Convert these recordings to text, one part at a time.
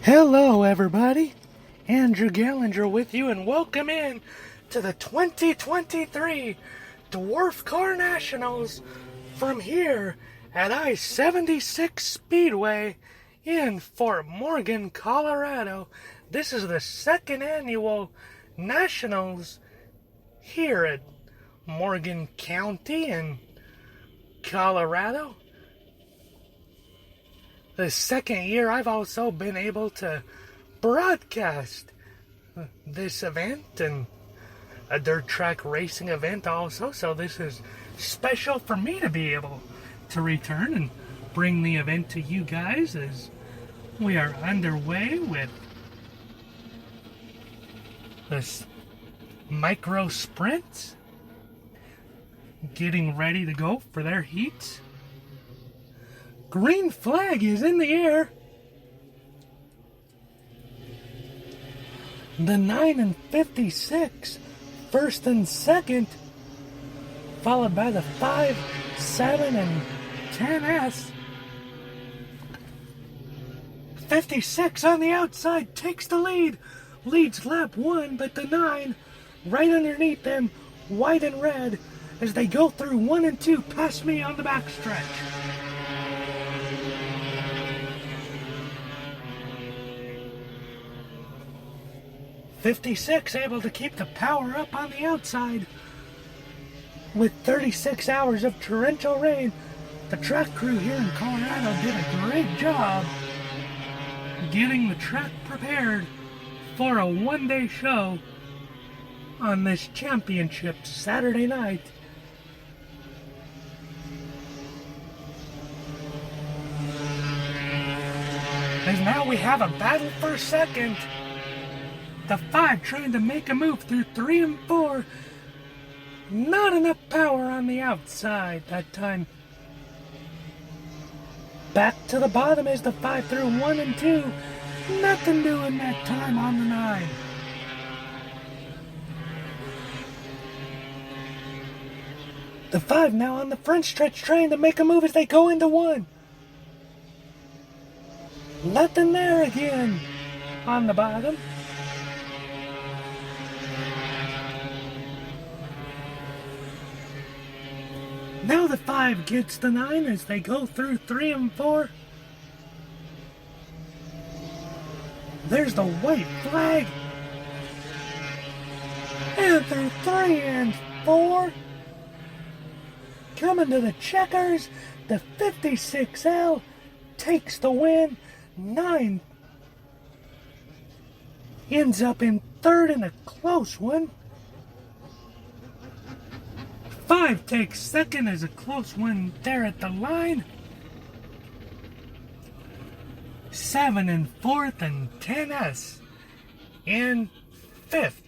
Hello everybody, Andrew Gallinger with you, and welcome in to the 2023 Dwarf Car Nationals from here at I-76 Speedway in Fort Morgan, Colorado. This is the second annual Nationals here at Morgan County in Colorado. The second year I've also been able to broadcast this event and a dirt track racing event also, so this is special for me to be able to return and bring the event to you guys as we are underway with this micro sprints, getting ready to go for their heats. Green flag is in the air. The 9 and 56, first and second, followed by the 5, 7, and 10S. 56 on the outside takes the lead, leads lap 1, but the 9 right underneath them, white and red, as they go through 1 and 2 past me on the backstretch. 56 able to keep the power up on the outside. With 36 hours of torrential rain, the track crew here in Colorado did a great job getting the track prepared for a one-day show on this championship Saturday night. And now we have a battle for second. The 5 trying to make a move through 3 and 4. Not enough power on the outside that time. Back to the bottom is the 5 through 1 and 2. Nothing doing that time on the 9. The 5 now on the front stretch trying to make a move as they go into 1. Nothing there again on the bottom. Now the 5 gets the 9 as they go through 3 and 4. There's the white flag. And through 3 and 4. Coming to the checkers, the 56L takes the win. 9 ends up in third in a close one. 5 takes second as a close one there at the line. 7 in fourth, and 10S in fifth.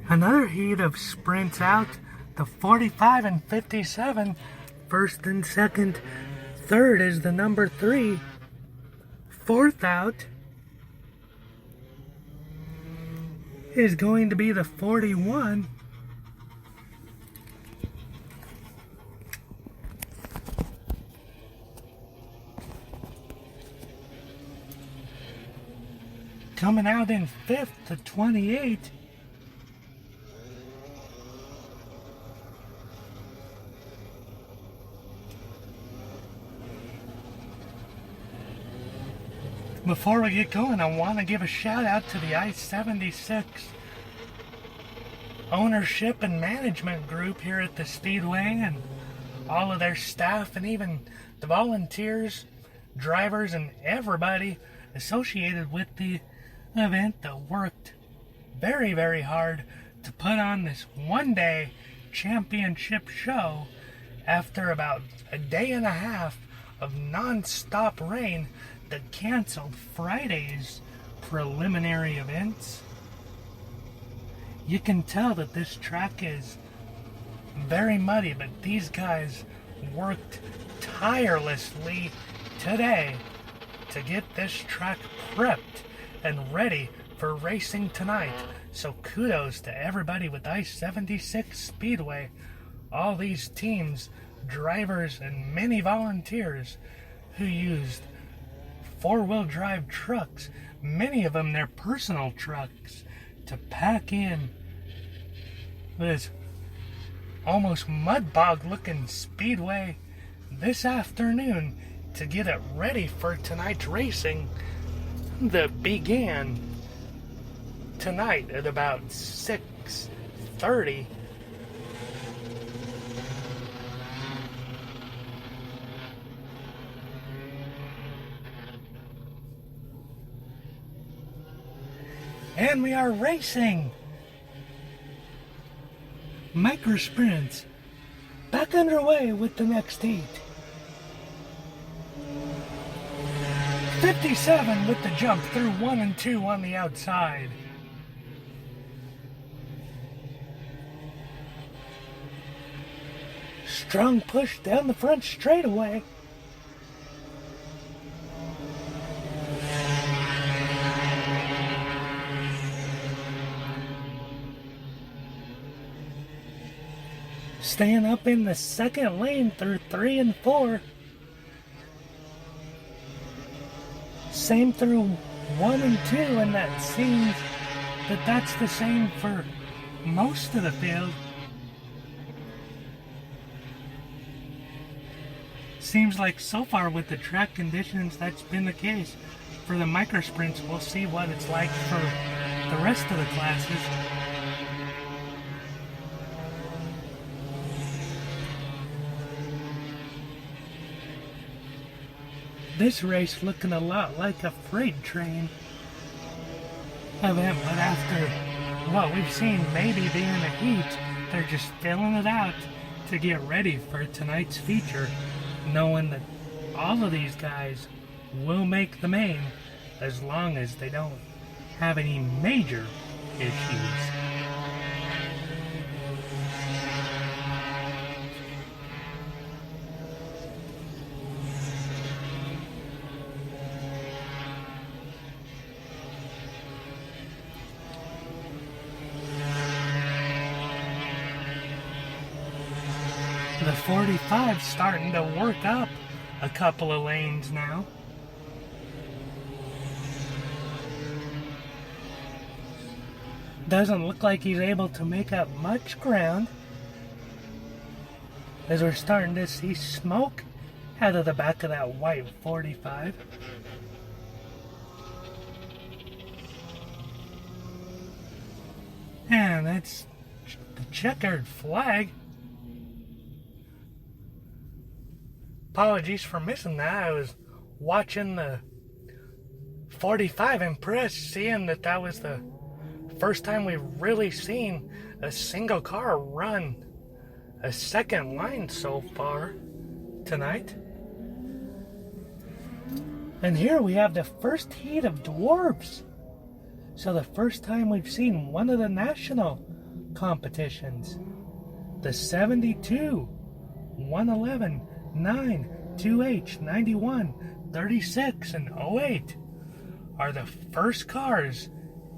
Another heat of sprints out, the 45 and 57, first and second. Third is the number 3. Fourth out is going to be the 41. Coming out in fifth, the 28. Before we get going, I want to give a shout out to the I-76 ownership and management group here at the Speedway and all of their staff and even the volunteers, drivers, and everybody associated with the event that worked very, very hard to put on this one-day championship show after about a day and a half of non-stop rain that canceled Friday's preliminary events. You can tell that this track is very muddy, but these guys worked tirelessly today to get this track prepped and ready for racing tonight. So kudos to everybody with I-76 Speedway, all these teams, drivers, and many volunteers who used four-wheel drive trucks, many of them their personal trucks, to pack in this almost mud bog looking speedway this afternoon to get it ready for tonight's racing that began tonight at about 6:30. And we are racing. Micro sprints back underway with the next heat. 57 with the jump through 1 and 2 on the outside. Strong push down the front straightaway. Staying up in the second lane through 3 and 4. Same through 1 and 2, and that seems that that's the same for most of the field. Seems like so far with the track conditions that's been the case. For the micro sprints, we'll see what it's like for the rest of the classes. This race looking a lot like a freight train event, but after what we've seen maybe being a heat, they're just filling it out to get ready for tonight's feature, knowing that all of these guys will make the main as long as they don't have any major issues. The 45's starting to work up a couple of lanes now. Doesn't look like he's able to make up much ground, as we're starting to see smoke out of the back of that white 45. And that's the checkered flag. Apologies for missing that. I was watching the 45, impressed seeing that was the first time we've really seen a single car run a second line so far tonight. And here we have the first heat of Dwarfs. So the first time we've seen one of the national competitions. The 72, 111, 9, 2H, 91, 36, and 08 are the first cars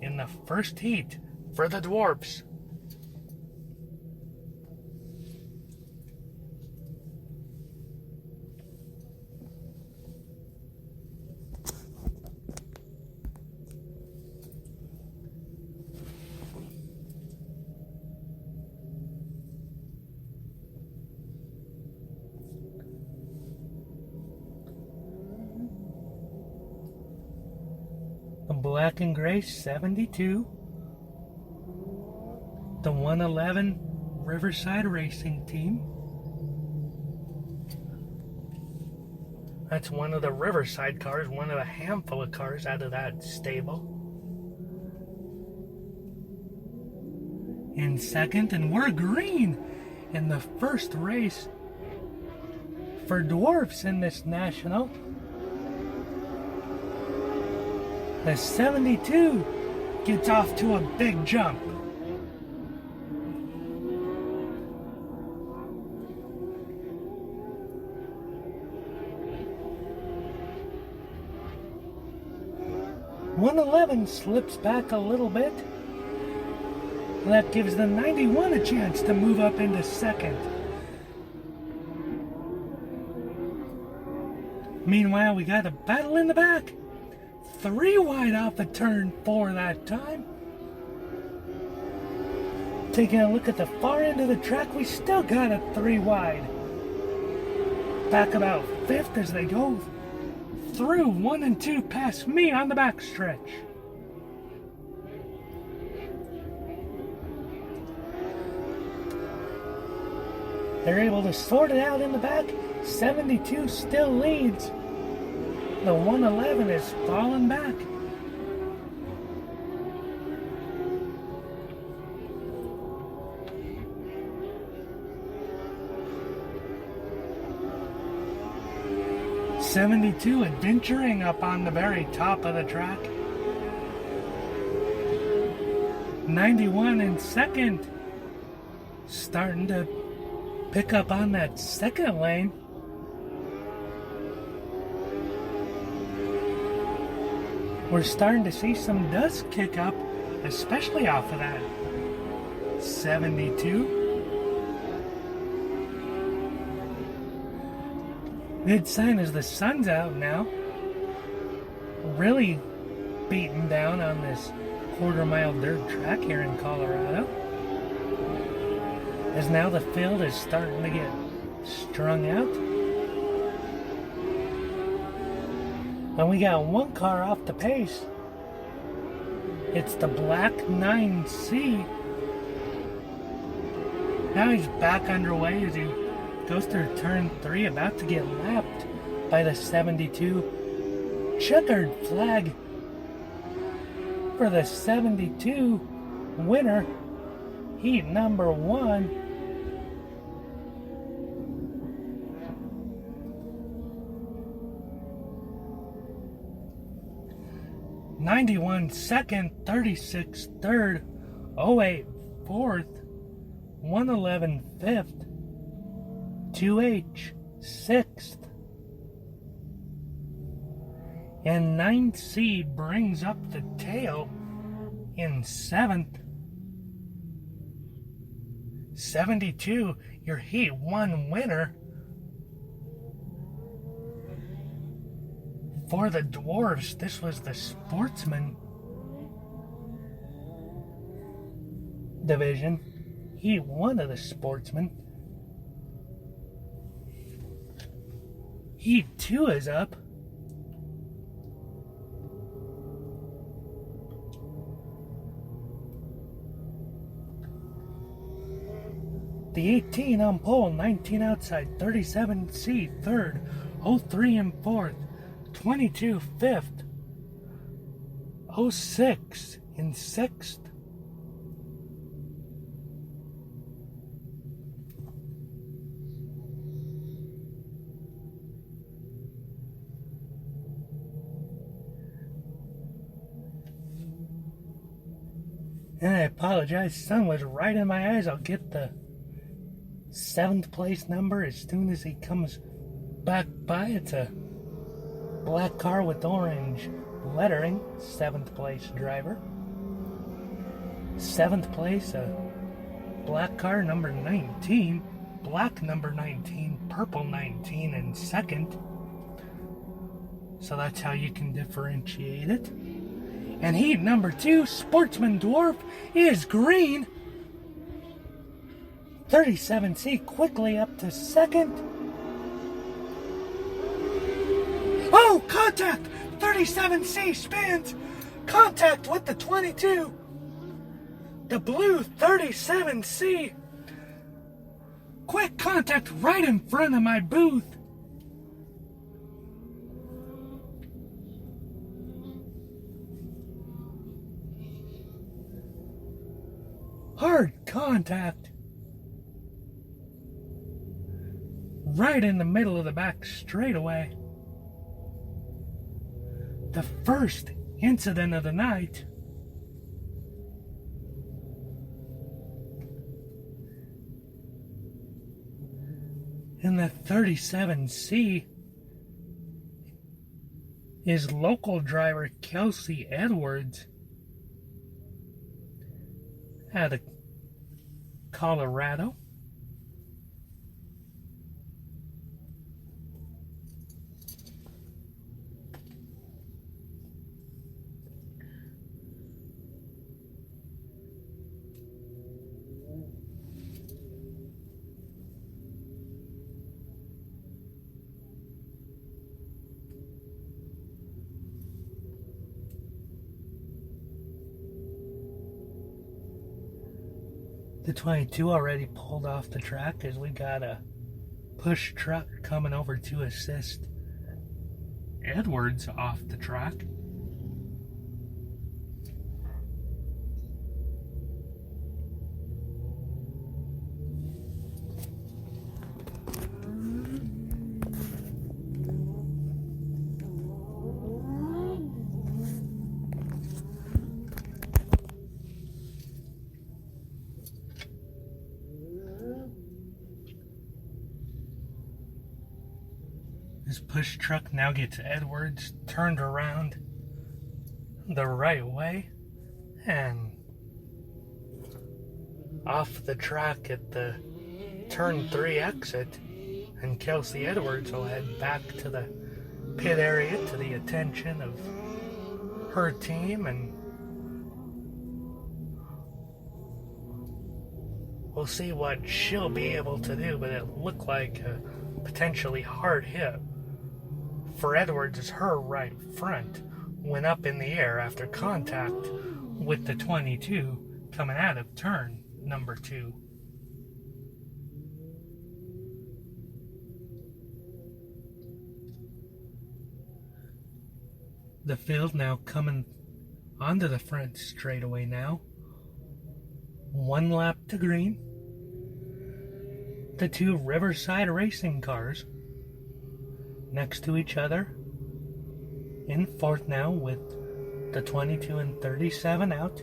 in the first heat for the Dwarfs. The black and gray 72, the 111 Riverside Racing Team. That's one of the Riverside cars, one of a handful of cars out of that stable. In second, and we're green in the first race for Dwarfs in this national. The 72 gets off to a big jump. 111 slips back a little bit. That gives the 91 a chance to move up into second. Meanwhile, we got a battle in the back. 3 wide off the turn 4 that time. Taking a look at the far end of the track, we still got a 3 wide. Back about 5th as they go through 1 and 2 past me on the back stretch. They're able to sort it out in the back. 72 still leads. The 111 is falling back. '72 adventuring up on the very top of the track. 91 in second, starting to pick up on that second lane. We're starting to see some dust kick up, especially off of that 72. Good sign as the sun's out now. Really beating down on this quarter-mile dirt track here in Colorado. As now the field is starting to get strung out. And we got 1 car off the pace. It's the black 9C. Now he's back underway as he goes through turn 3, about to get lapped by the 72. Checkered flag for the 72 winner, heat number 1. '91 second, 36 third, 08 fourth, 111 fifth, 2H sixth, and 9C brings up the tail in 7th. 72, your Heat 1 winner. For the Dwarfs, this was the Sportsman division. Heat 1 of the Sportsman. Heat 2 is up. The 18 on pole, 19 outside, 37C third, 03 in fourth, 22 fifth, 06 in sixth. And I apologize, sun was right in my eyes. I'll get the 7th place number as soon as he comes back by. It's a black car with orange lettering, 7th place driver. 7th place, a black car number 19, black number 19, purple 19 in second. So that's how you can differentiate it. And heat number 2, Sportsman Dwarf, is green. 37C quickly up to second. Oh, contact! 37C spins. Contact with the 22. The blue 37C. Quick contact right in front of my booth. Hard contact. Right in the middle of the back straightaway. The first incident of the night. And the 37C is local driver Kelsey Edwards out of Colorado. The 22 already pulled off the track as we got a push truck coming over to assist Edwards off the track. This push truck now gets Edwards turned around the right way and off the track at the turn 3 exit, and Kelsey Edwards will head back to the pit area to the attention of her team, and we'll see what she'll be able to do, but it looked like a potentially hard hit for Edwards as her right front went up in the air after contact with the 22 coming out of turn number 2. The field now coming onto the front straightaway now. 1 lap to green. The 2 Riverside racing cars next to each other in 4th now, with the 22 and 37 out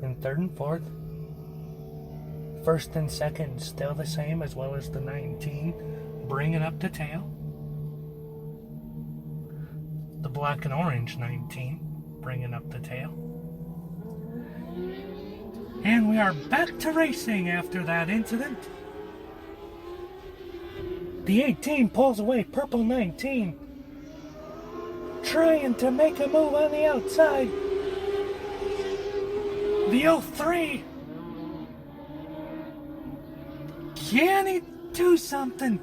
in 3rd and 4th. 1st and 2nd still the same, as well as the 19 bringing up the tail. The black and orange 19 bringing up the tail. And we are back to racing after that incident. The 18 pulls away, purple 19, trying to make a move on the outside. The 03, can he do something?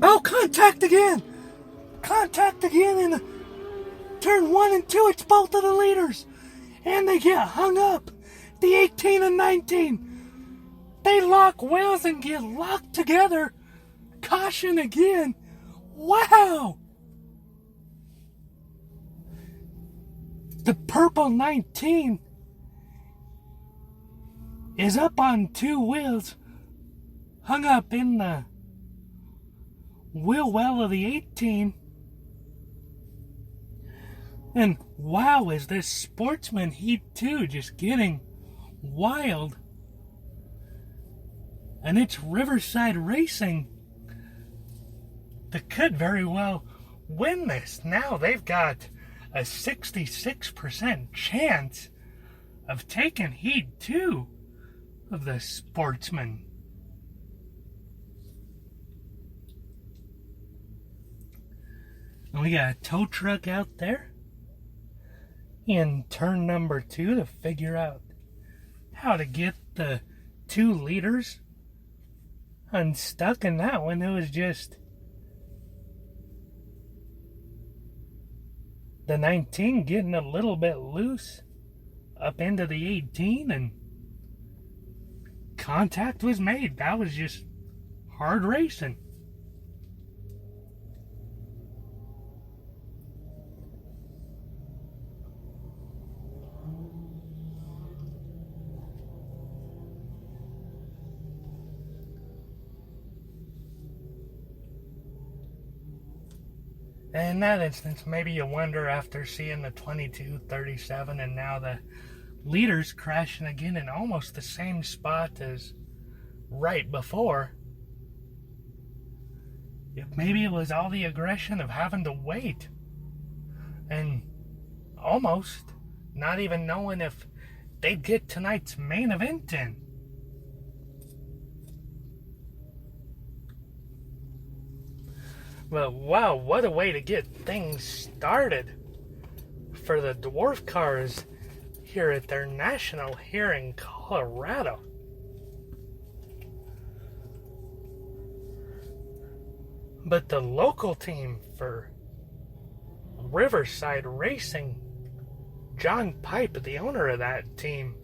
Oh, contact again! Contact again in the turn 1 and 2. It's both of the leaders, and they get hung up. The 18 and 19, they lock wheels and get locked together. Caution again. Wow! The purple 19 is up on 2 wheels, hung up in the wheel well of the 18. And wow, is this Sportsman Heat 2 just getting wild. And it's Riverside Racing that could very well win this. Now they've got a 66% chance of taking Heat 2 of the Sportsman. And we got a tow truck out there in turn number 2 to figure out how to get the 2 leaders unstuck. In that one, it was just the 19 getting a little bit loose up into the 18, and contact was made. That was just hard racing. In that instance, maybe you wonder, after seeing the 22, 37, and now the leaders crashing again in almost the same spot as right before. Maybe it was all the aggression of having to wait and almost not even knowing if they'd get tonight's main event in. But wow, what a way to get things started for the Dwarf cars here at their national here in Colorado. But the local team for Riverside Racing, John Pipe, the owner of that team,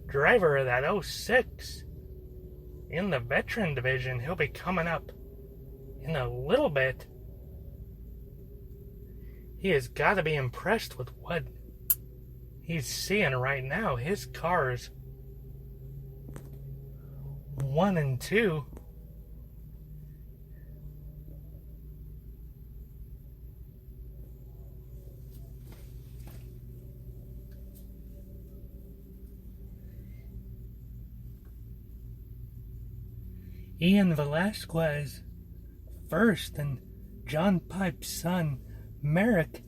driver of that 06 in the veteran division, he'll be coming up in a little bit. He has got to be impressed with what he's seeing right now. His cars 1 and 2 Ian Velasquez first, and John Pipe's son, Merrick,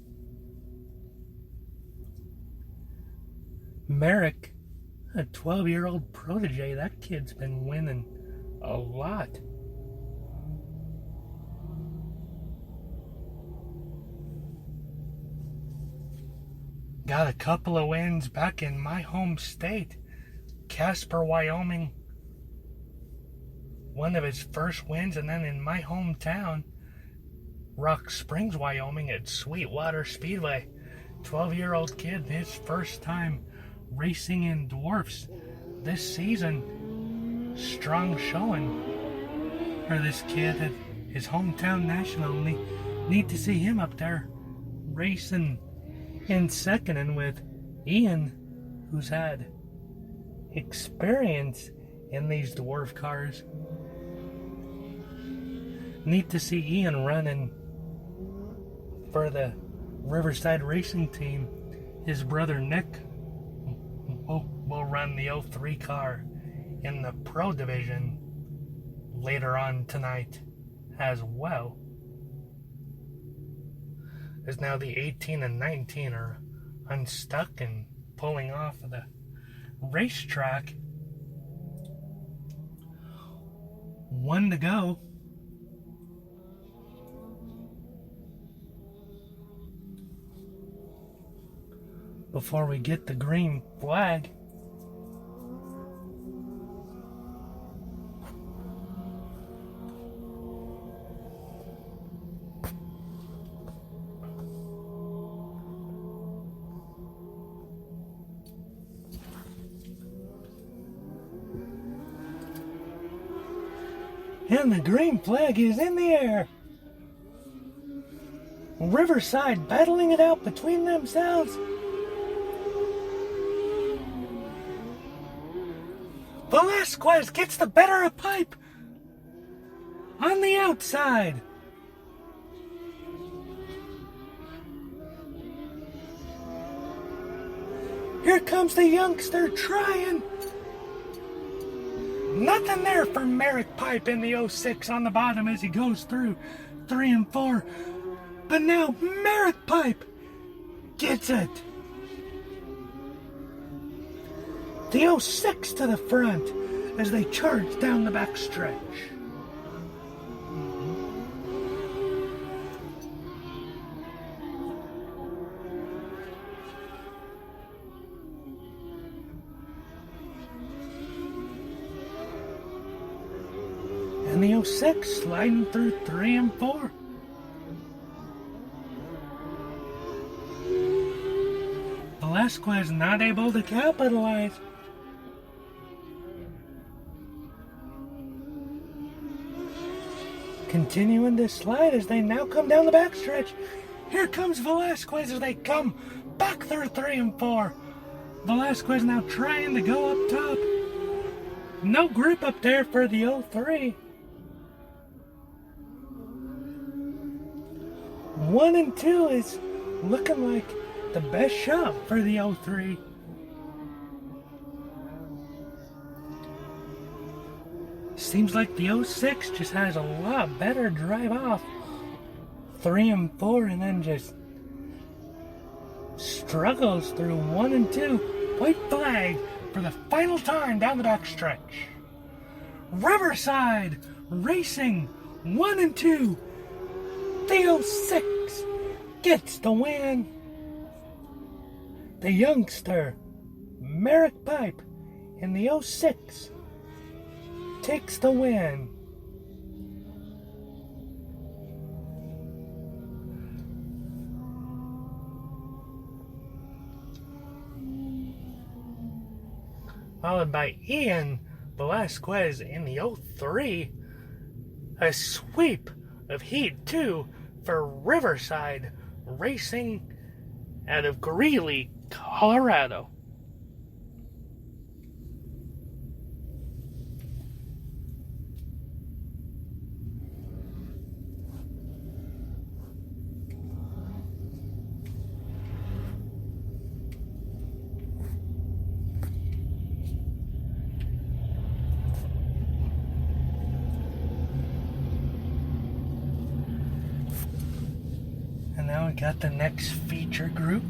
a 12-year-old protege. That kid's been winning a lot. Got a couple of wins back in my home state, Casper, Wyoming. One of his first wins, and then in my hometown, Rock Springs, Wyoming at Sweetwater Speedway. 12-year-old kid, his first time racing in Dwarfs this season. Strong showing for this kid at his hometown national. Need to see him up there racing in second, and with Ian, who's had experience in these Dwarf cars. Neat to see Ian running for the Riverside Racing team. His brother Nick will run the 03 car in the Pro Division later on tonight as well. As now the 18 and 19 are unstuck and pulling off of the racetrack. 1 to go. Before we get the green flag. And the green flag is in the air. Riverside battling it out between themselves. Velasquez gets the better of Pipe on the outside. Here comes the youngster trying. Nothing there for Merrick Pipe in the 06 on the bottom as he goes through 3 and 4. But now Merrick Pipe gets it. The 06 to the front as they charge down the backstretch. And the 06 sliding through 3 and 4. Velasquez not able to capitalize. Continuing to slide as they now come down the backstretch. Here comes Velasquez as they come back through 3 and 4. Velasquez now trying to go up top. No grip up there for the 03. 1 and 2 is looking like the best shot for the 03. Seems like the 06 just has a lot better drive off. 3 and 4, and then just struggles through 1 and 2. White flag for the final time down the backstretch. Riverside Racing 1 and 2. The 06 gets the win. The youngster Merrick Pipe in the 06 takes the win. Followed by Ian Velasquez in the 03. A sweep of Heat 2 for Riverside Racing out of Greeley, Colorado. Now we got the next feature group.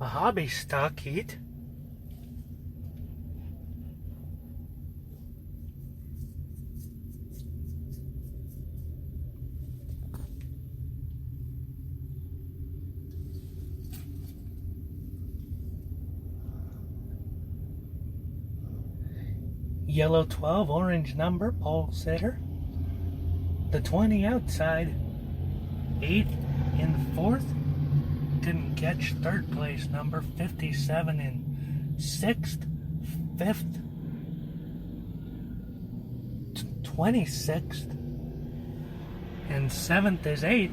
A hobby stock heat. Yellow 12, orange number, pole sitter. The 20 outside. 8th in 4th. Didn't catch 3rd place number. 57 in 6th. 5th. 26th. And 7th is 8th.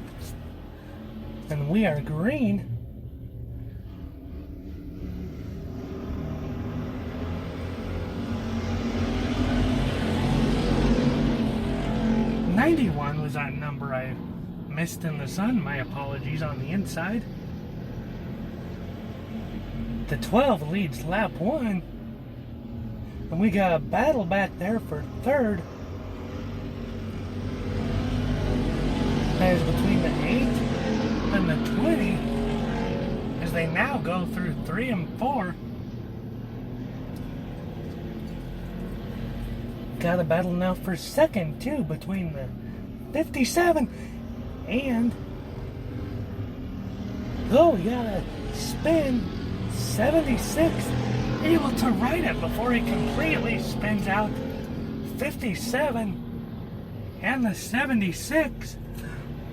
And we are green. '91 was that number I missed in the sun. My apologies on the inside. The 12 leads lap 1. And we got a battle back there for 3rd. That is between the 8 and the 20. As they now go through 3 and 4. Got a battle now for 2nd too between the 57 and we got a spin. 76 able to right it before he completely spins out. 57 and the 76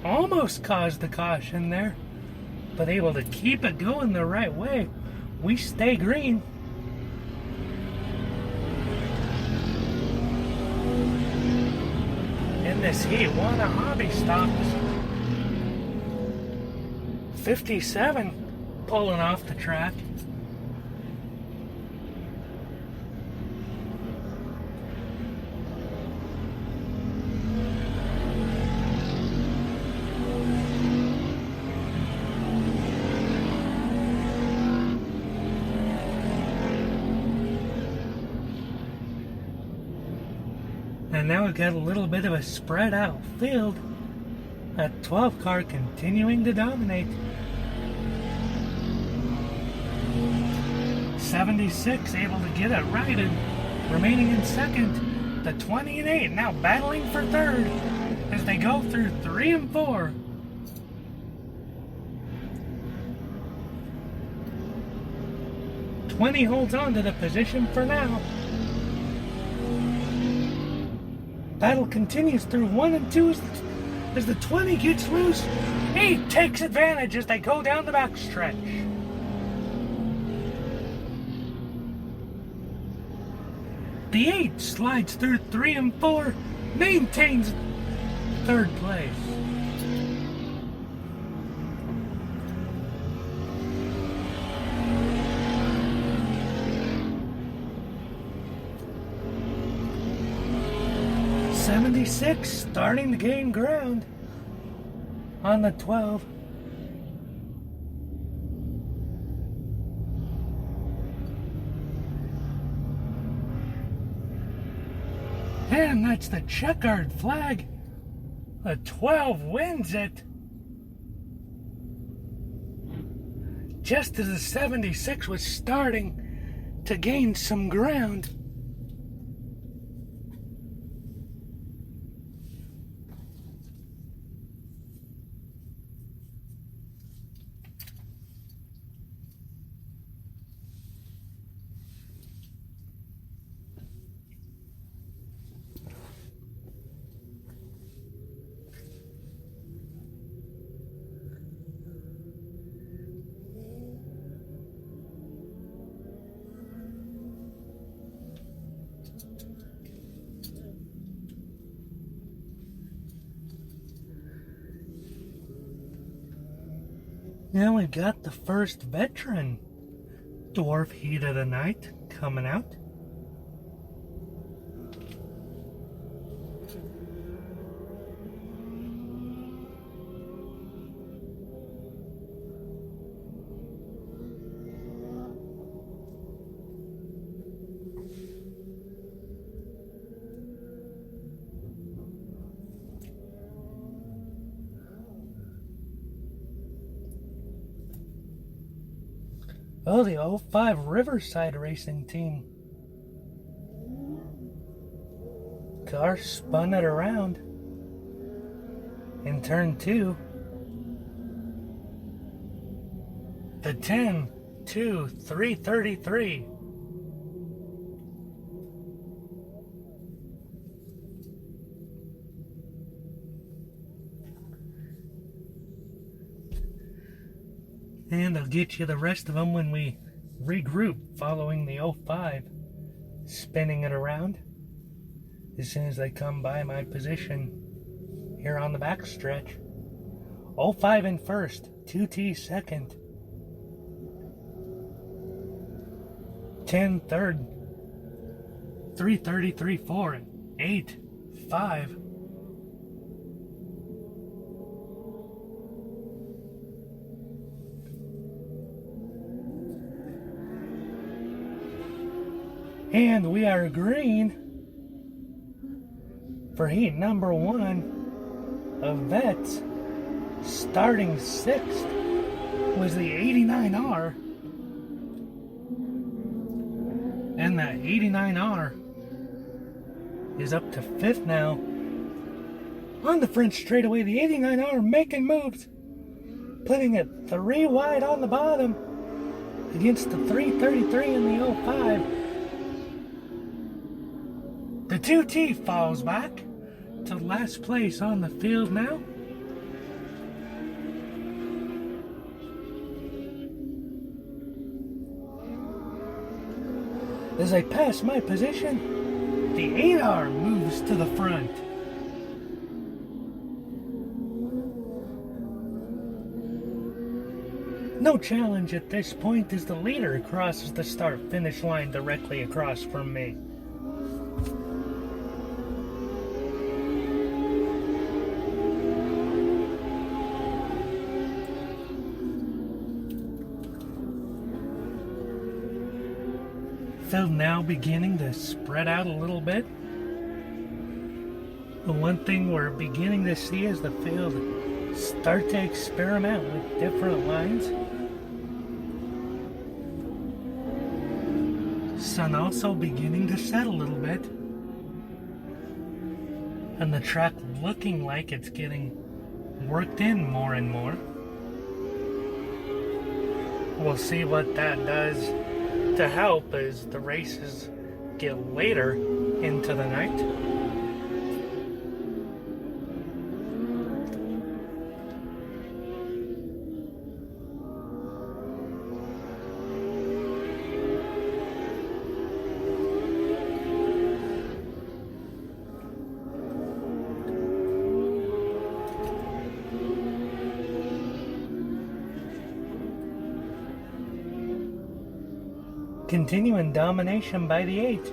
almost caused the caution there, but able to keep it going the right way. We stay green. In this heat, one of hobby stocks. 57 pulling off the track. And now we've got a little bit of a spread out field. That 12 car continuing to dominate. 76 able to get it righted, remaining in 2nd. The 20 and 8 now battling for 3rd as they go through 3 and 4. '20 holds on to the position for now. Battle continues through 1 and 2 as the 20 gets loose. 8 takes advantage as they go down the backstretch. The 8 slides through 3 and 4, maintains 3rd place. '76 starting to gain ground on the 12. And that's the checkered flag. The 12 wins it. Just as the 76 was starting to gain some ground. Now we've got the first veteran Dwarf Heat of the Night coming out. Oh, the 05 Riverside Racing Team. Car spun it around in turn 2. The 10, 2, 333. And I'll get you the rest of them when we regroup following the 05, spinning it around as soon as they come by my position here on the back stretch. 05 in first, 2T second, 10 third, 333 fourth, 8 5. And we are green for heat number 1 of vets. Starting 6th was the 89R. And that 89R is up to 5th now. On the French straightaway, the 89R making moves, putting it 3 wide on the bottom against the 333 in the 05. The 2T falls back to last place on the field now. As I pass my position, the 8R moves to the front. No challenge at this point as the leader crosses the start-finish line directly across from me. Field now beginning to spread out a little bit. The one thing we're beginning to see is the field start to experiment with different lines. Sun also beginning to set a little bit. And the track looking like it's getting worked in more and more. We'll see what that does to help as the races get later into the night. Continuing domination by the 8.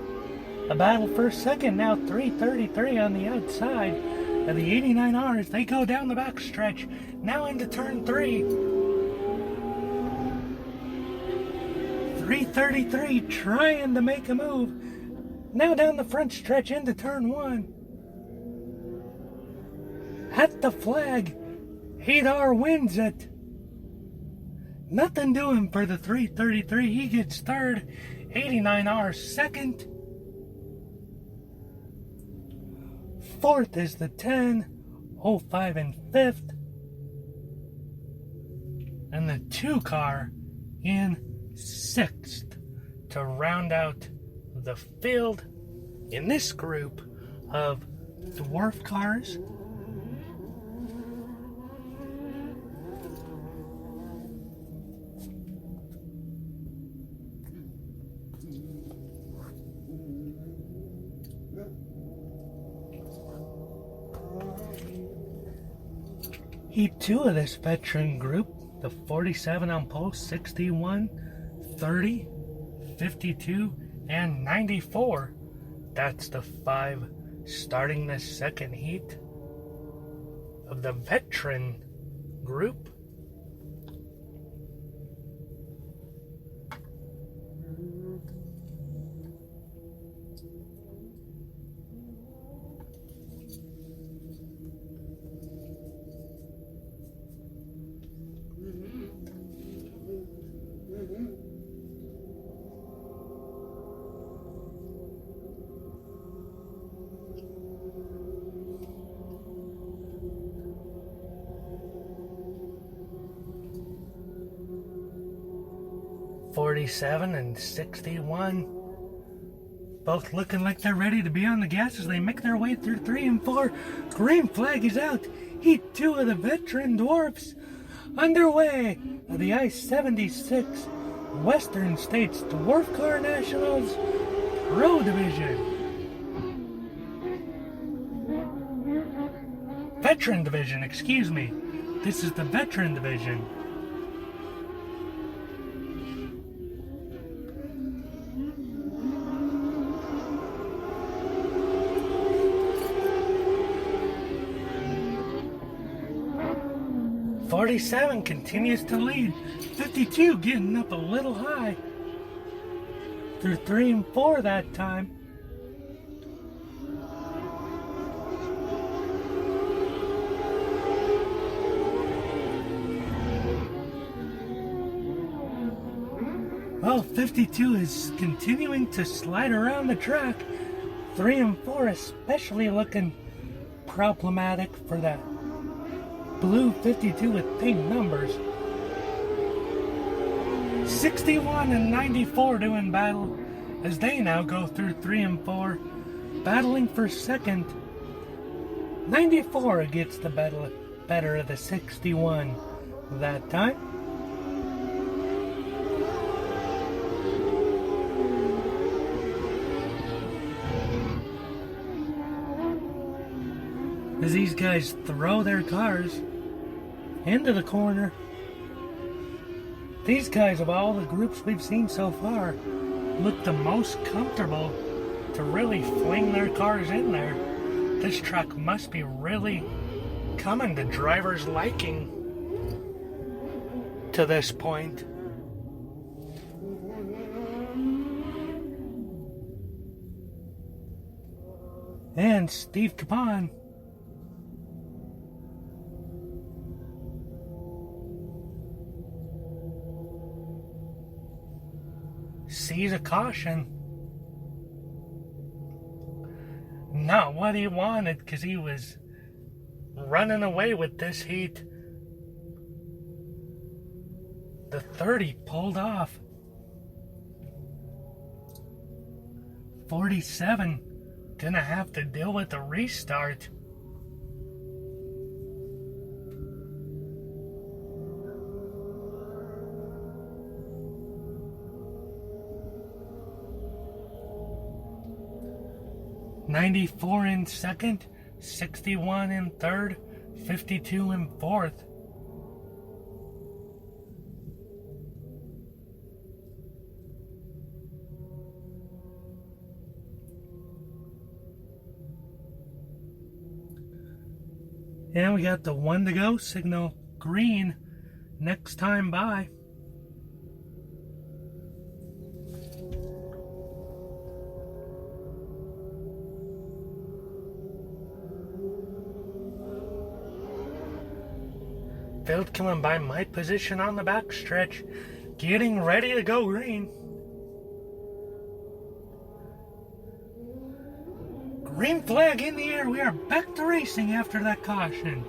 A battle for second now, 333 on the outside. And the 89Rs, they go down the back stretch, now into turn 3. 333 trying to make a move. Now down the front stretch into turn 1. At the flag, 8R wins it. Nothing doing for the 333. He gets third. 89R second. Fourth is the 10.05 in fifth. And the 2 car in sixth to round out the field in this group of dwarf cars. Heat 2 of this veteran group, the 47 on post, 61, 30, 52, and 94. That's the 5 starting this second heat of the veteran group. .47 and 61, both looking like they're ready to be on the gas as they make their way through 3 and 4. Green flag is out. Heat 2 of the veteran dwarfs underway of the I-76 Western States Dwarf Car Nationals Pro Division. Veteran Division, excuse me. This is the Veteran Division. .47 continues to lead. 52 getting up a little high. Through 3 and 4 that time. Well, 52 is continuing to slide around the track. 3 and 4 especially looking problematic for that blue 52 with pink numbers. 61 and 94 doing battle as they now go through 3 and 4, battling for second. 94 gets the better of the 61 that time. As these guys throw their cars into the corner. These guys, of all the groups we've seen so far, look the most comfortable to really fling their cars in there. This truck must be really coming to drivers' liking to this point. And Steve Capon sees a caution. Not what he wanted, because he was running away with this heat. The 30 pulled off. 47 gonna have to deal with a restart. .94 in second, 61 in third, 52 in fourth. And we got the 1 to go, signal green, next time by. field coming by my position on the backstretch, getting ready to go green. Green flag in the air. We are back to racing after that caution.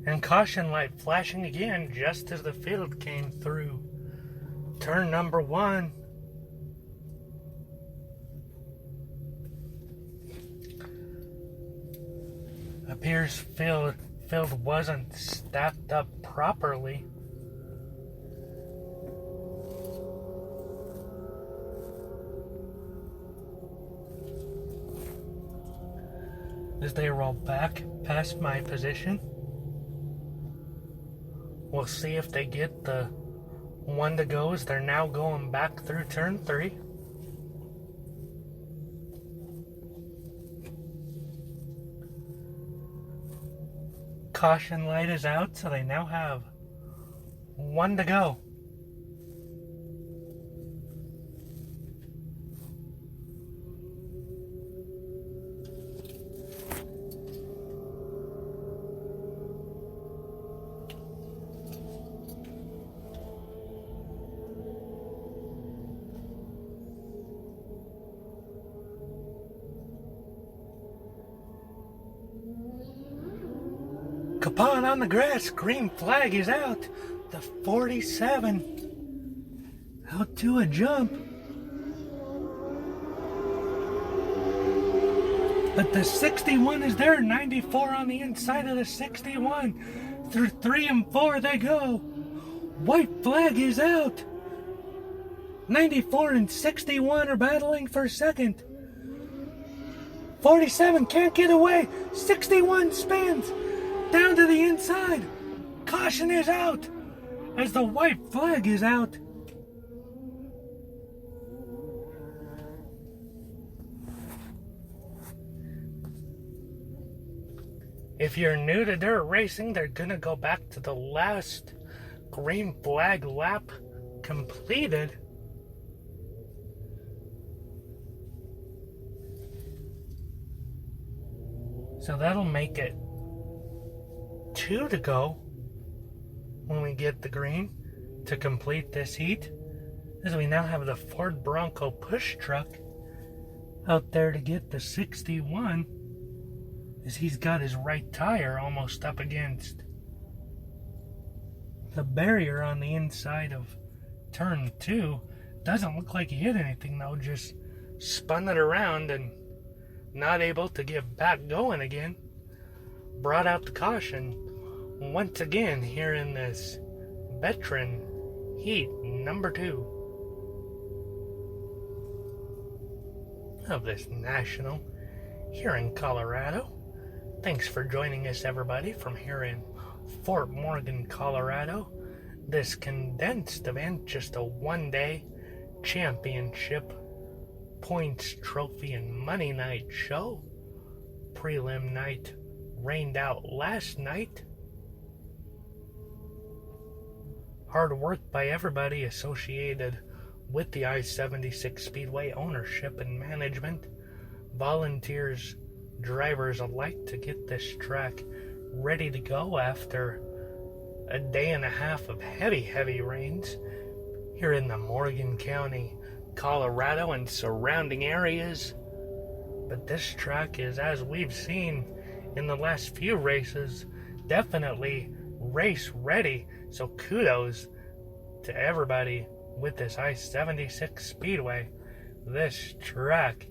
And caution light flashing again just as the field came through. Turn number 1. Appears field wasn't stacked up properly. As they roll back past my position, we'll see if they get the one to go as they're now going back through turn 3. Caution light is out, so they now have 1 to go. Capon on the grass, green flag is out. The 47 out to a jump. But the 61 is there, 94 on the inside of the 61. Through 3 and 4 they go. White flag is out. 94 and 61 are battling for second. 47 can't get away. 61 spins down to the inside. Caution is out as the white flag is out. If you're new to dirt racing, they're gonna go back to the last green flag lap completed. So that'll make it 2 to go when we get the green to complete this heat, as we now have the Ford Bronco push truck out there to get the 61, as he's got his right tire almost up against the barrier on the inside of turn 2. Doesn't look like he hit anything though, just spun it around and not able to get back going again. Brought out the caution once again here in this veteran heat number 2 of this national here in Colorado. Thanks for joining us, everybody, from here in Fort Morgan, Colorado. This condensed event, just a one-day championship points, trophy, and money night show. Prelim night rained out last night. Hard work by everybody associated with the I-76 Speedway ownership and management, volunteers, drivers alike, to get this track ready to go after a day and a half of heavy rains here in the Morgan County, Colorado and surrounding areas. But this track is, as we've seen in the last few races, definitely race ready. So kudos to everybody with this I-76 Speedway. This track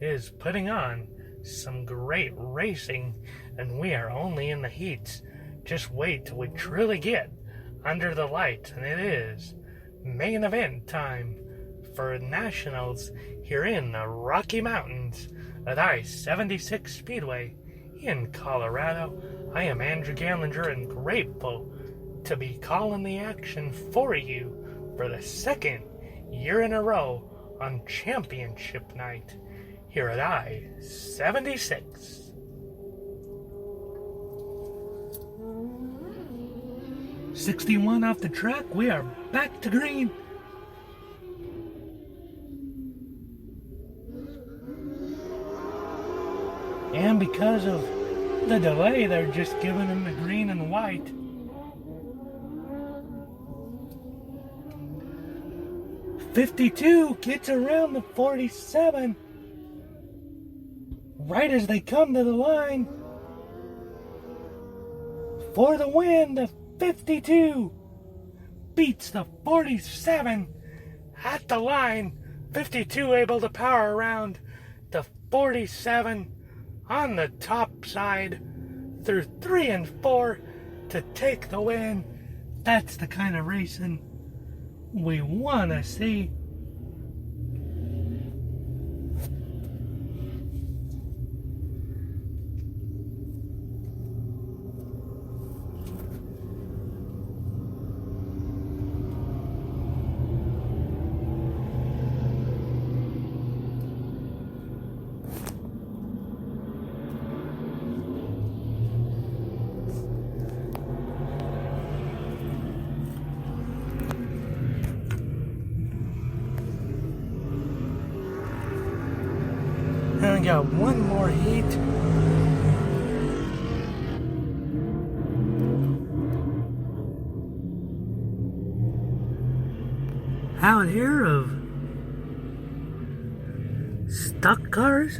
is putting on some great racing, and we are only in the heats. Just wait till we truly get under the lights, and it is main event time for nationals here in the Rocky Mountains at I-76 Speedway in Colorado. I am Andrew Gallinger and grateful to be calling the action for you for the second year in a row on championship night here at I-76. 61 off the track. We are back to green. And because of the delay, they're just giving him the green and white. '52 gets around the 47. Right as they come to the line. For the win, the 52 beats the 47 at the line. 52 able to power around the 47 on the top side through 3 and 4 to take the win. That's the kind of racing we want to see. And we got one more heat. Out here of stock cars.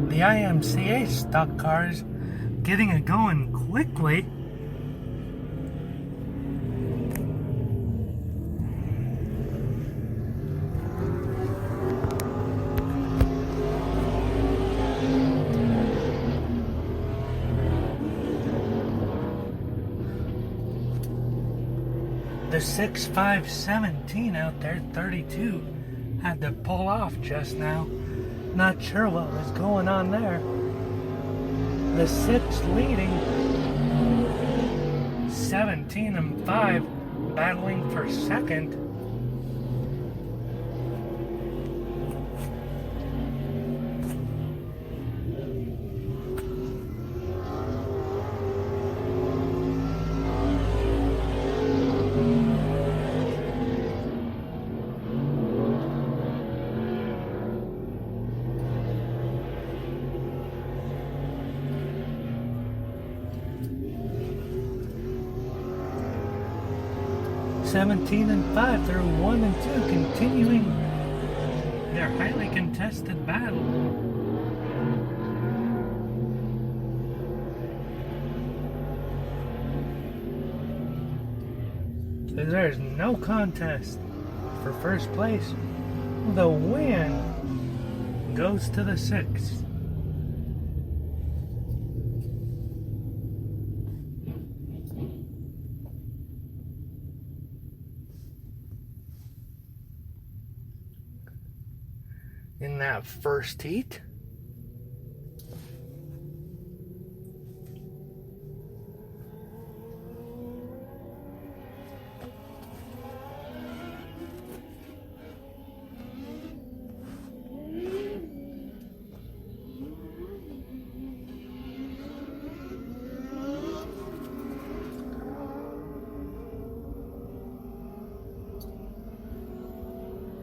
The IMCA stock cars getting it going quickly. The 6517 out there, 32, had to pull off just now. Not sure what was going on there. The 6 leading, 17 and 5 battling for second. '17 and 5 through 1 and 2, continuing their highly contested battle. So there's no contest for first place. The win goes to the 6. In that first heat.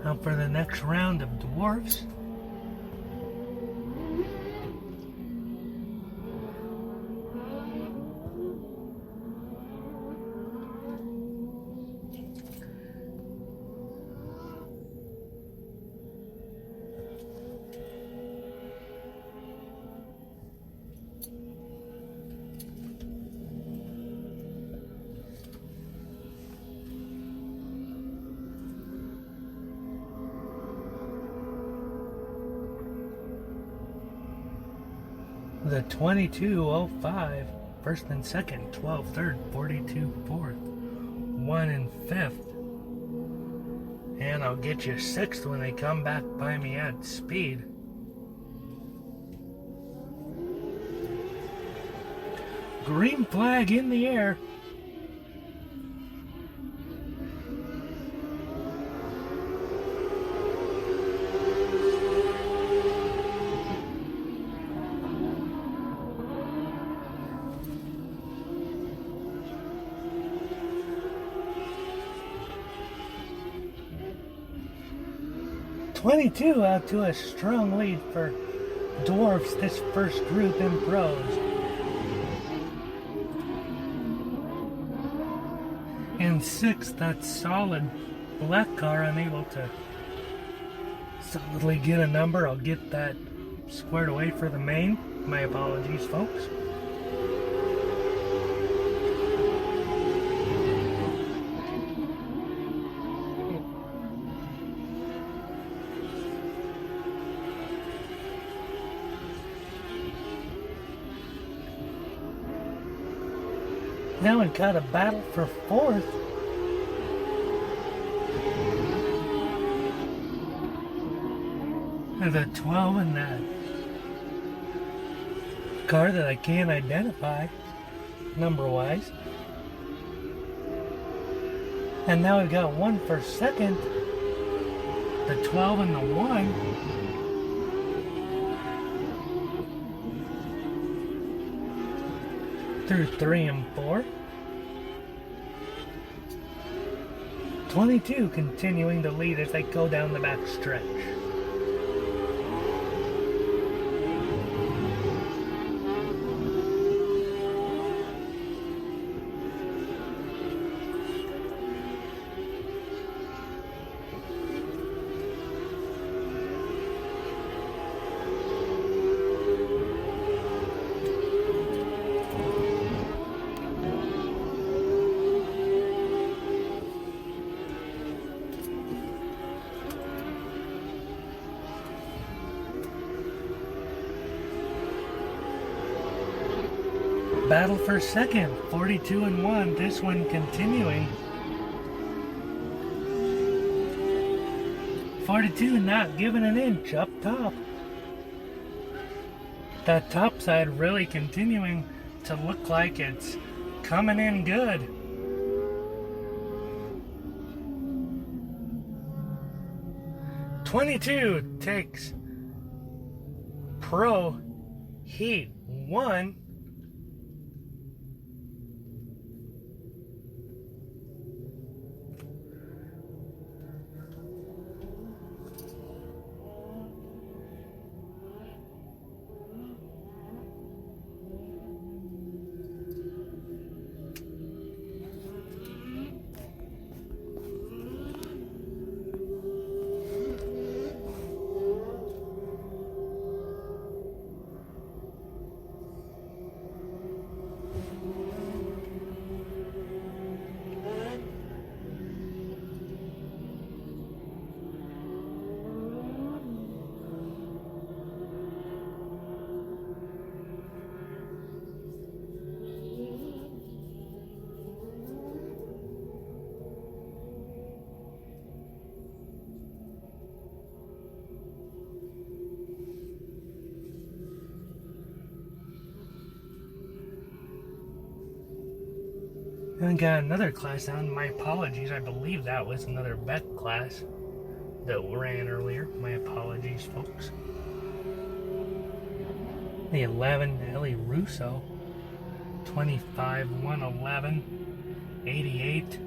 Now for the next round of Dwarfs. The 22.05, first and second, 12 third, 42 fourth, 1 and 5th. And I'll get you 6th when they come back by me at speed. Green flag in the air. 22 out to a strong lead for Dwarfs, this first group in pros. In sixth, that solid black car unable to solidly get a number. I'll get that squared away for the main. My apologies, folks. Now we've got a battle for fourth. And the 12 in that car that I can't identify number-wise. And now we've got one for second. The 12 and the 1. Through 3 and 4. 22 continuing to lead as they go down the back stretch. Battle for second, 42 and 1. This one continuing. 42 not giving an inch up top. That top side really continuing to look like it's coming in good. '22 takes Pro Heat 1. And we got another class down. My apologies. I believe that was another Beck class that ran earlier. My apologies, folks. The 11, Ellie Russo. 25, 111, 88.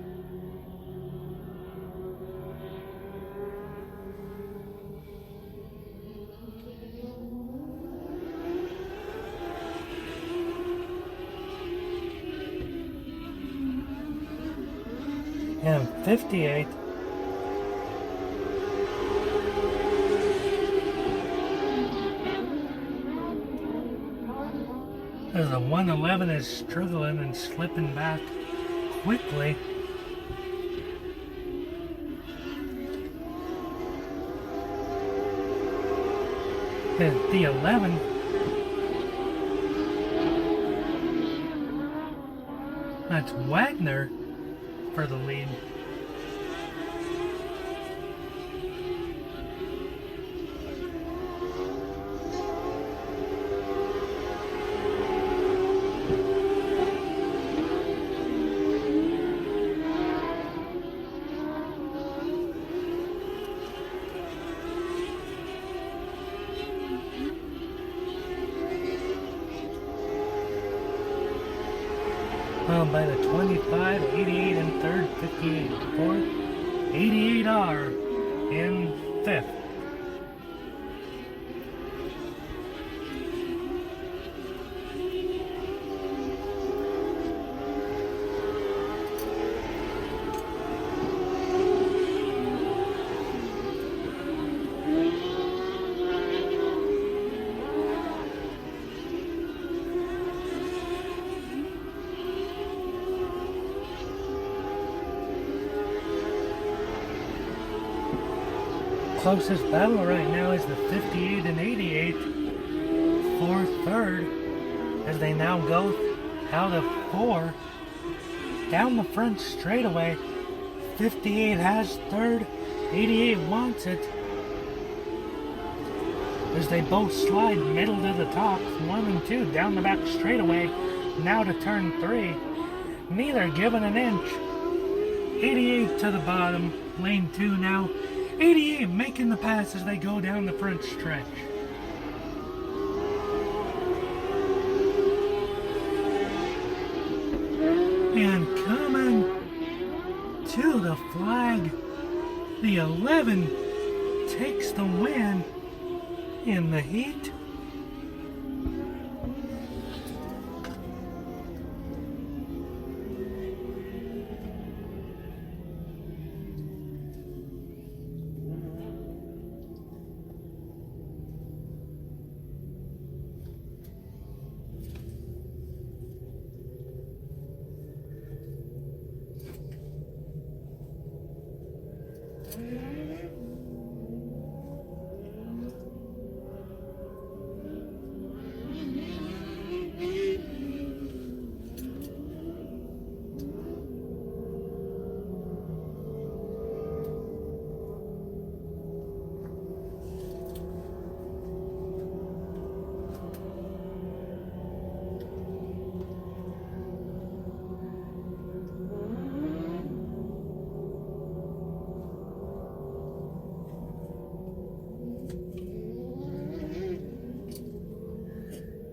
And 58. As the 111 is struggling and slipping back quickly. And the 11. That's Wagner for the lead. Followed by the 25, 88 in third, 58 in fourth, 88R in fifth. Closest battle right now is the 58 and 88 for third, as they now go out of 4 down the front straightaway. 58 has third, 88 wants it, as they both slide middle to the top. 1 and 2 down the back straightaway, now to turn 3. Neither giving an inch. 88 to the bottom, lane 2 now. 88 making the pass as they go down the front stretch. And coming to the flag, the 11 takes the win in the heat.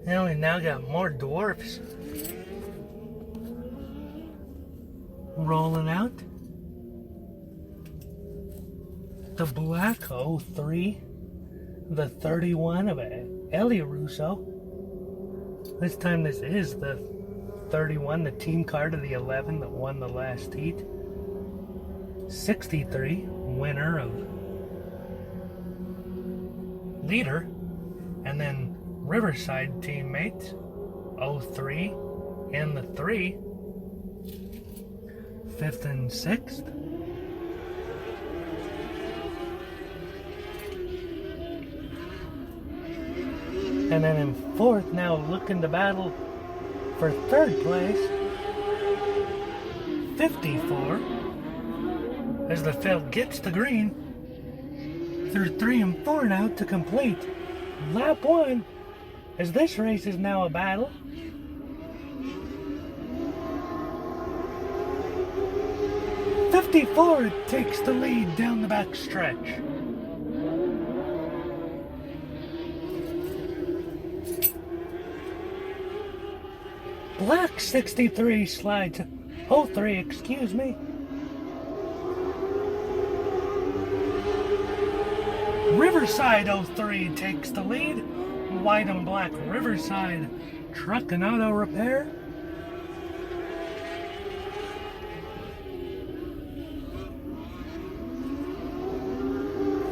Now we now got more dwarfs rolling out. The black 03, the 31 of Ellie Russo. This time this is the 31, the team card of the 11 that won the last heat. 63, winner of leader, and then Riverside teammates, 03 and the 3, 5th and 6th. And then in 4th, now looking to battle for 3rd place, 54, as the field gets the green, through 3 and 4 now to complete lap 1. As this race is now a battle. '54 takes the lead down the back stretch. Black 63 slides. 03, excuse me. Riverside 03 takes the lead. White and black Riverside Truck and Auto Repair.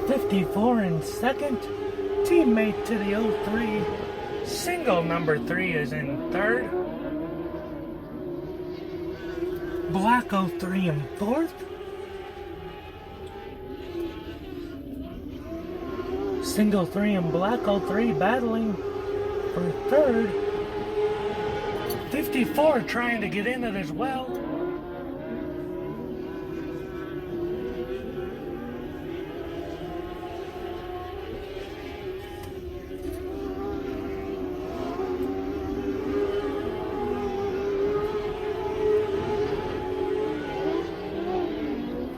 '54 in second. Teammate to the 03. Single number 3 is in third. Black 03 in fourth. Single 3 and black 03 battling for third. 54 trying to get in it as well.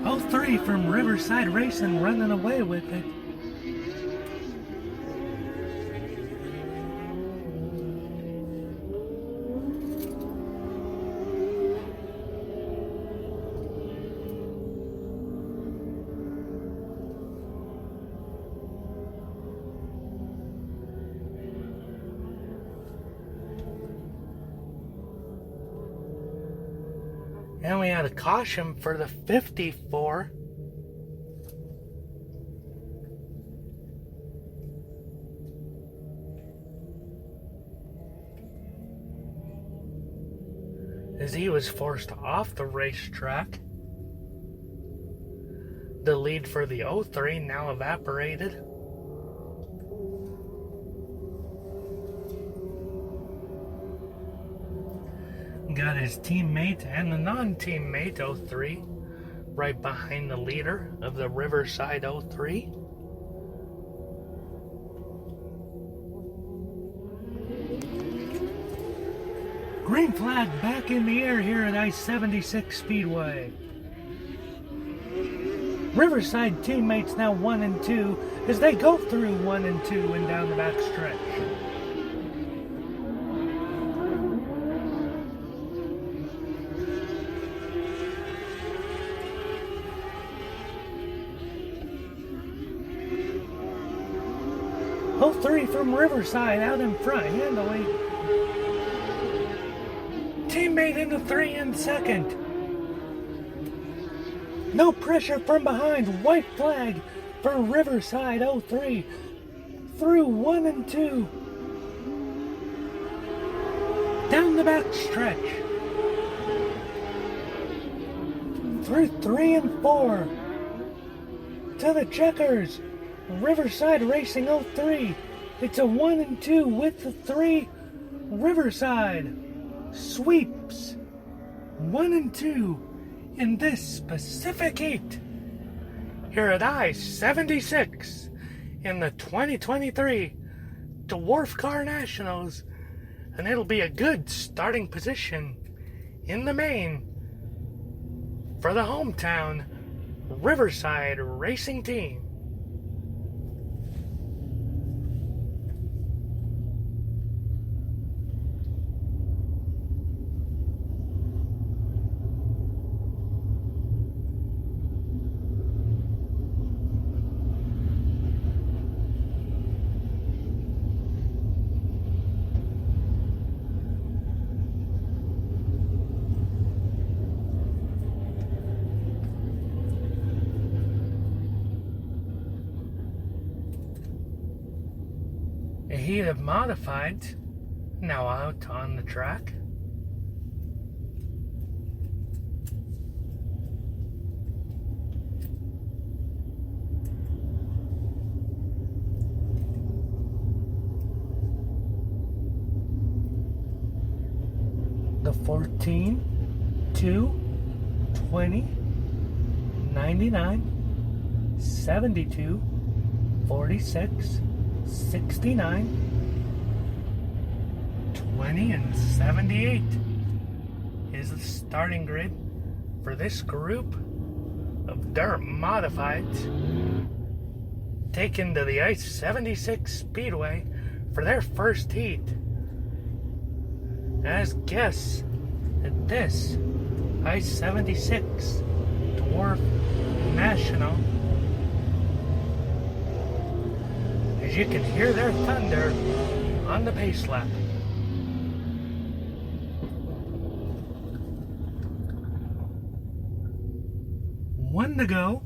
Oh, 03 from Riverside Racing running away with it. And we had a caution for the 54. As he was forced off the racetrack. The lead for the 03 now evaporated. Got his teammate and the non-teammate 03 right behind the leader of the Riverside 03. Green flag back in the air here at I-76 Speedway. Riverside teammates now 1 and 2 as they go through 1 and 2 and down the back stretch. Oh, 03 from Riverside out in front, handily. Teammate in the 3 in second. No pressure from behind. White flag for Riverside 03. Through 1 and 2. Down the back stretch. Through 3 and 4. To the checkers. Riverside Racing 03. It's a 1 and 2 with the 3. Riverside sweeps 1 and 2 in this specific heat here at I-76 in the 2023 Dwarf Car Nationals, and it'll be a good starting position in the main for the hometown Riverside Racing Team. A heat of modifieds now out on the track. The 14, 2, 20, 99, 72, 46, 69, 20, and 78 is the starting grid for this group of dirt modifieds taken to the I-76 Speedway for their first heat as guests at this I-76 Dwarf National. As you can hear their thunder on the pace lap. One to go.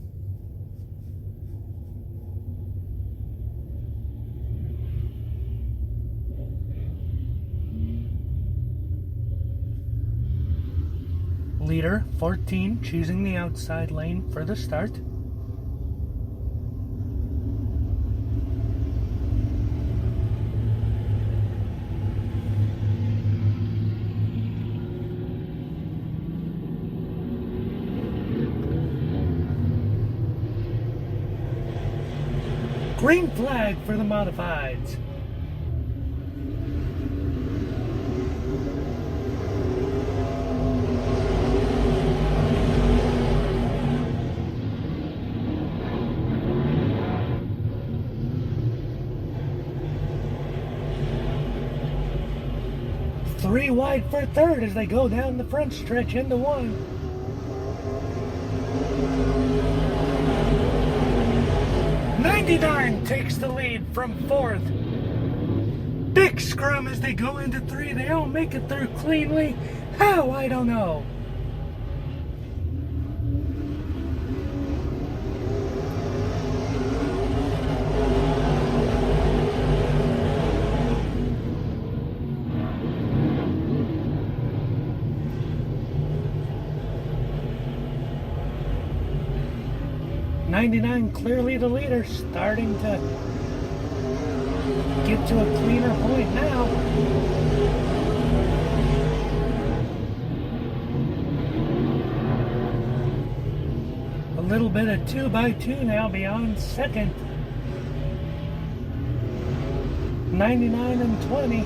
Leader 14 choosing the outside lane for the start. Green flag for the modifieds. Three wide for third as they go down the front stretch into one. '99 takes the lead from fourth. Big scrum as they go into three. They all make it through cleanly. How? I don't know. 99 clearly the leader, starting to get to a cleaner point now. A little bit of 2x2 now beyond second. 99 and 20.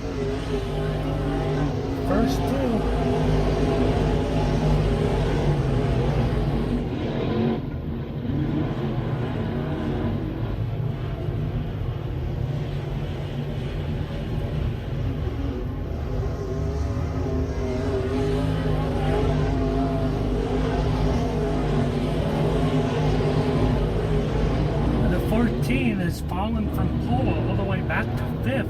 First two. The 14 has fallen from pole all the way back to fifth,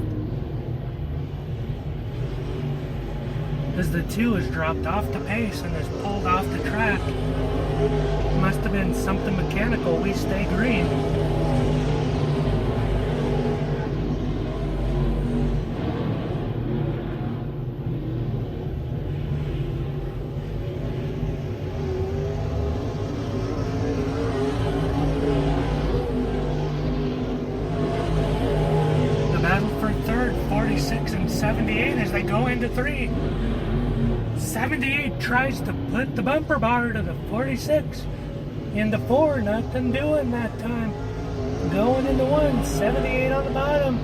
as the 2 has dropped off the pace and has pulled off the track. Must have been something mechanical. We stay green. The battle for third, 46 and 78 as they go into 3. 78 tries to put the bumper bar to the 46. Into 4, nothing doing that time. Going into 1, 78 on the bottom.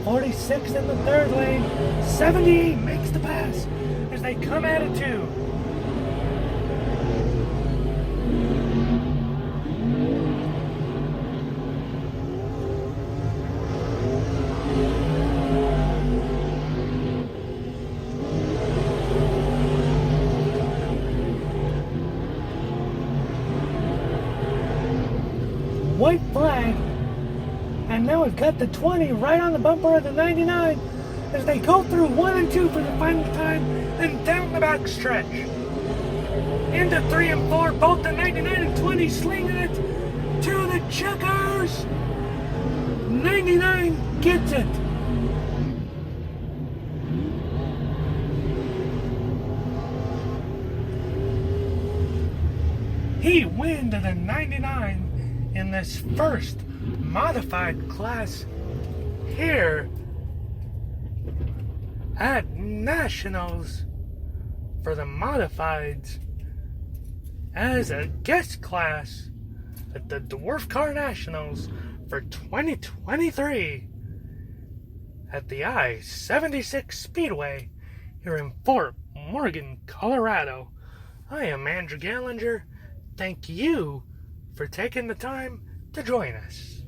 46 in the third lane. 78 makes the pass as they come at it 2. White flag, and now we've got the 20 right on the bumper of the 99 as they go through 1 and 2 for the final time and down the back stretch. Into 3 and 4, both the 99 and 20 slinging it to the checkers. 99 gets it. He wins the 99 in this first modified class here at Nationals for the modifieds as a guest class at the Dwarf Car Nationals for 2023 at the I-76 Speedway here in Fort Morgan, Colorado. I am Andrew Gallinger. Thank you for taking the time to join us.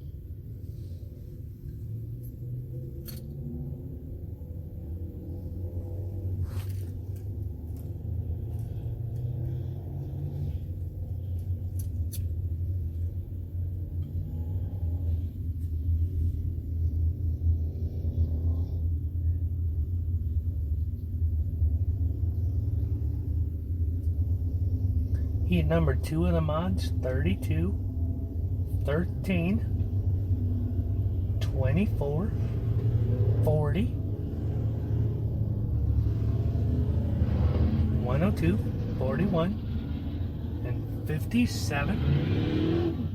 Heat number 2 of the mods, 32, 13, 24, 40, 102, 41, and 57.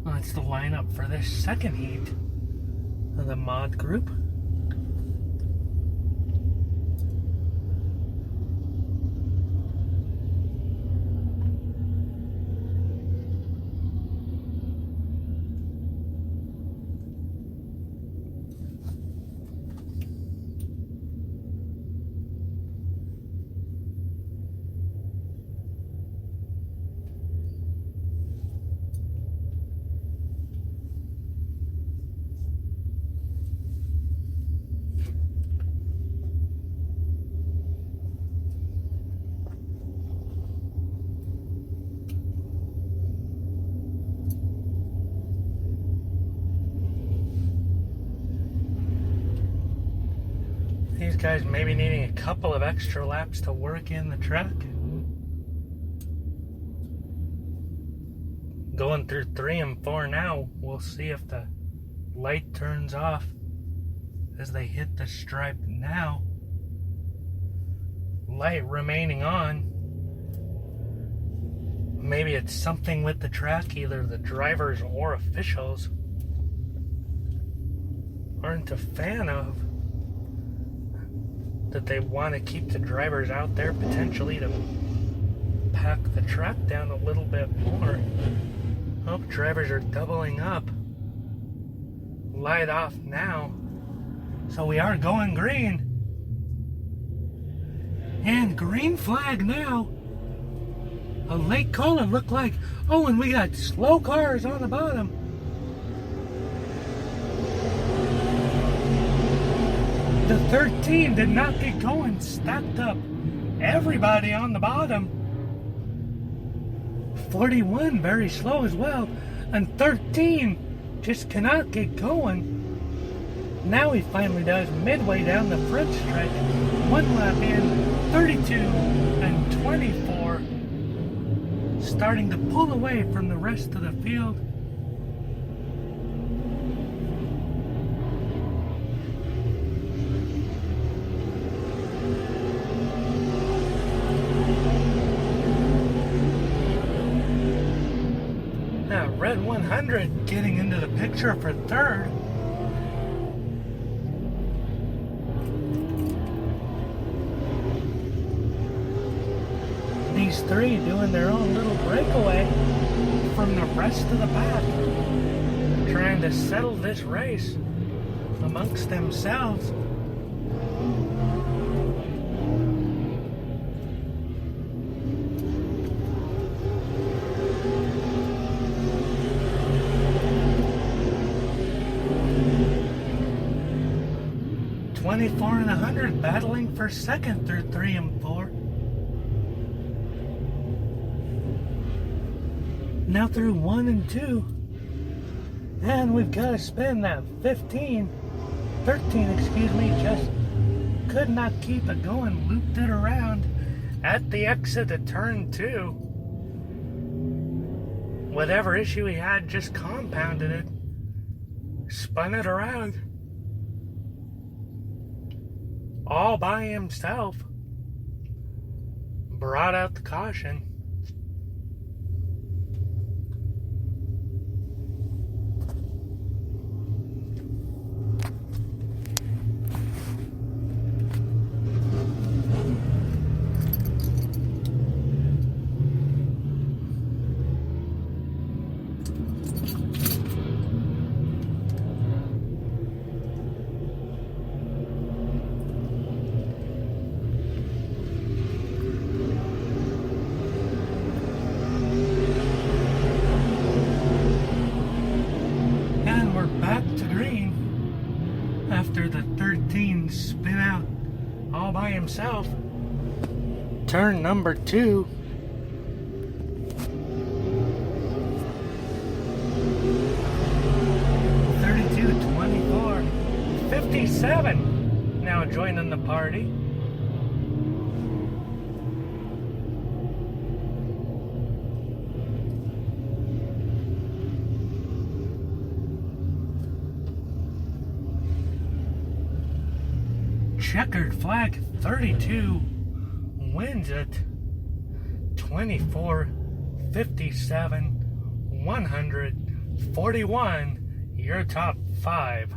That's the lineup for this second heat of the mod group. These guys maybe needing a couple of extra laps to work in the track. Going through 3 and 4 now. We'll see if the light turns off as they hit the stripe now. Light remaining on. Maybe it's something with the track, either the drivers or officials aren't a fan of, that they want to keep the drivers out there potentially to pack the track down a little bit more. Oh, drivers are doubling up. Light off now. So we are going green. And green flag now. A late call, it looked like. Oh, and we got slow cars on the bottom. The 13 did not get going, stacked up everybody on the bottom. 41 very slow as well, and 13 just cannot get going. Now he finally does, midway down the front stretch. 1 lap in, 32 and 24. Starting to pull away from the rest of the field. Now, Red 100 getting into the picture for third. These 3 doing their own little breakaway from the rest of the pack, trying to settle this race amongst themselves. .24 and 100 battling for second through 3 and 4. Now through 1 and 2. And we've got to spin that 13, excuse me, just could not keep it going, looped it around at the exit of turn 2. Whatever issue he had just compounded it, spun it around all by himself, brought out the caution. After the 13 spin out all by himself. Turn number 2. .24, 57 now joining the party. Checkered flag, 32 wins it. 24, 57, 141, your top 5.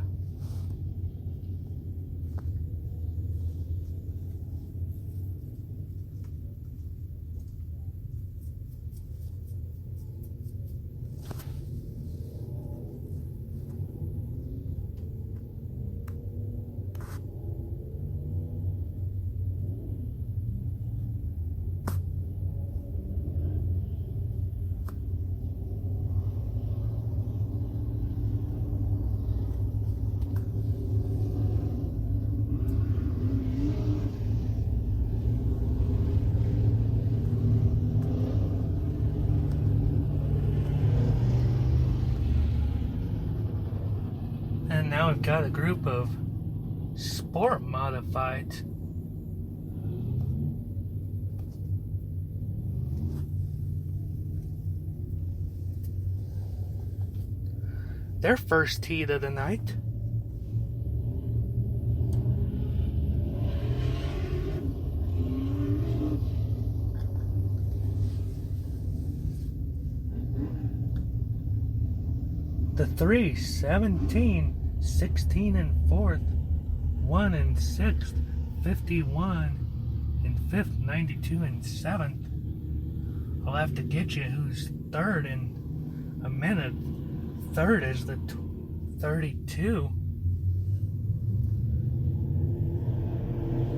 And now we've got a group of sport modifieds. their first heat of the night. The 3, 17, 16 and 4th, 1 and 6th, 51 and 5th, 92 and 7th. I'll have to get you who's third in a minute. Third is the 32.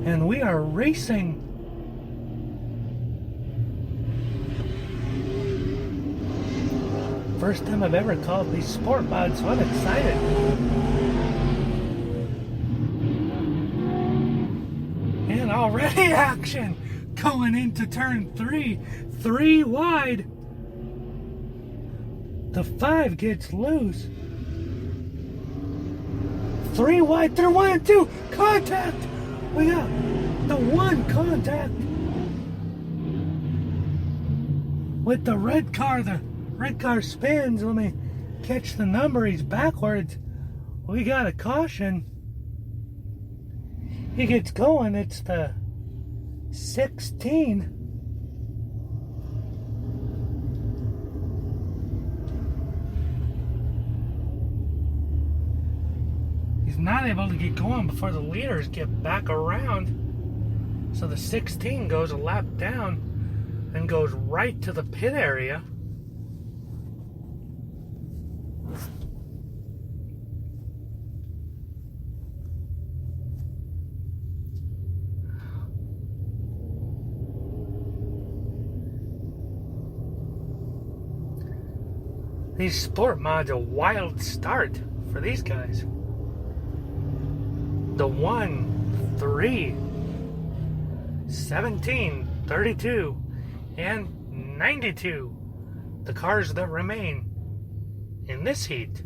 And we are racing. First time I've ever called these sport mods, so I'm excited. And already action going into turn 3. 3 wide. The 5 gets loose. 3 wide through 1 and 2. Contact! We got the 1 contact. With the red car, red car spins. Let me catch the number. He's backwards. We got a caution. He gets going. It's the 16. He's not able to get going before the leaders get back around. So the 16 goes a lap down and goes right to the pit area. These sport mods, a wild start for these guys. The 1, 3, 17, 32, and 92. The cars that remain in this heat.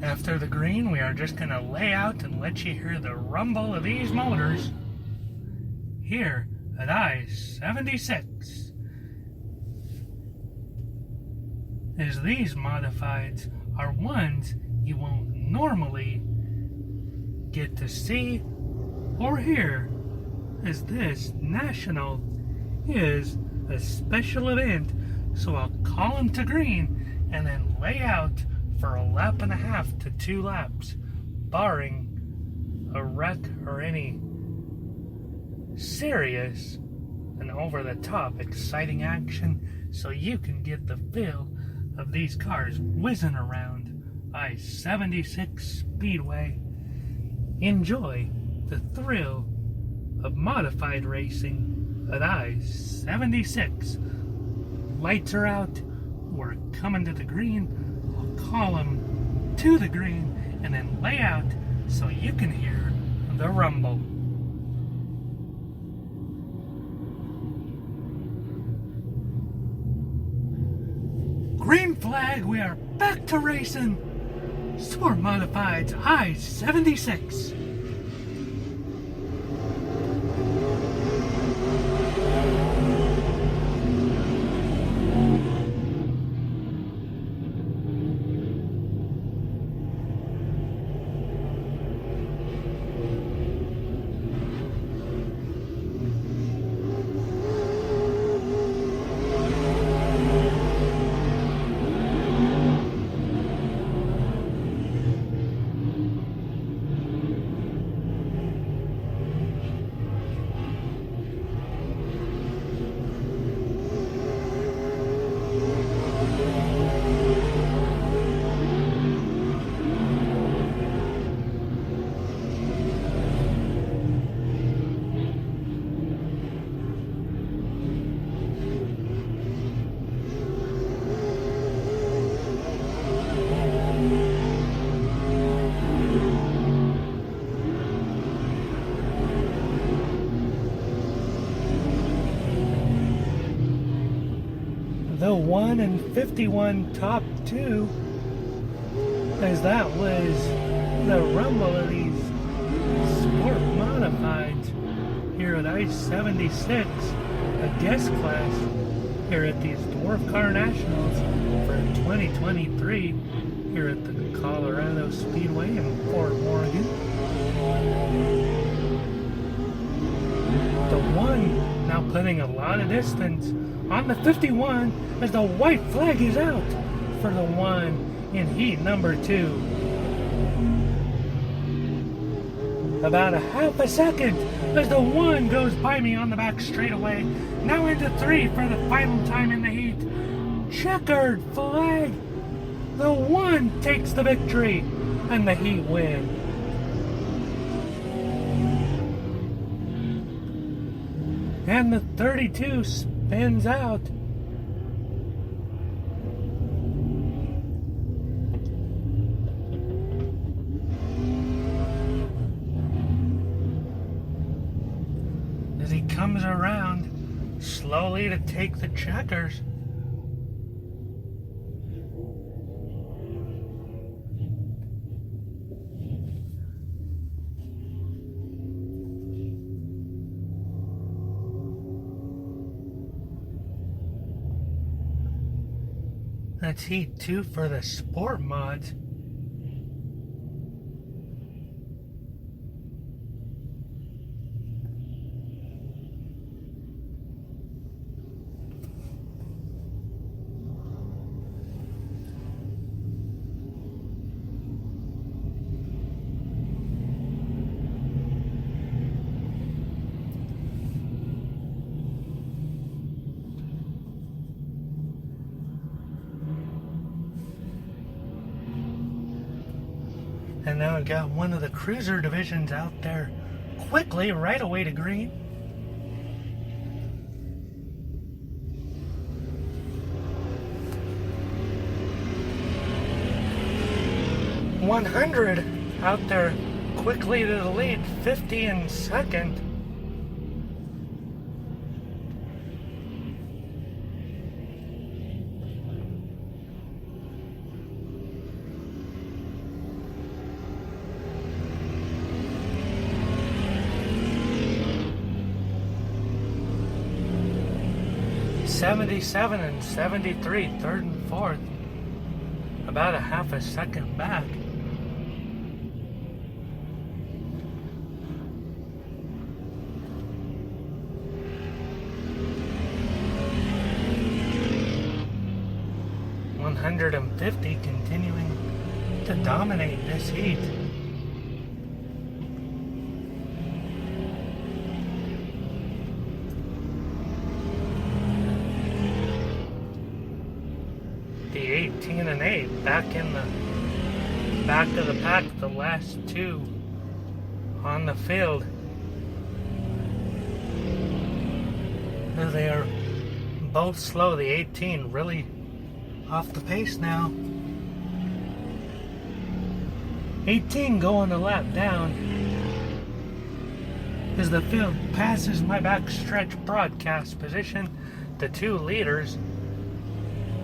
After the green, we are just going to lay out and let you hear the rumble of these motors here at I-76. As these modifieds are ones you won't normally get to see or hear, as this national is a special event. So I'll call them to green and then lay out for a lap and a half to 2 laps, barring a wreck or any serious and over-the-top exciting action, so you can get the feel of these cars whizzing around I-76 Speedway. Enjoy the thrill of modified racing at I-76. Lights are out. We're coming to the green. Call them to the green and then lay out so you can hear the rumble. Green flag, we are back to racing. Sport Modifieds I-76. the 1 and 51 top 2, as that was the rumble of these sport modifieds here at I-76, a guest class here at these Dwarf Car Nationals for 2023 here at the Colorado Speedway in Fort Morgan. The 1 now putting a lot of distance on the 51 as the white flag is out for the 1 in heat number 2. About a half a second as the 1 goes by me on the back straightaway. Now into 3 for the final time in the heat. Checkered flag. The 1 takes the victory and the heat win. And the 32 spins out. As he comes around slowly to take the checkers. That's heat 2 for the sport mods. And now I got one of the cruiser divisions out there quickly right away to green. .100 out there quickly to the lead, 50 in second. .77 and 73, third and fourth. About a half a second back. .150 continuing to dominate this heat. The 18 and 8 back in the back of the pack, the last 2 on the field. They are both slow. The 18 really off the pace now. 18 going a lap down as the field passes my backstretch broadcast position. The 2 leaders.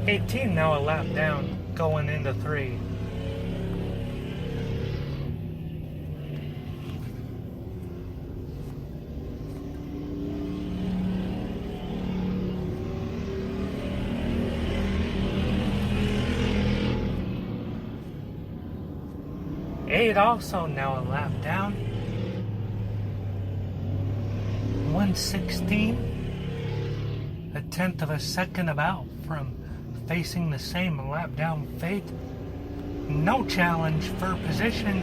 18 now a lap down, going into 3. Eight also now a lap down. 116, a tenth of a second about from facing the same lap down fate. No challenge for position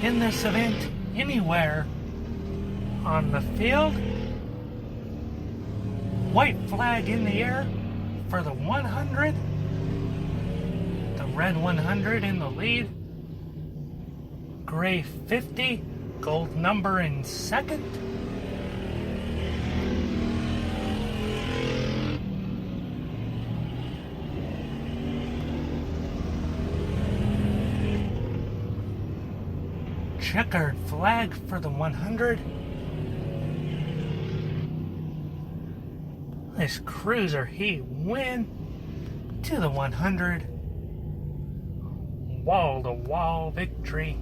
in this event anywhere on the field. White flag in the air for the 100. The red 100 in the lead. Gray 50, gold number in second. Checkered flag for the 100. this cruiser heat win to the 100. Wall-to-wall victory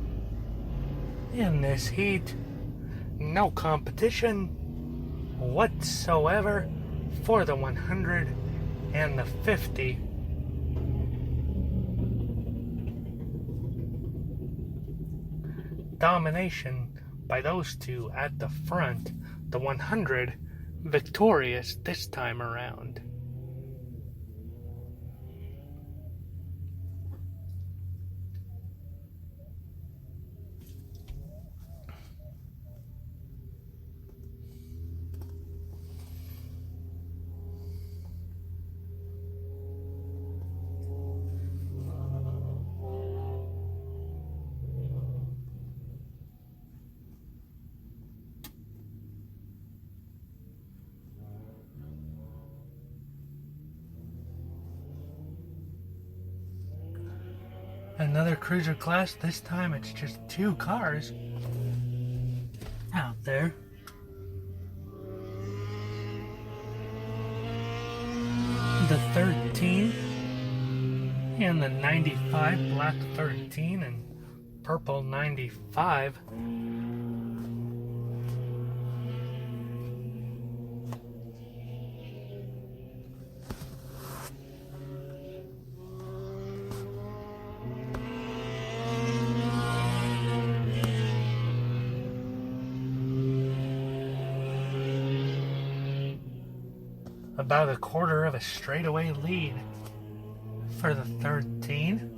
in this heat. No competition whatsoever for the 100 and the 50. Domination by those two at the front. The 100 victorious this time around. Another cruiser class. This time it's just 2 cars out there. The 13 and the 95, black 13 and purple 95. About a quarter of a straightaway lead for the 13.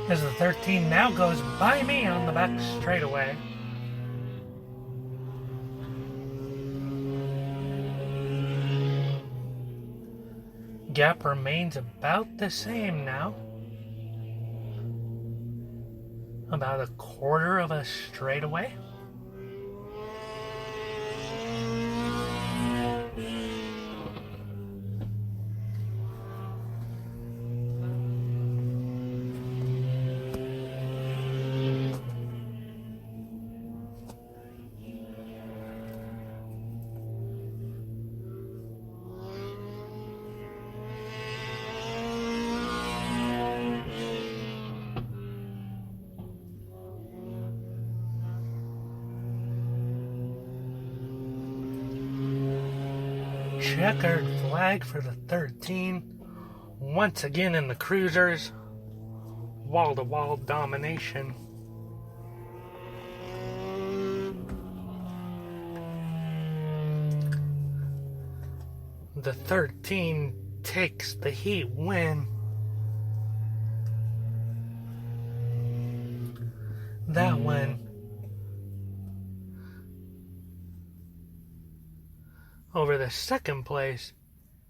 As the 13 now goes by me on the back straightaway. Gap remains about the same now. About a quarter of a straightaway. Checkered flag for the 13. Once again in the cruisers. Wall-to-wall domination. The 13 takes the heat win. That one. Over the second place,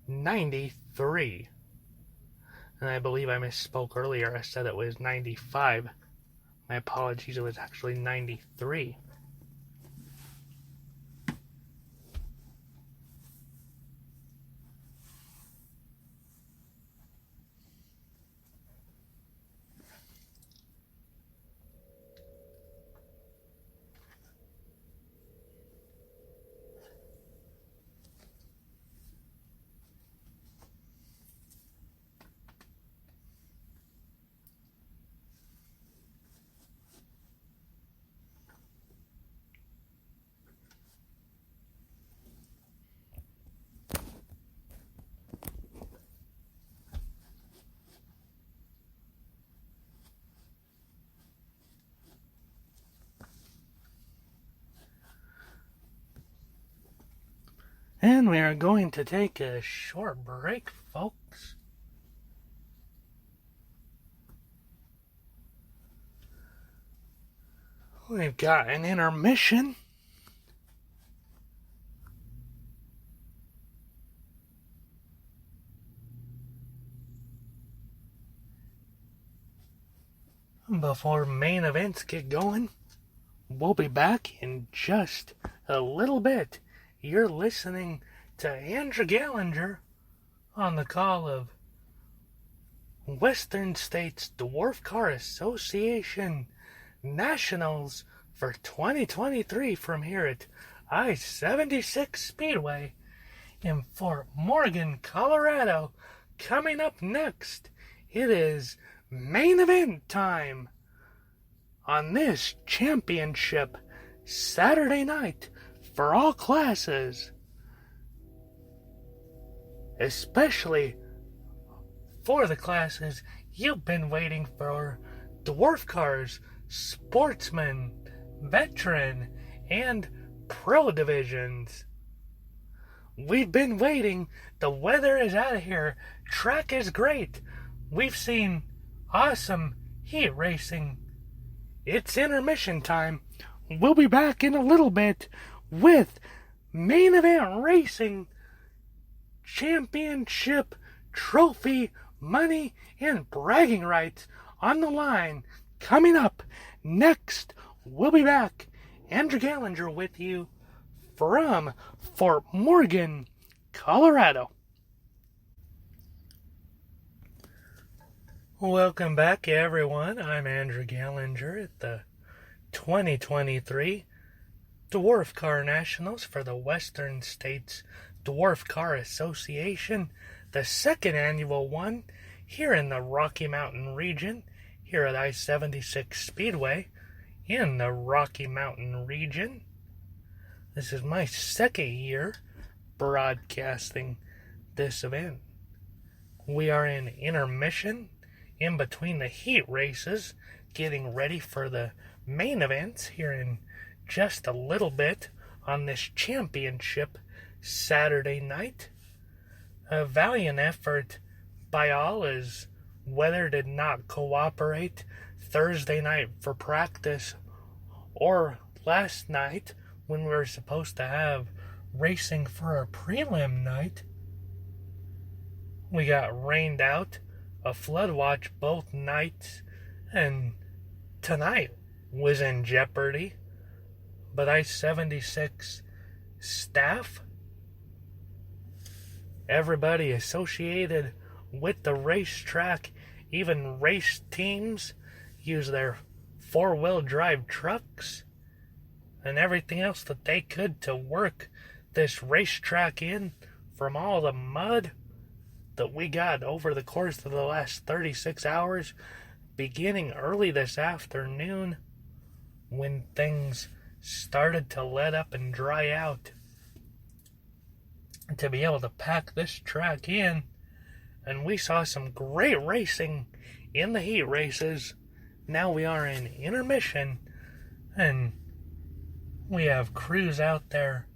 93. And I believe I misspoke earlier. I said it was 95. My apologies, it was actually 93. And we are going to take a short break, folks. We've got an intermission. Before main events get going, we'll be back in just a little bit. You're listening to Andrew Gallinger on the call of Western States Dwarf Car Association Nationals for 2023 from here at I-76 Speedway in Fort Morgan, Colorado. Coming up next, it is main event time on this championship Saturday night for all classes, especially for the classes you've been waiting for: dwarf cars, sportsman, veteran, and pro divisions. We've been waiting. The weather is out of here. Track is great. We've seen awesome heat racing. It's intermission time. We'll be back in a little bit with main event racing, championship, trophy, money, and bragging rights on the line. Coming up next, we'll be back. Andrew Gallinger with you from Fort Morgan, Colorado. Welcome back, everyone. I'm Andrew Gallinger at the 2023 Dwarf Car Nationals for the Western States Dwarf Car Association, the second annual one here in the Rocky Mountain region, here at I-76 Speedway in the Rocky Mountain region. This is my second year broadcasting this event. We are in intermission in between the heat races, getting ready for the main events here in just a little bit on this championship Saturday night. A valiant effort by all, as weather did not cooperate Thursday night for practice or last night when we were supposed to have racing for our prelim night. We got rained out, a flood watch both nights, and tonight was in jeopardy. But I-76 staff, everybody associated with the racetrack, even race teams, use their four-wheel drive trucks and everything else that they could to work this racetrack in from all the mud that we got over the course of the last 36 hours, beginning early this afternoon when things started to let up and dry out, to be able to pack this track in. And we saw some great racing in the heat races. Now we are in intermission, and we have crews out there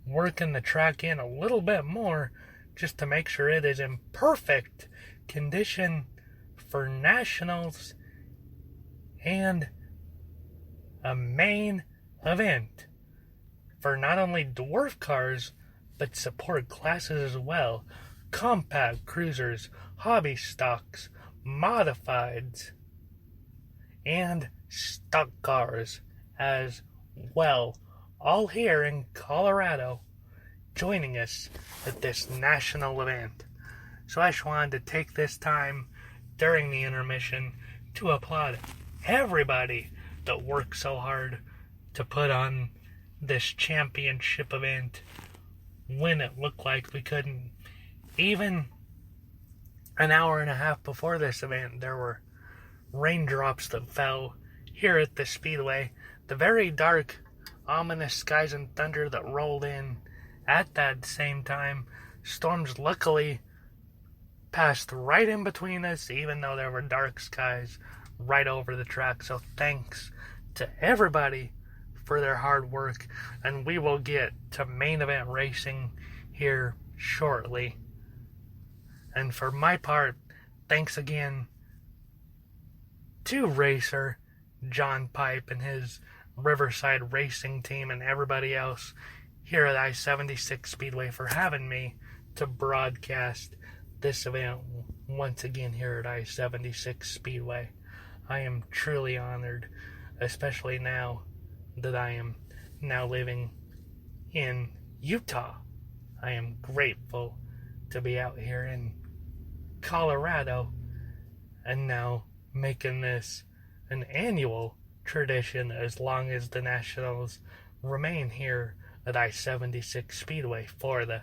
working the track in a little bit more just to make sure it is in perfect condition for nationals and a main event for not only dwarf cars but support classes as well: compact cruisers, hobby stocks, modifieds, and stock cars as well, all here in Colorado, joining us at this national event. So I just wanted to take this time during the intermission to applaud everybody that worked so hard to put on this championship event when it looked like we couldn't. Even an hour and a half before this event, there were raindrops that fell here at the Speedway. The very dark, ominous skies and thunder that rolled in at that same time. Storms luckily passed right in between us, even though there were dark skies right over the track. So thanks to everybody for their hard work, and we will get to main event racing here shortly. And for my part, thanks again to racer John Pipe and his Riverside Racing team and everybody else here at I-76 Speedway for having me to broadcast this event once again here at I-76 Speedway. I am truly honored, especially now that I am now living in Utah. I am grateful to be out here in Colorado and now making this an annual tradition as long as the Nationals remain here at I-76 Speedway for the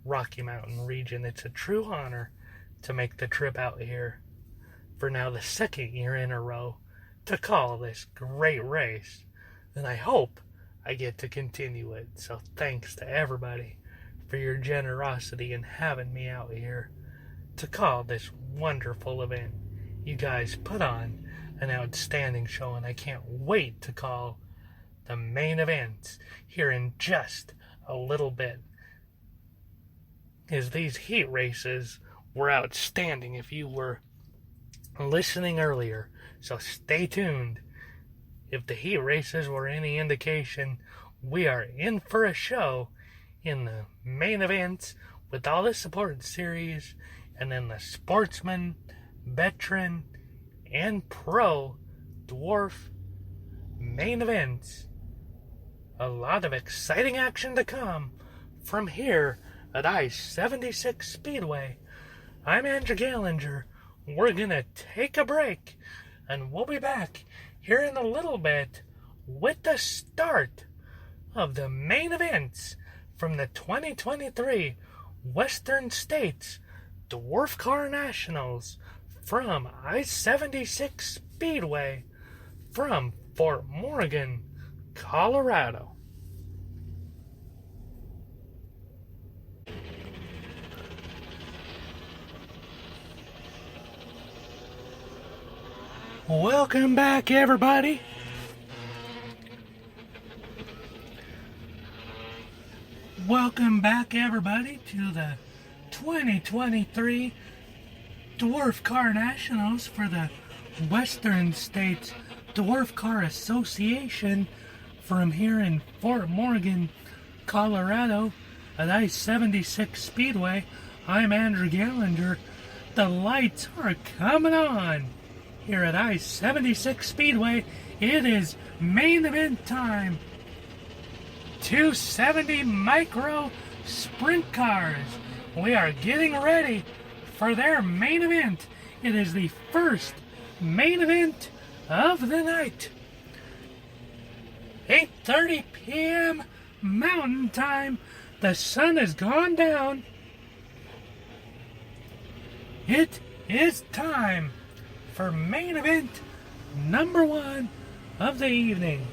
Rocky Mountain region. It's a true honor to make the trip out here for now the second year in a row to call this great race. And I hope I get to continue it. So thanks to everybody for your generosity in having me out here to call this wonderful event. You guys put on an outstanding show, and I can't wait to call the main event here in just a little bit. As these heat races were outstanding if you were listening earlier, so stay tuned. If the heat races were any indication, we are in for a show in the main events with all the support series, and then the sportsman, veteran, and pro dwarf main events. A lot of exciting action to come from here at I-76 Speedway. I'm Andrew Gallinger. We're gonna take a break, and we'll be back here in a little bit with the start of the main events from the 2023 Western States Dwarf Car Nationals from I-76 Speedway from Fort Morgan, Colorado. Welcome back, everybody. Welcome back, everybody, to the 2023 Dwarf Car Nationals for the Western States Dwarf Car Association from here in Fort Morgan, Colorado at I-76 Speedway. I'm Andrew Gallinger. The lights are coming on here at I-76 Speedway. It is main event time. 270 micro sprint cars. We are getting ready for their main event. It is the first main event of the night. 8:30 p.m. Mountain Time. The sun has gone down. It is time for main event number 1 of the evening.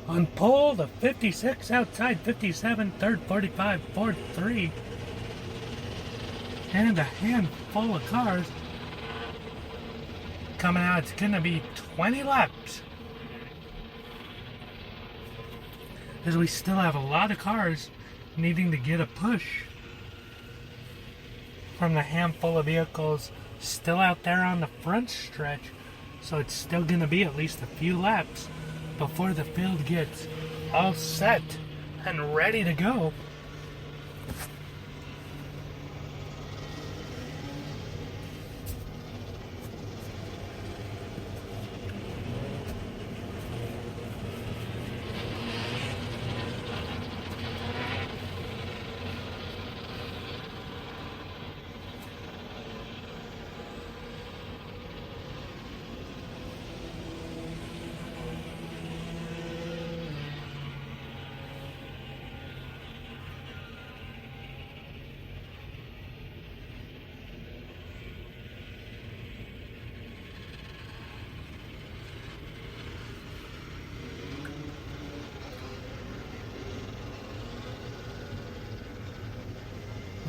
On pole, the 56, outside 57, third 45, fourth 3. And a handful of cars coming out. It's going to be 20 laps. As we still have a lot of cars needing to get a push from the handful of vehicles still out there on the front stretch. So it's still going to be at least a few laps before the field gets all set and ready to go.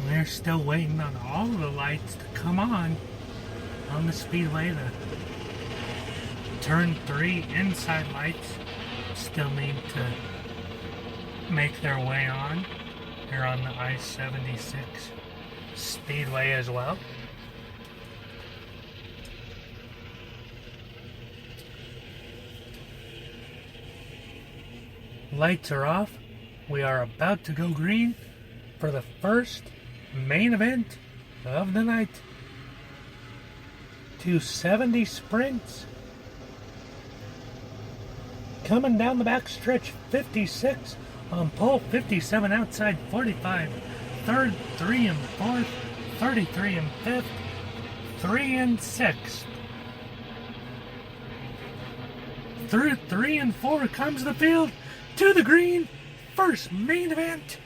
We're still waiting on all the lights to come on the speedway. The turn 3 inside lights still need to make their way on here on the I-76 Speedway as well. Lights are off. We are about to go green for the first main event of the night. 270 sprints. Coming down the back stretch, 56 on pole, 57 outside, 45 third, 3 and 4th, 33 and 5th, 3 and 6. Through 3 and 4 comes the field to the green. First main event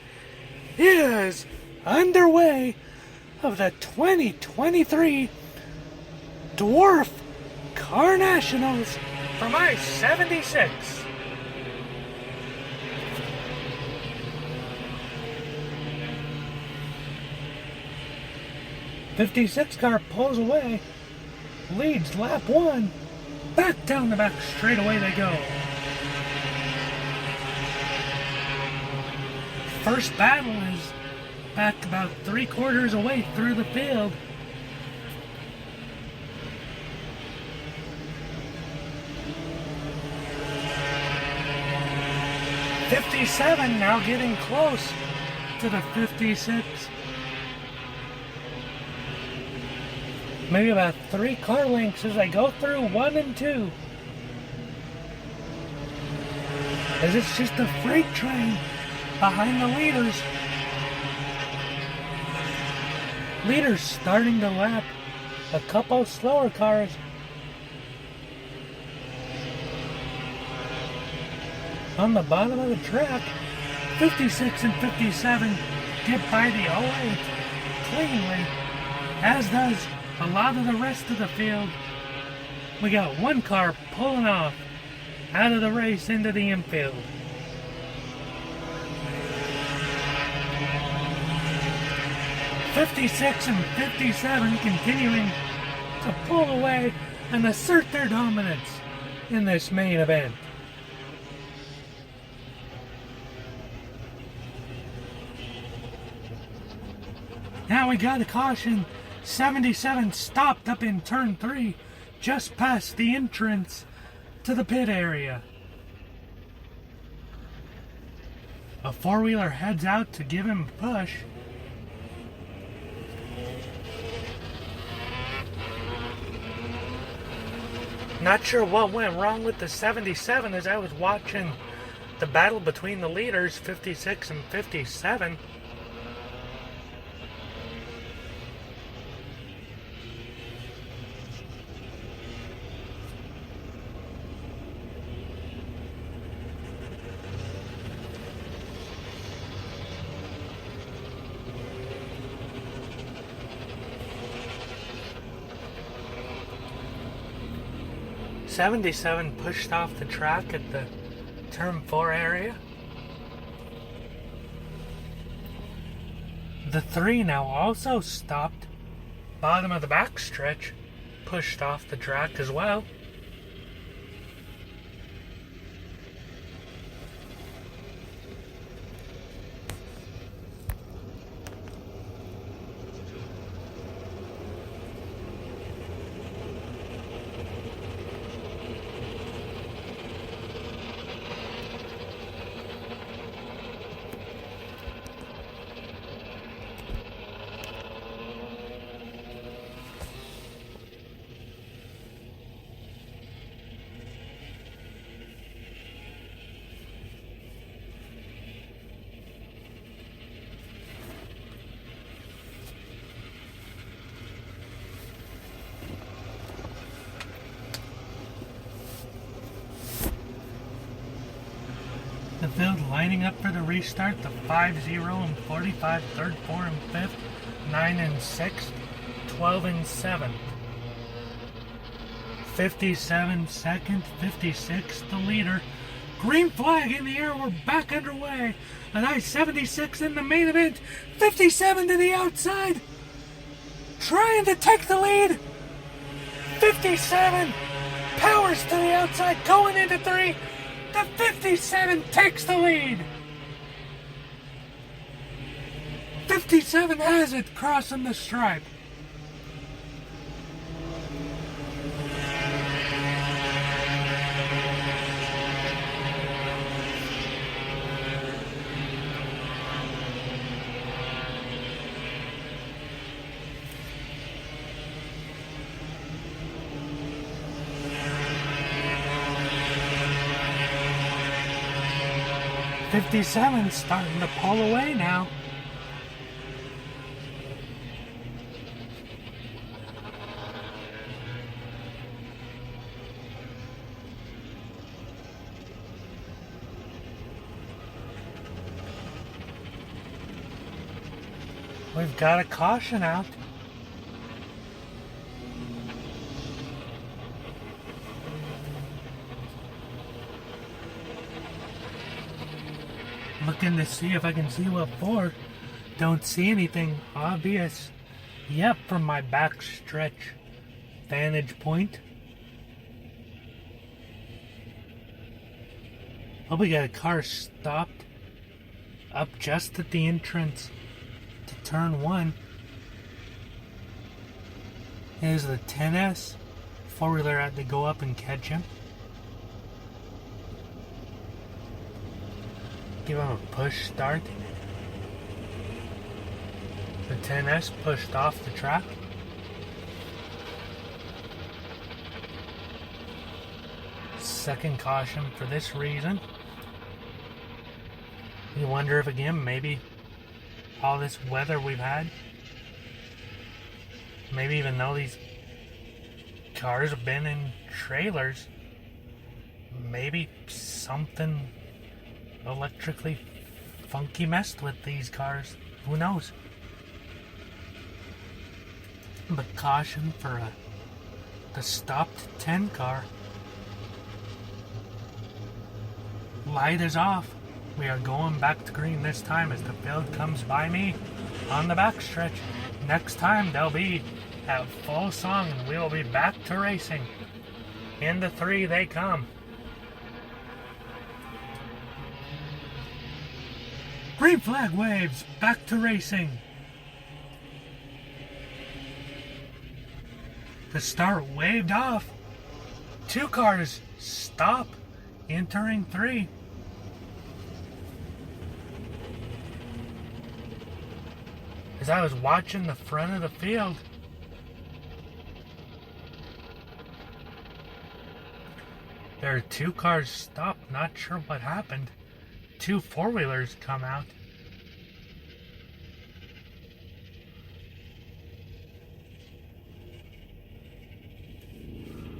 is underway of the 2023 Dwarf Car Nationals from I-76. '56 car pulls away, leads lap 1. Back down the back straightaway they go. First battle is back about 3/4 away through the field. '57 now getting close to the '56. Maybe about 3 car lengths as they go through 1 and 2. As it's just a freight train behind the leaders. Leaders starting to lap a couple slower cars. On the bottom of the track, 56 and 57 get by the 08 cleanly, as does a lot of the rest of the field. We got one car pulling off out of the race into the infield. '56 and '57 continuing to pull away and assert their dominance in this main event. Now we got a caution. 77 stopped up in turn 3, just past the entrance to the pit area. A four-wheeler heads out to give him a push. Not sure what went wrong with the 77 as I was watching the battle between the leaders, 56 and 57. '77 pushed off the track at the turn 4 area. The 3 now also stopped. Bottom of the backstretch pushed off the track as well. The field lining up for the restart, the 5-0 and 45, third, 4 and 5th, 9 and 6th, 12 and 7th. 57 second, 56 the leader. Green flag in the air, we're back underway. An I-76 in the main event, 57 to the outside. Trying to take the lead. 57 powers to the outside, going into 3. The 57 takes the lead. 57 has it, crossing the stripe. '57 starting to pull away now. We've got a caution out. Looking to see if I can see what for. Don't see anything obvious yet from my backstretch vantage point. Oh, we got a car stopped up just at the entrance to turn 1. Here's the 10S. Four-wheeler had to go up and catch him. Give him a push start. The 10S pushed off the track. Second caution for this reason. You wonder if again maybe all this weather we've had, maybe even though these cars have been in trailers, maybe something electrically funky messed with these cars. Who knows? But caution for the stopped 10 car. Light is off. We are going back to green this time as the field comes by me on the backstretch. Next time they'll be at full song and we'll be back to racing. Into 3 they come. Green flag waves, back to racing. The start waved off. 2 cars stop, entering 3. As I was watching the front of the field, there are 2 cars stopped, not sure what happened. 2 four-wheelers come out.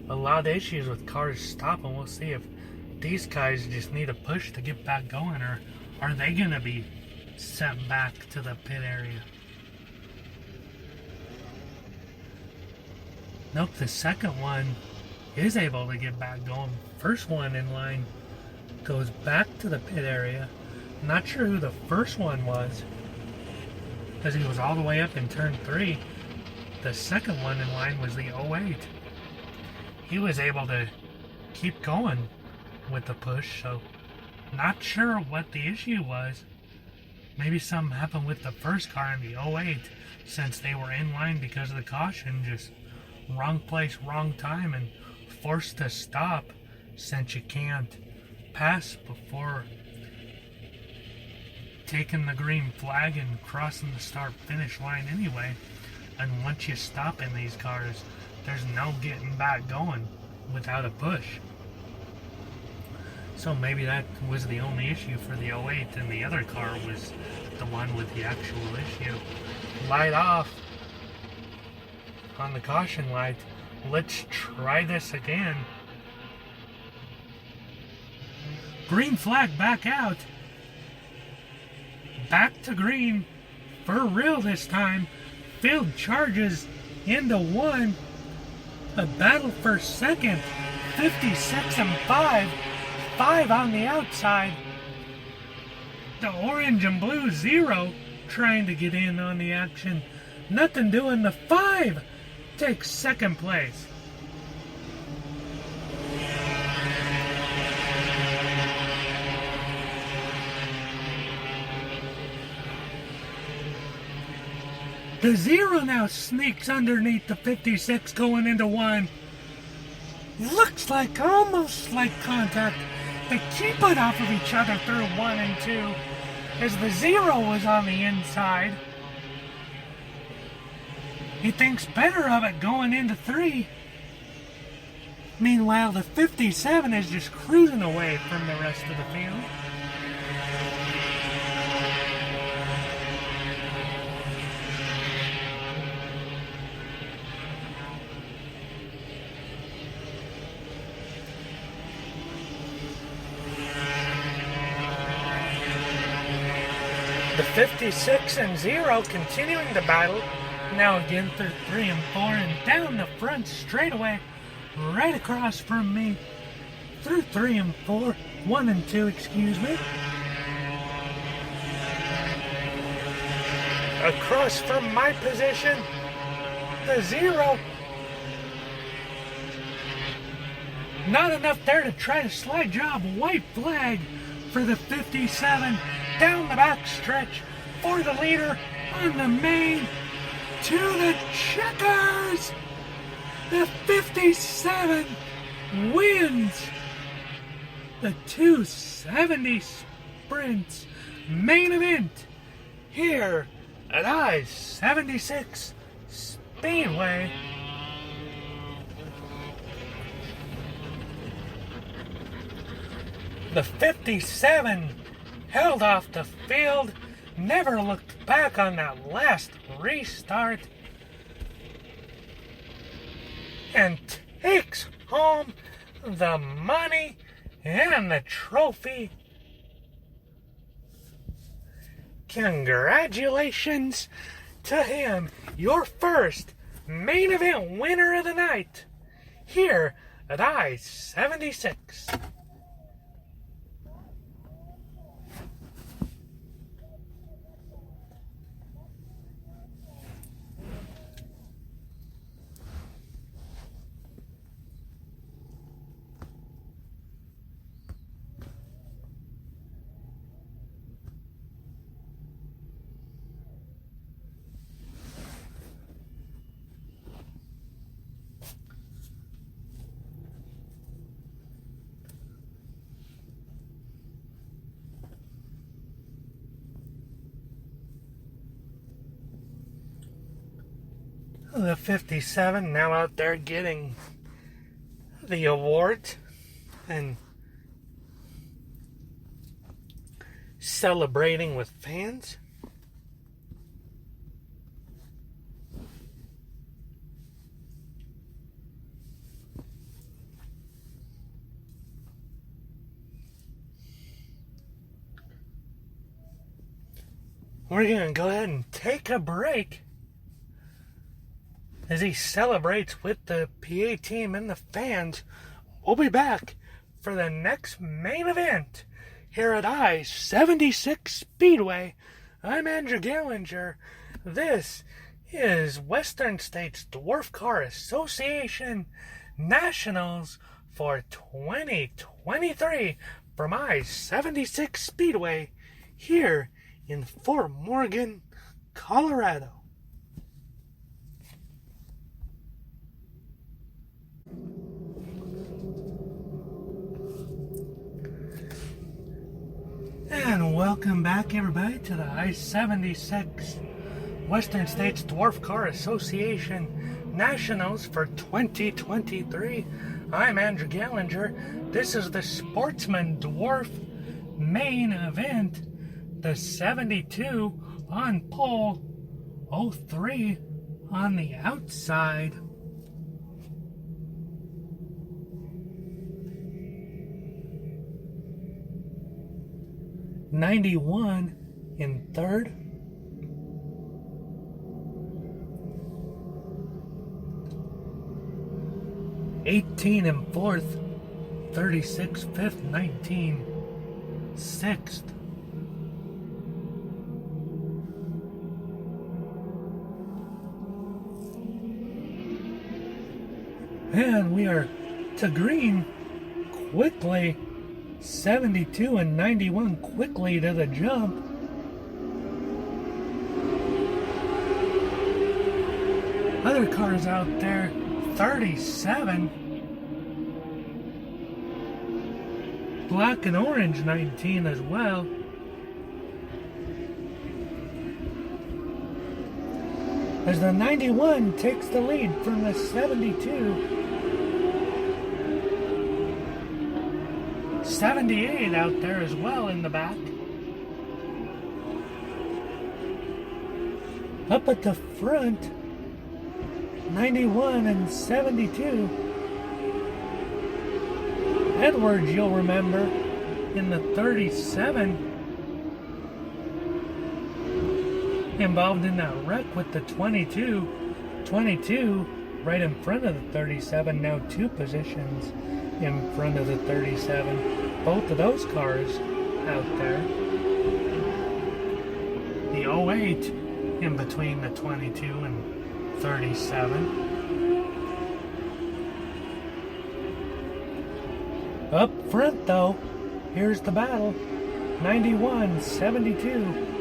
A lot of issues with cars stopping. We'll see if these guys just need a push to get back going, or are they going to be sent back to the pit area? Nope, the second one is able to get back going. First one in line goes back to the pit area. Not sure who the first one was, because he was all the way up in turn 3. The second one in line was the 08. He was able to keep going with the push, so not sure what the issue was. Maybe something happened with the first car in the 08, since they were in line because of the caution, just wrong place, wrong time, and forced to stop since you can't pass before taking the green flag and crossing the start-finish line anyway. And once you stop in these cars, there's no getting back going without a push. So maybe that was the only issue for the 08, and the other car was the one with the actual issue. Light off on the caution light. Let's try this again. Green flag back out. Back to green. For real this time. Field charges into 1. A battle for second. 56 and 5. 5 on the outside. The orange and blue 0 trying to get in on the action. Nothing doing. The 5 takes second place. The 0 now sneaks underneath the 56 going into 1. Looks like almost like contact. They keep it off of each other through 1 and 2 as the 0 was on the inside. He thinks better of it going into 3. Meanwhile, the 57 is just cruising away from the rest of the field. The 56 and 0 continuing the battle. Now again through 3 and 4 and down the front straightaway. Right across from me. Through 3 and 4. 1 and 2, excuse me. Across from my position. The 0. Not enough there to try to slide job. White flag for the 57. Down the back stretch for the leader on the main. To the checkers. The 57 wins the 270 sprints main event here at I-76 Speedway. The 57 held off the field, never looked back on that last restart, and takes home the money and the trophy. Congratulations to him, your first main event winner of the night here at I-76. The 57 now out there getting the award and celebrating with fans. We're going to go ahead and take a break as he celebrates with the PA team and the fans. We'll be back for the next main event here at I-76 Speedway. I'm Andrew Gallinger. This is Western States Dwarf Car Association Nationals for 2023 from I-76 Speedway here in Fort Morgan, Colorado. And welcome back, everybody, to the I-76 Western States Dwarf Car Association Nationals for 2023. I'm Andrew Gallinger. This is the Sportsman Dwarf main event. The 72 on pole, 03 on the outside. '91 in third. '18 in fourth. 36 fifth. 19 sixth. And we are to green quickly. 72 and 91 quickly to the jump. Other cars out there, 37. Black and orange, 19 as well. As the 91 takes the lead from the 72. 78 out there as well in the back. Up at the front, 91 and 72. Edwards, you'll remember, in the 37. involved in that wreck with the 22. 22 right in front of the 37, now 2 positions in front of the 37. Both of those cars out there. The 08 in between the 22 and 37. Up front though, here's the battle. 91-72.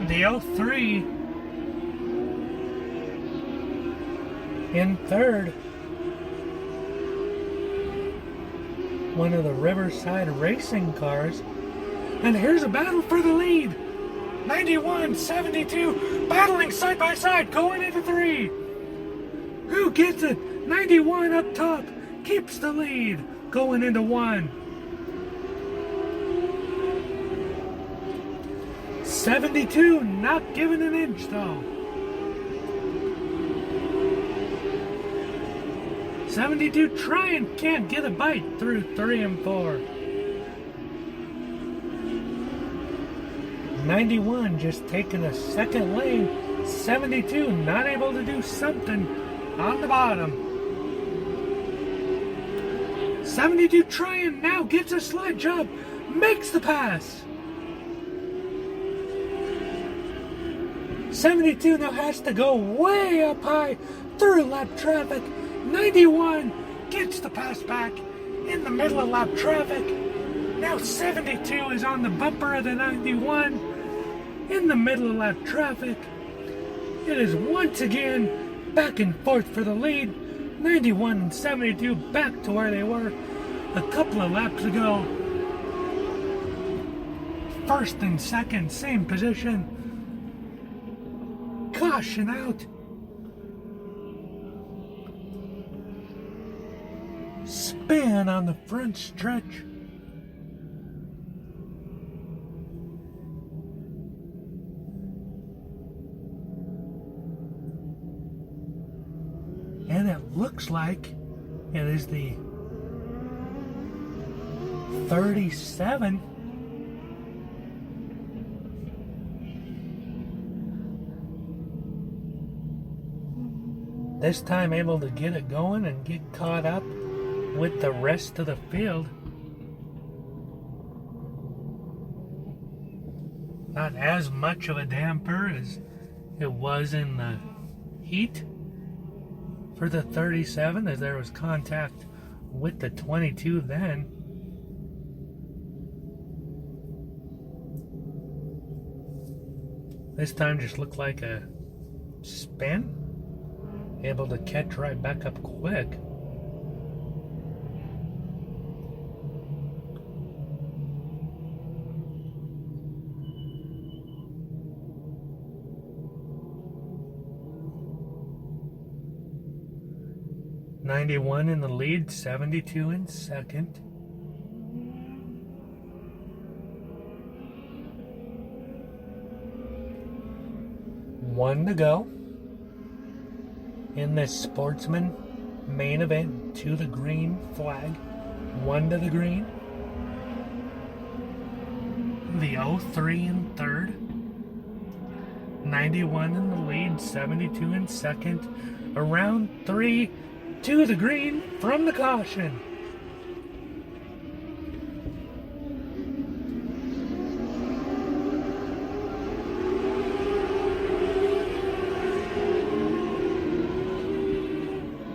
The 03 in third. One of the Riverside racing cars. And here's a battle for the lead. 91-72. Battling side by side going into 3. Who gets it? 91 up top. Keeps the lead going into 1. 72 not giving an inch though. 72 trying, can't get a bite through 3 and 4. 91 just taking a second lane. 72 not able to do something on the bottom. 72 trying now, gets a slide job, makes the pass. 72 now has to go way up high through lap traffic. 91 gets the pass back in the middle of lap traffic. Now 72 is on the bumper of the 91 in the middle of lap traffic. It is once again back and forth for the lead. 91 and 72 back to where they were a couple of laps ago. First and second, same position. Caution out. Spin on the front stretch. And it looks like it is the 37. This time able to get it going and get caught up with the rest of the field. Not as much of a damper as it was in the heat for the 37, as there was contact with the 22 then. This time just looked like a spin. Able to catch right back up quick. '91 in the lead, 72 in second. One to go in this Sportsman main event to the green flag. 1 to the green. The 03 in third. 91 in the lead, 72 in second. Around 3 to the green from the caution.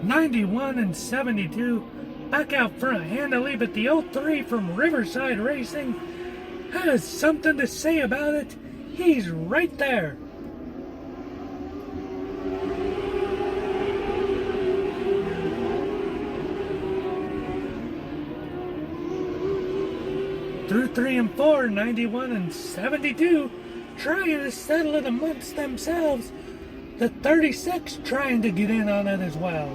'91 and 72 back out front handily, but the 03 from Riverside Racing has something to say about it. He's right there. Through 3 and 4, 91 and 72 trying to settle it amongst themselves. The 36 trying to get in on it as well.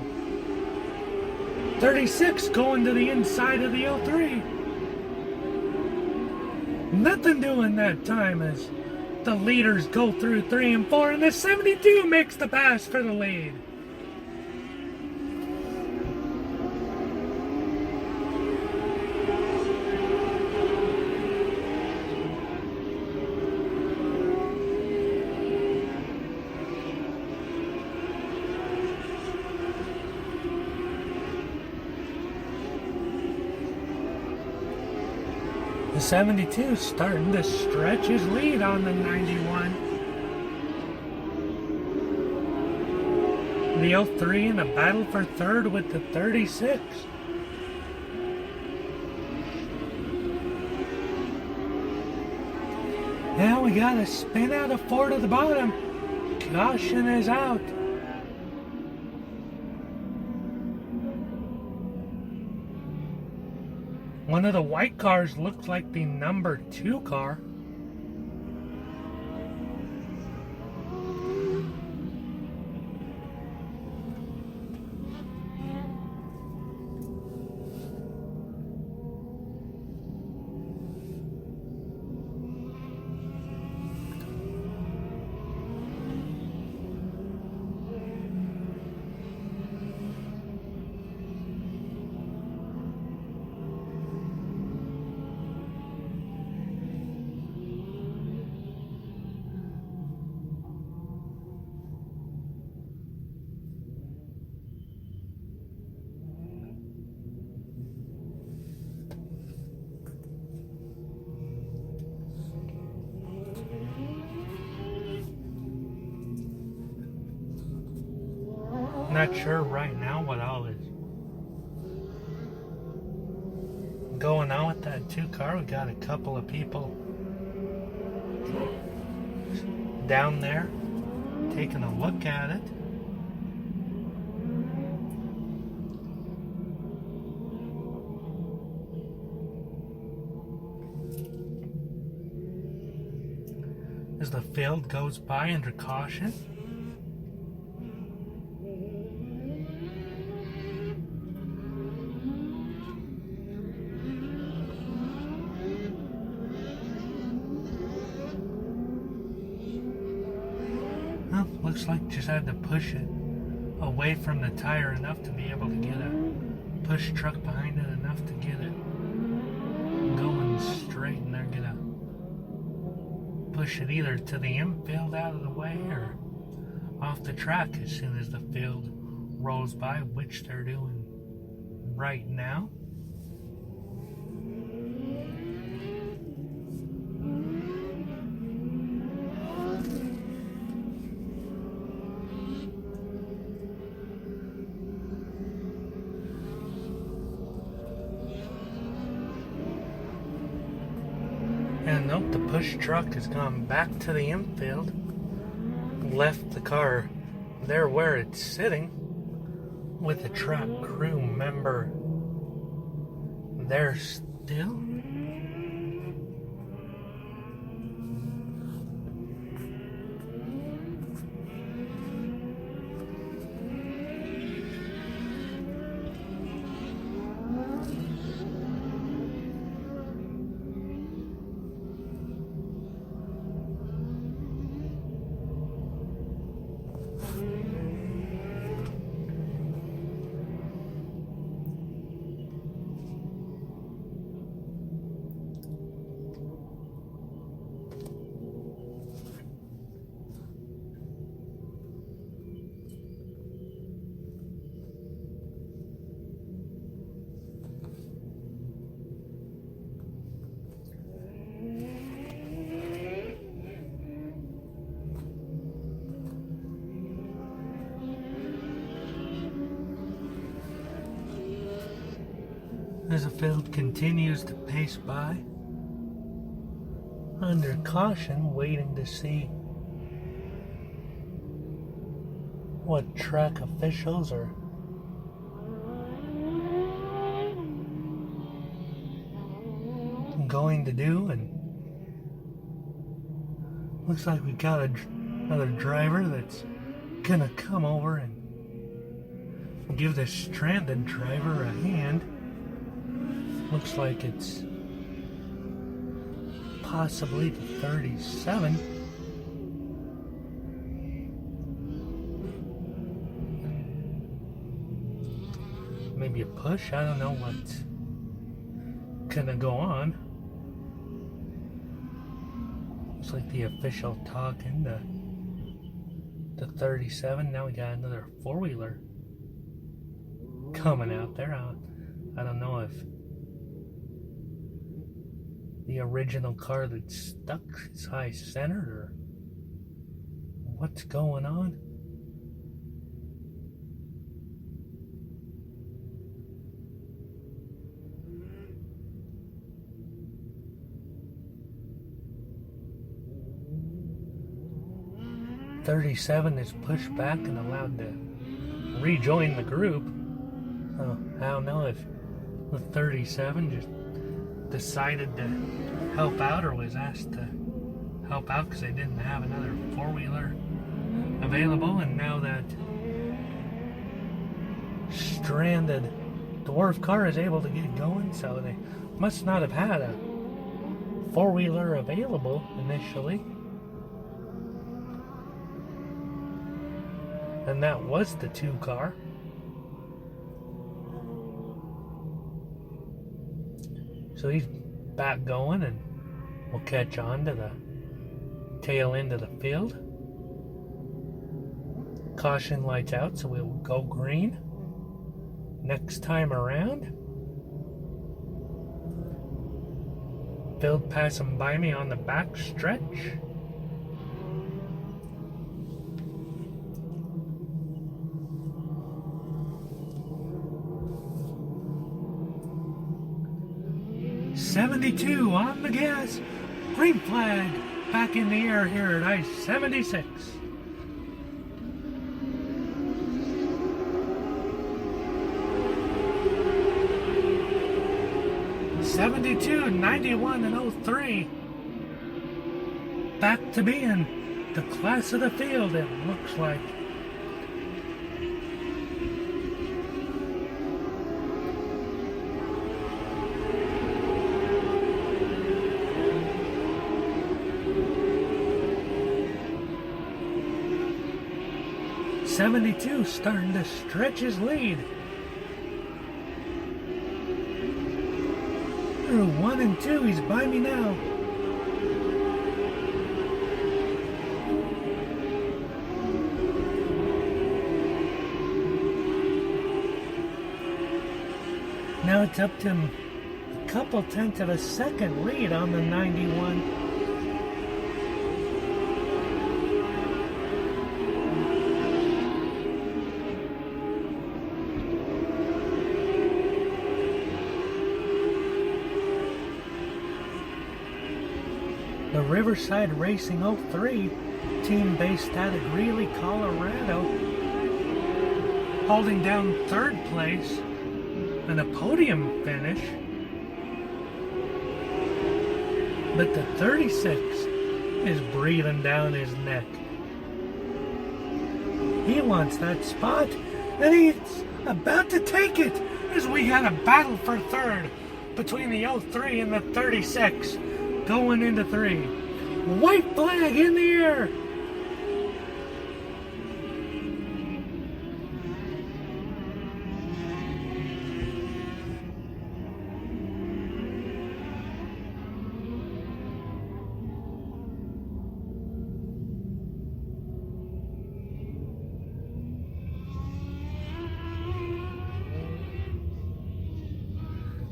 36 going to the inside of the 03. Nothing doing that time as the leaders go through 3 and 4, and the 72 makes the pass for the lead. The 72 starting to stretch his lead on the 91. The 03 in a battle for third with the 36. Now we got a spin out of 4 to the bottom. Caution is out. One of the white cars looks like the number 2 car. Not sure right now what all is going on with that 2 car. We got a couple of people down there taking a look at it. As the field goes by under caution. Looks like just had to push it away from the tire enough to be able to get a push truck behind it enough to get it going straight, and they're gonna push it either to the infield out of the way or off the track as soon as the field rolls by, which they're doing right now. And nope, the push truck has gone back to the infield, left the car there where it's sitting, with the track crew member there still. As the field continues to pace by, under caution, waiting to see what track officials are going to do. And looks like we got another driver that's gonna come over and give the stranded driver a hand. Looks like it's possibly the 37. Maybe a push. I don't know what's gonna go on. Looks like the official talking to the 37. Now we got another four-wheeler coming out there. I don't know if the original car that's stuck is high centered, or what's going on? .37 is pushed back and allowed to rejoin the group. I don't know if the 37 just decided to help out or was asked to help out because they didn't have another four-wheeler available, and now that stranded Dwarf car is able to get going, so they must not have had a four-wheeler available initially. And that was the 2 car. So he's back going, and we'll catch on to the tail end of the field. Caution lights out, so we'll go green next time around. Field passing by me on the back stretch. .72 on the gas. Green flag back in the air here at I-76. 72, 91, and 03. Back to being the class of the field, it looks like. .72 starting to stretch his lead. Through 1 and 2, he's by me now. Now it's up to him a couple tenths of a second lead on the 91. The Riverside Racing 03 team based out of Greeley, Colorado, holding down 3rd place and a podium finish. But the 36 is breathing down his neck. He wants that spot, and he's about to take it as we had a battle for 3rd between the 03 and the 36. Going into 3. White flag in the air.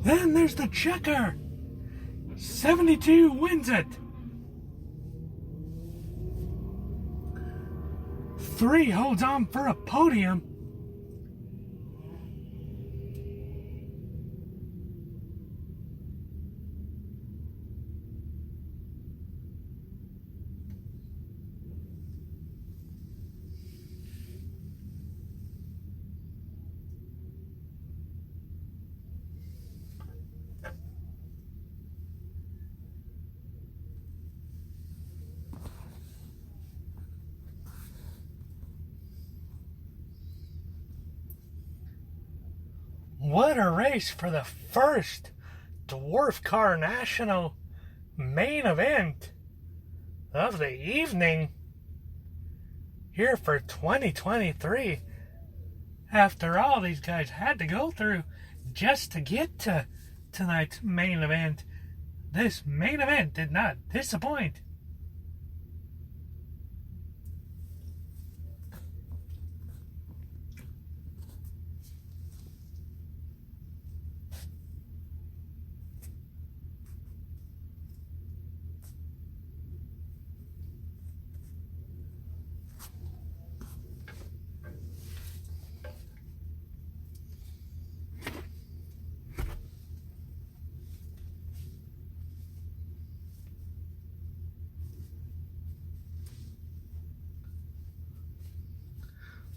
And there's the checker. 72 wins it. 3 holds on for a podium. What a race for the first Dwarf Car National main event of the evening here for 2023. After all these guys had to go through just to get to tonight's main event, this main event did not disappoint.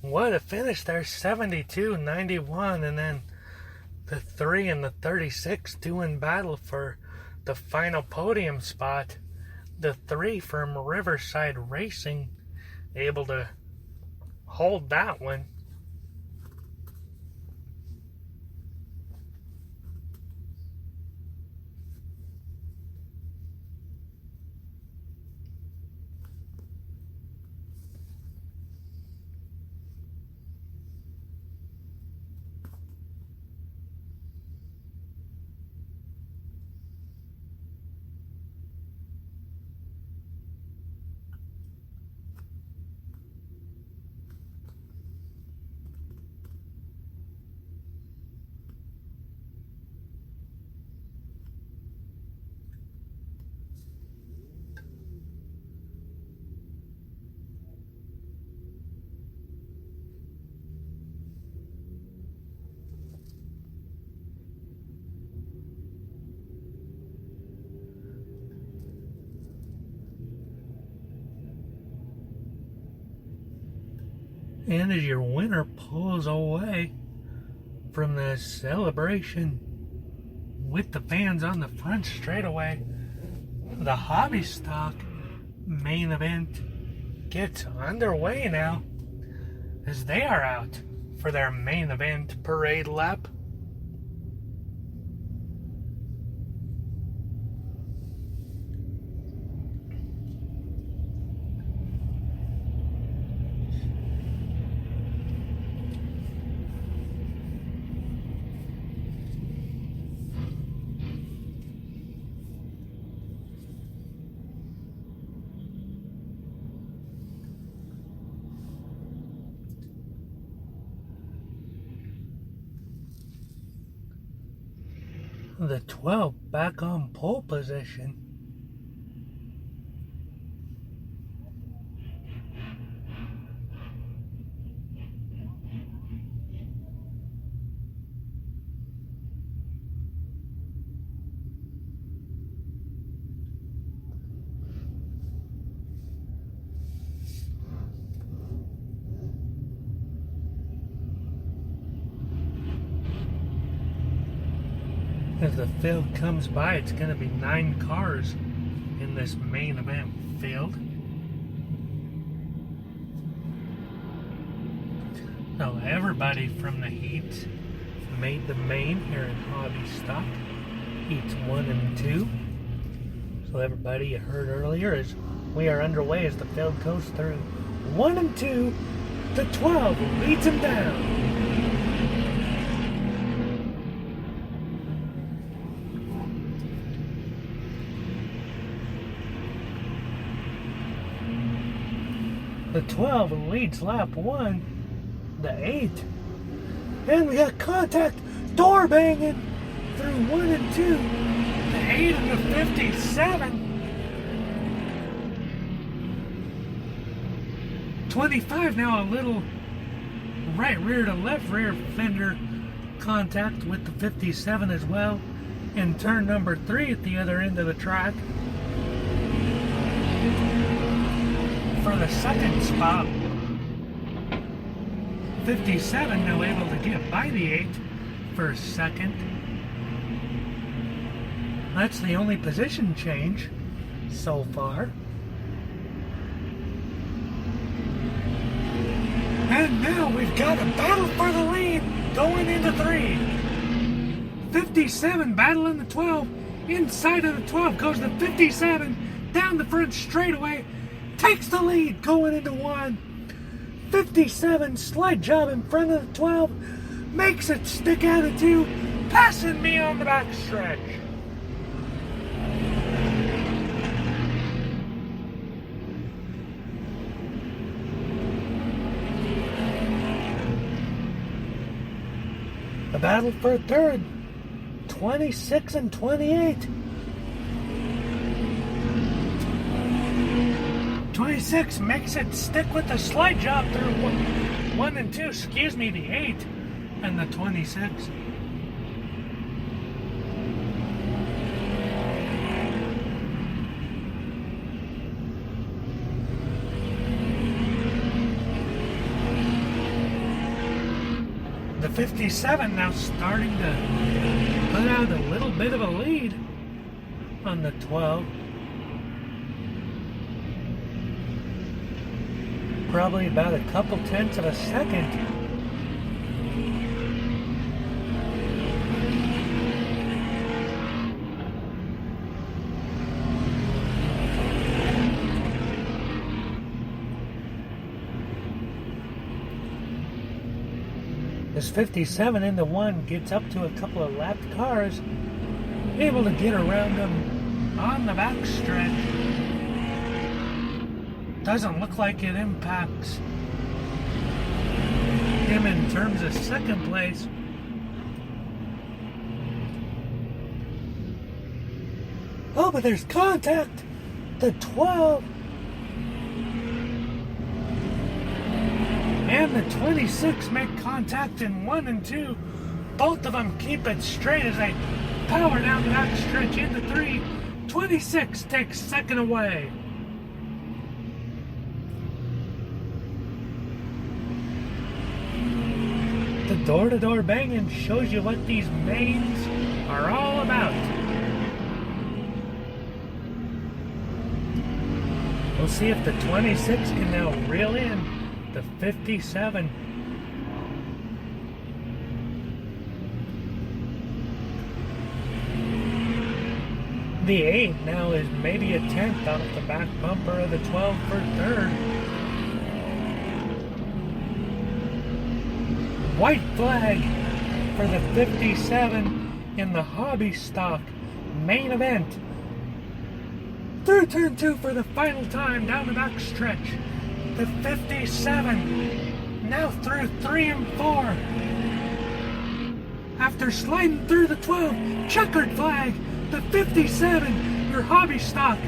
What a finish there, 72-91, and then the 3 and the 36 doing battle for the final podium spot. The 3 from Riverside Racing able to hold that one. And as your winner pulls away from the celebration with the fans on the front straightaway, the hobby stock main event gets underway now as they are out for their main event parade lap. The 12 back on pole position. As the field comes by, it's going to be 9 cars in this main event field. So everybody from the heats made the main here in Hobby Stock. Heats 1 and 2. So everybody you heard earlier is we are underway as the field goes through 1 and 2. The 12 leads them down. The 12 leads lap 1, the 8, and we got contact, door banging through 1 and 2, the 8 and the 57. 25 now a little right rear to left rear fender contact with the 57 as well, in turn number 3 at the other end of the track. For the second spot, 57 now able to get by the 8 for second. That's the only position change so far. And now we've got a battle for the lead going into 3. 57 battling the 12. Inside of the 12 goes the 57 down the front straightaway. Takes the lead going into 1. 57 slide job in front of the 12. Makes it stick out of 2. Passing me on the back stretch. The battle for third. 26 and 28. 26 makes it stick with the slide job through 1 and 2, excuse me, the 8 and the 26. The 57 now starting to put out a little bit of a lead on the 12. Probably about a couple tenths of a second. This 57 into 1 gets up to a couple of lapped cars, able to get around them on the backstretch. Doesn't look like it impacts him in terms of second place. Oh, but there's contact! The 12 and the 26 make contact in 1 and 2. Both of them keep it straight as they power down the backstretch into 3. 26 takes second away. The door-to-door banging shows you what these mains are all about. We'll see if the 26 can now reel in the 57. The 8 now is maybe a tenth off the back bumper of the 12 for third. White flag for the 57 in the hobby stock main event. Through turn 2 for the final time down the back stretch. The 57 now through 3 and 4. After sliding through the 12, checkered flag. The 57, your hobby stock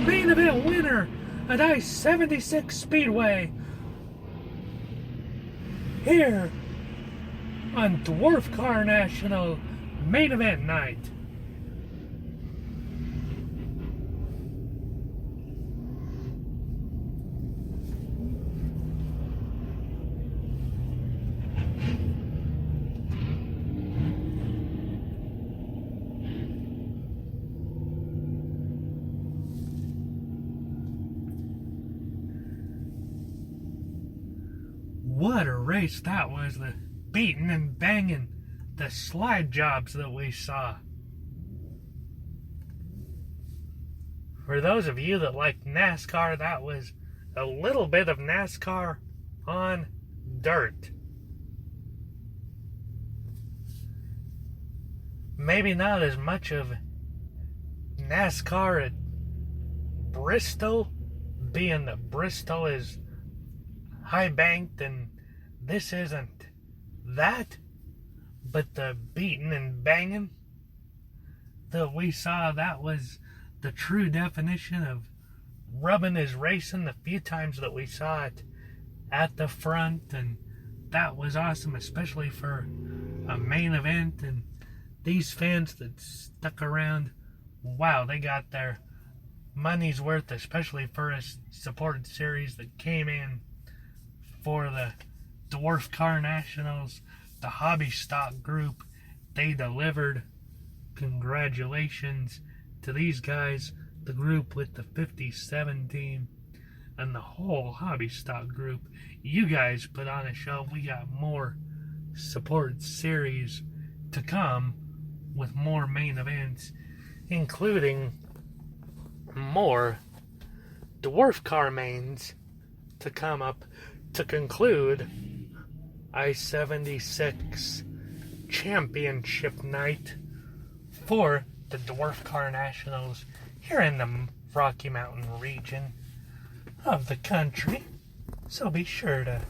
main event winner at I-76 Speedway. Here on Dwarf Car National main event night. What a race that was, the beating and banging, the slide jobs that we saw. For those of you that like NASCAR, that was a little bit of NASCAR on dirt. Maybe not as much of NASCAR at Bristol, being that Bristol is high banked and this isn't that, but the beating and banging that we saw, that was the true definition of rubbing is racing. The few times that we saw it at the front, and that was awesome, especially for a main event. And these fans that stuck around, wow, they got their money's worth, especially for a supported series that came in for the Dwarf Car Nationals, the hobby stock group. They delivered. Congratulations to these guys, the group with the 57 team, and the whole hobby stock group. You guys put on a show. We got more support series to come with more main events, including more Dwarf Car mains to come up to conclude I-76 Championship night for the Dwarf Car Nationals here in the Rocky Mountain region of the country. So be sure to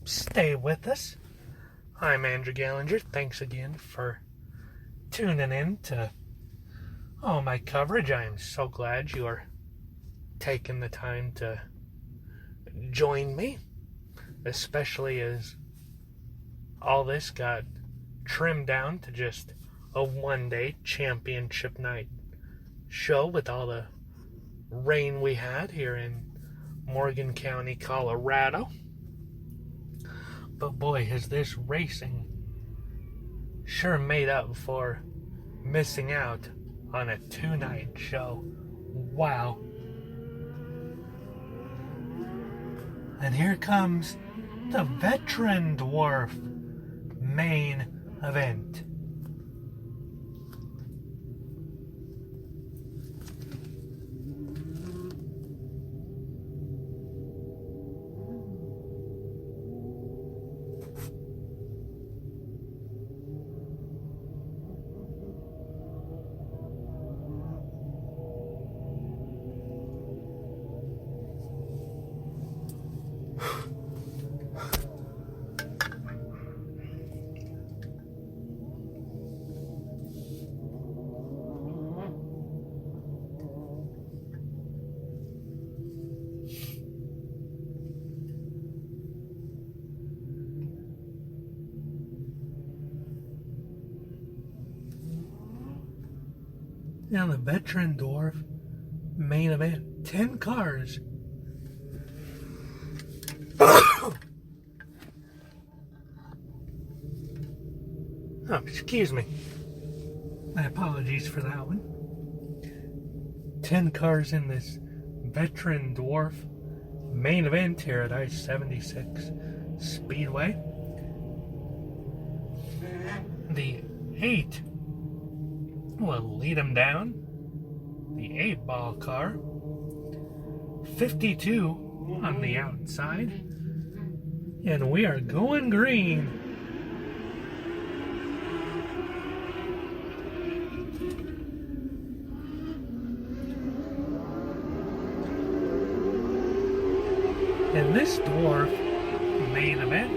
stay with us. I'm Andrew Gallinger. Thanks again for tuning in to all my coverage. I am so glad you are taking the time to join me, especially as all this got trimmed down to just a one-day championship night show with all the rain we had here in Morgan County, Colorado. But boy, has this racing sure made up for missing out on a 2-night show. Wow. And here comes the Veteran Dwarf main event. Now the Veteran Dwarf main event, 10 cars. Oh, excuse me. My apologies for that one. 10 cars in this Veteran Dwarf main event here at I-76 Speedway. The 8 will lead them down. The 8-ball car. 52 on the outside. And we are going green. In this Dwarf main event,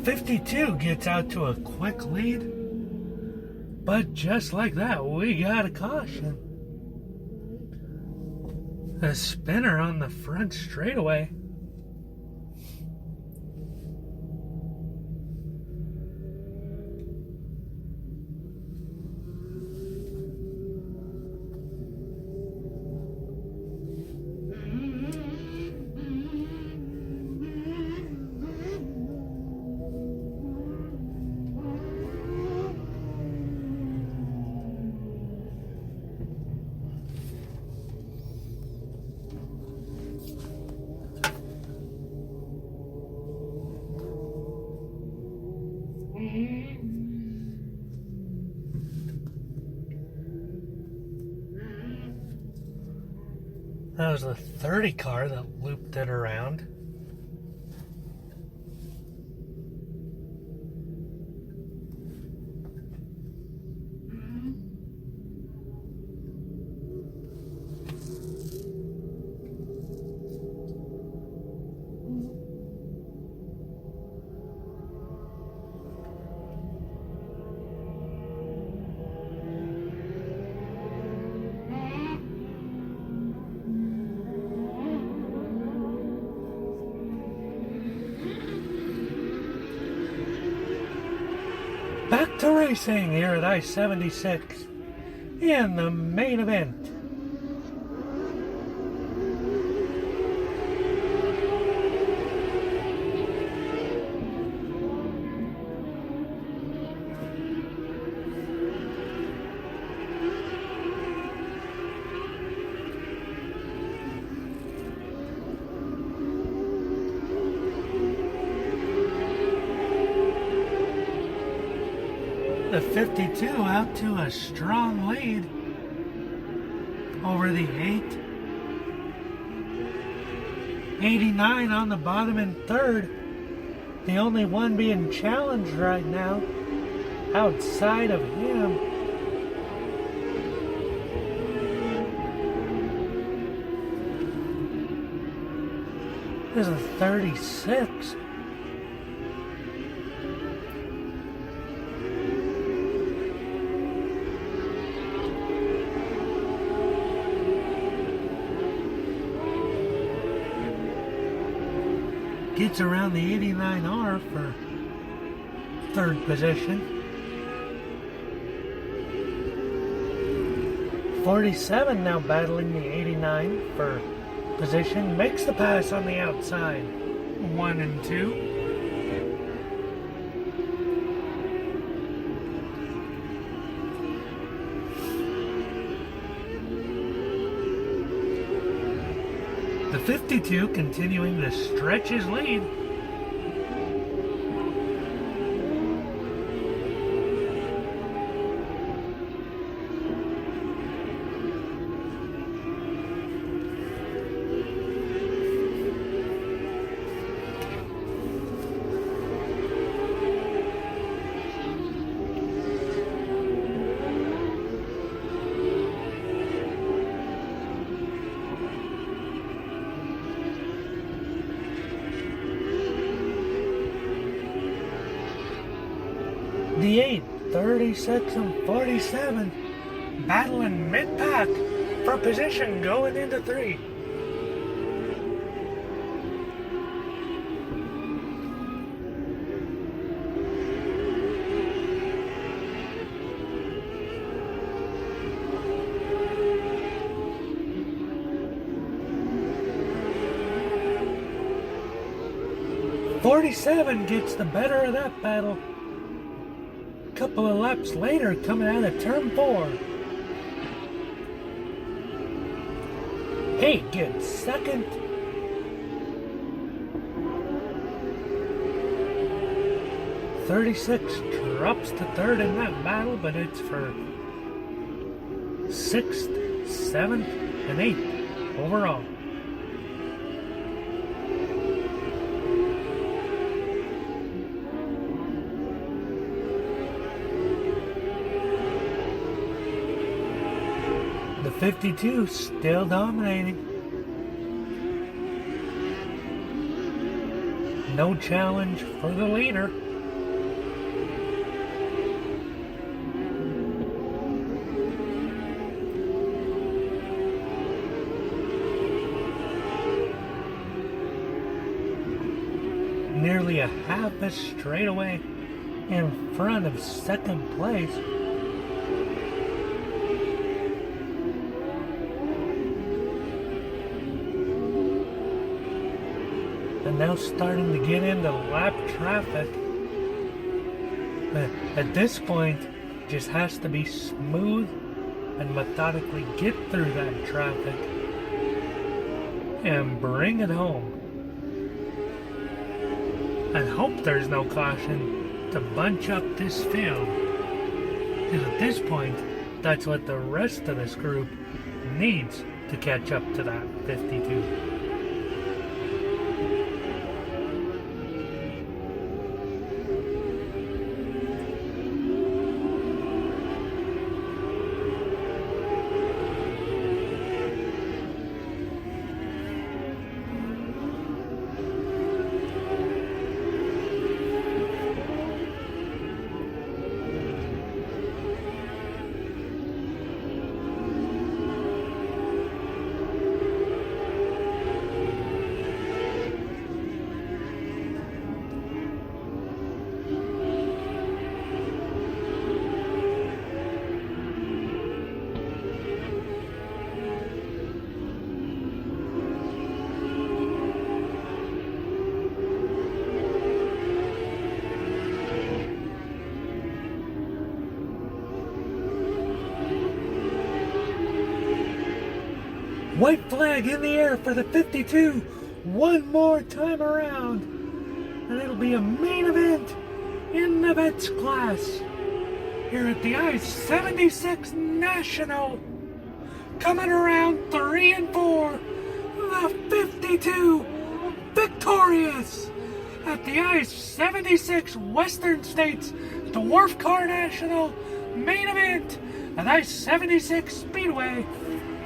'52 gets out to a quick lead, but just like that, we got a caution. A spinner on the front straightaway. That was the 30 car that looped it around. Back to racing here at I-76 in the main event. The 52 out to a strong lead over the 8. 89 on the bottom in third. The only one being challenged right now outside of him. There's a 36. beats around the 89R for third position. 47 now battling the 89 for position. Makes the pass on the outside. 1 and 2. The 52 continuing to stretch his lead. The 8, 36 and 47 battling mid-pack for position going into 3. .47 gets the better of that battle. Couple of laps later, coming out of turn 4. 8 gets second. .36 drops to third in that battle, but it's for 6th, 7th, and 8th overall. The 52 still dominating. No challenge for the leader. Nearly a half a straightaway in front of second place. And now starting to get into lap traffic. At this point, just has to be smooth and methodically get through that traffic and bring it home. And hope there's no caution to bunch up this field. Because at this point, that's what the rest of this group needs to catch up to that 52. White flag in the air for the 52. One more time around. And it'll be a main event in the vets class. Here at the I-76 National. Coming around 3 and 4. The 52 victorious at the I-76 Western States Dwarf Car National main event at I-76 Speedway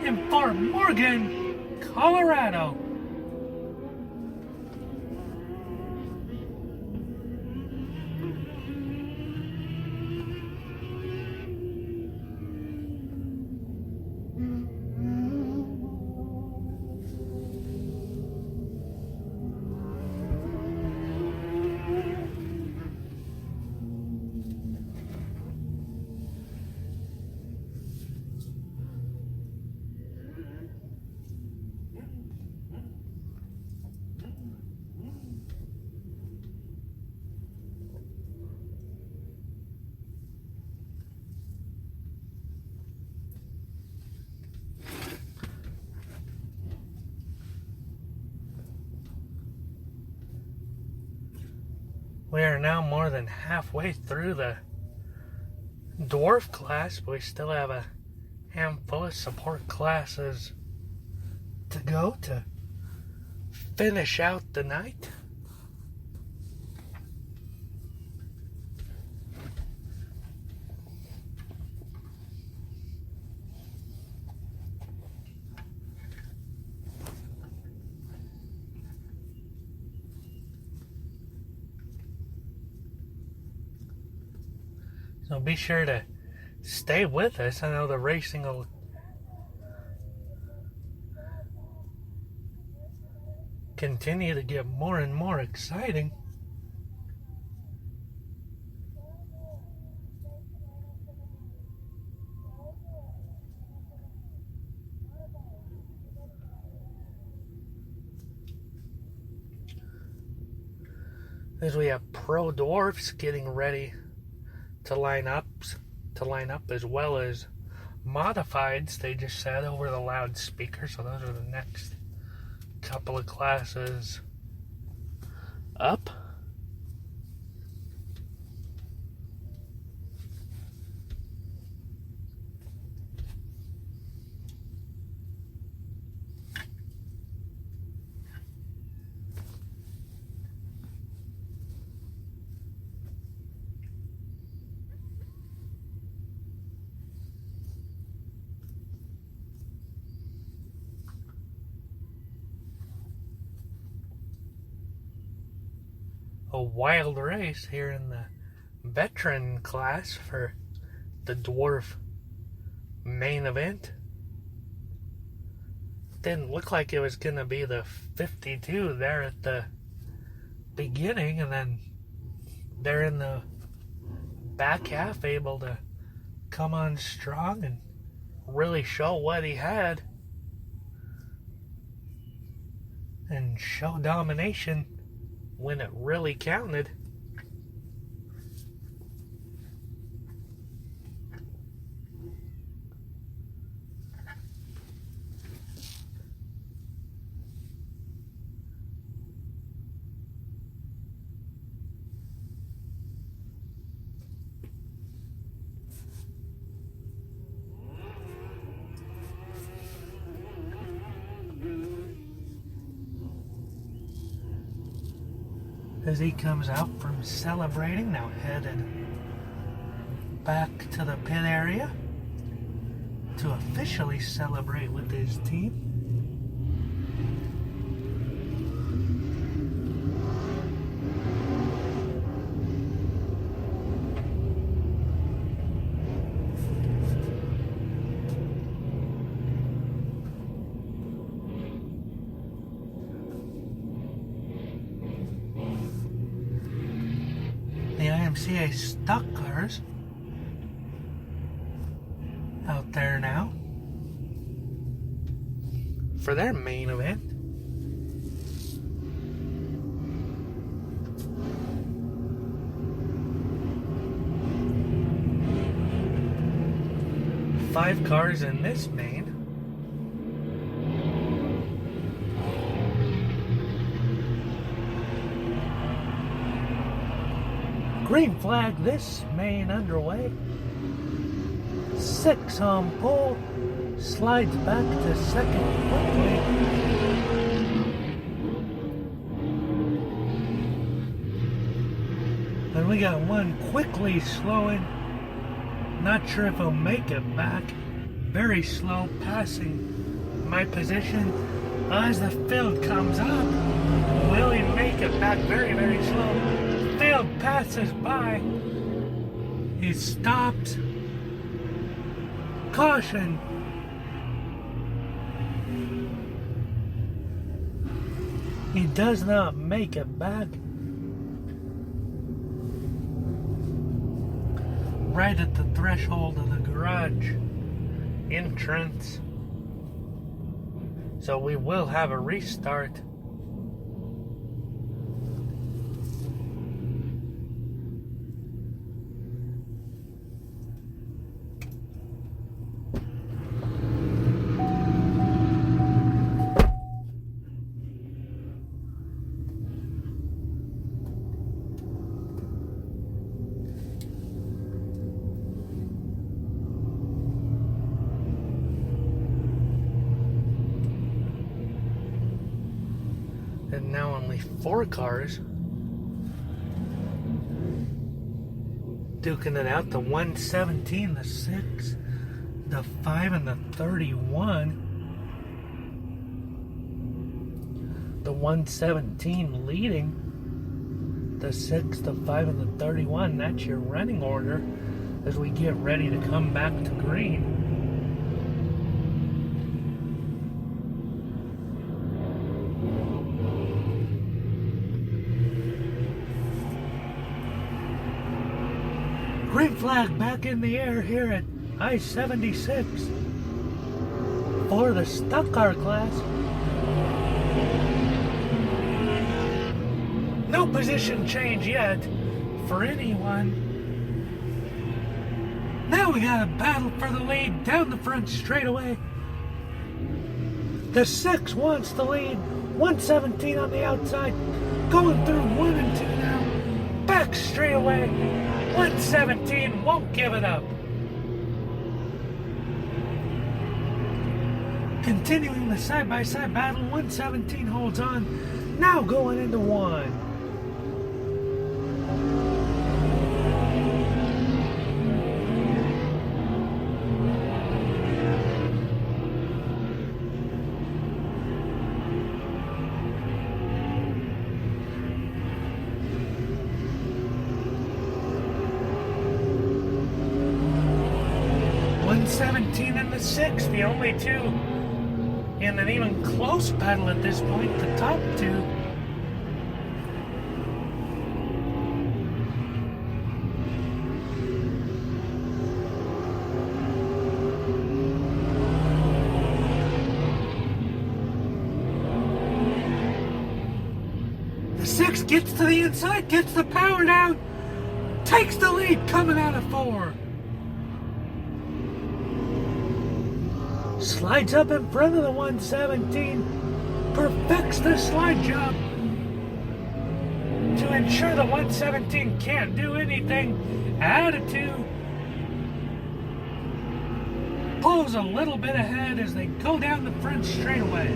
in Fort Morgan, Colorado. We are now more than halfway through the Dwarf class, but we still have a handful of support classes to go to finish out the night. So be sure to stay with us. I know the racing will continue to get more and more exciting. As we have pro dwarfs getting ready to line up, as well as modifieds, they just said over the loudspeaker. So those are the next couple of classes up. A wild race here in the veteran class for the Dwarf main event. Didn't look like it was going to be the 52 there at the beginning, and then they're in the back half able to come on strong and really show what he had and show domination when it really counted. As he comes out from celebrating, now headed back to the pit area to officially celebrate with his team. The IMCA stock cars out there now for their main event. Five cars in this main. Green flag, this main underway. 6 on pole, slides back to second quickly. And we got one quickly slowing. Not sure if he'll make it back. Very slow passing my position. As the field comes up, will he make it back? Very, very slow. Field passes by. He stops. Caution. He does not make it back. Right at the threshold of the garage entrance. So we will have a restart. now only 4 cars duking it out. The 117, the 6, the 5, and the 31. The 117 leading the 6, the 5, and the 31. That's your running order as we get ready to come back to green. Green flag back in the air here at I-76 for the stock car class. No position change yet for anyone. Now we got a battle for the lead down the front straightaway. The 6 wants the lead. 117 on the outside. Going through 1 and 2 now. Back straightaway. 117 won't give it up. Continuing the side-by-side battle, 117 holds on. Now going into 1. .17 and the 6, the only two in an even close battle at this point, the top two. The 6 gets to the inside, gets the power down, takes the lead coming out of 4. Slides up in front of the 117, perfects the slide job to ensure the 117 can't do anything. Attitude pulls a little bit ahead as they go down the front straightaway.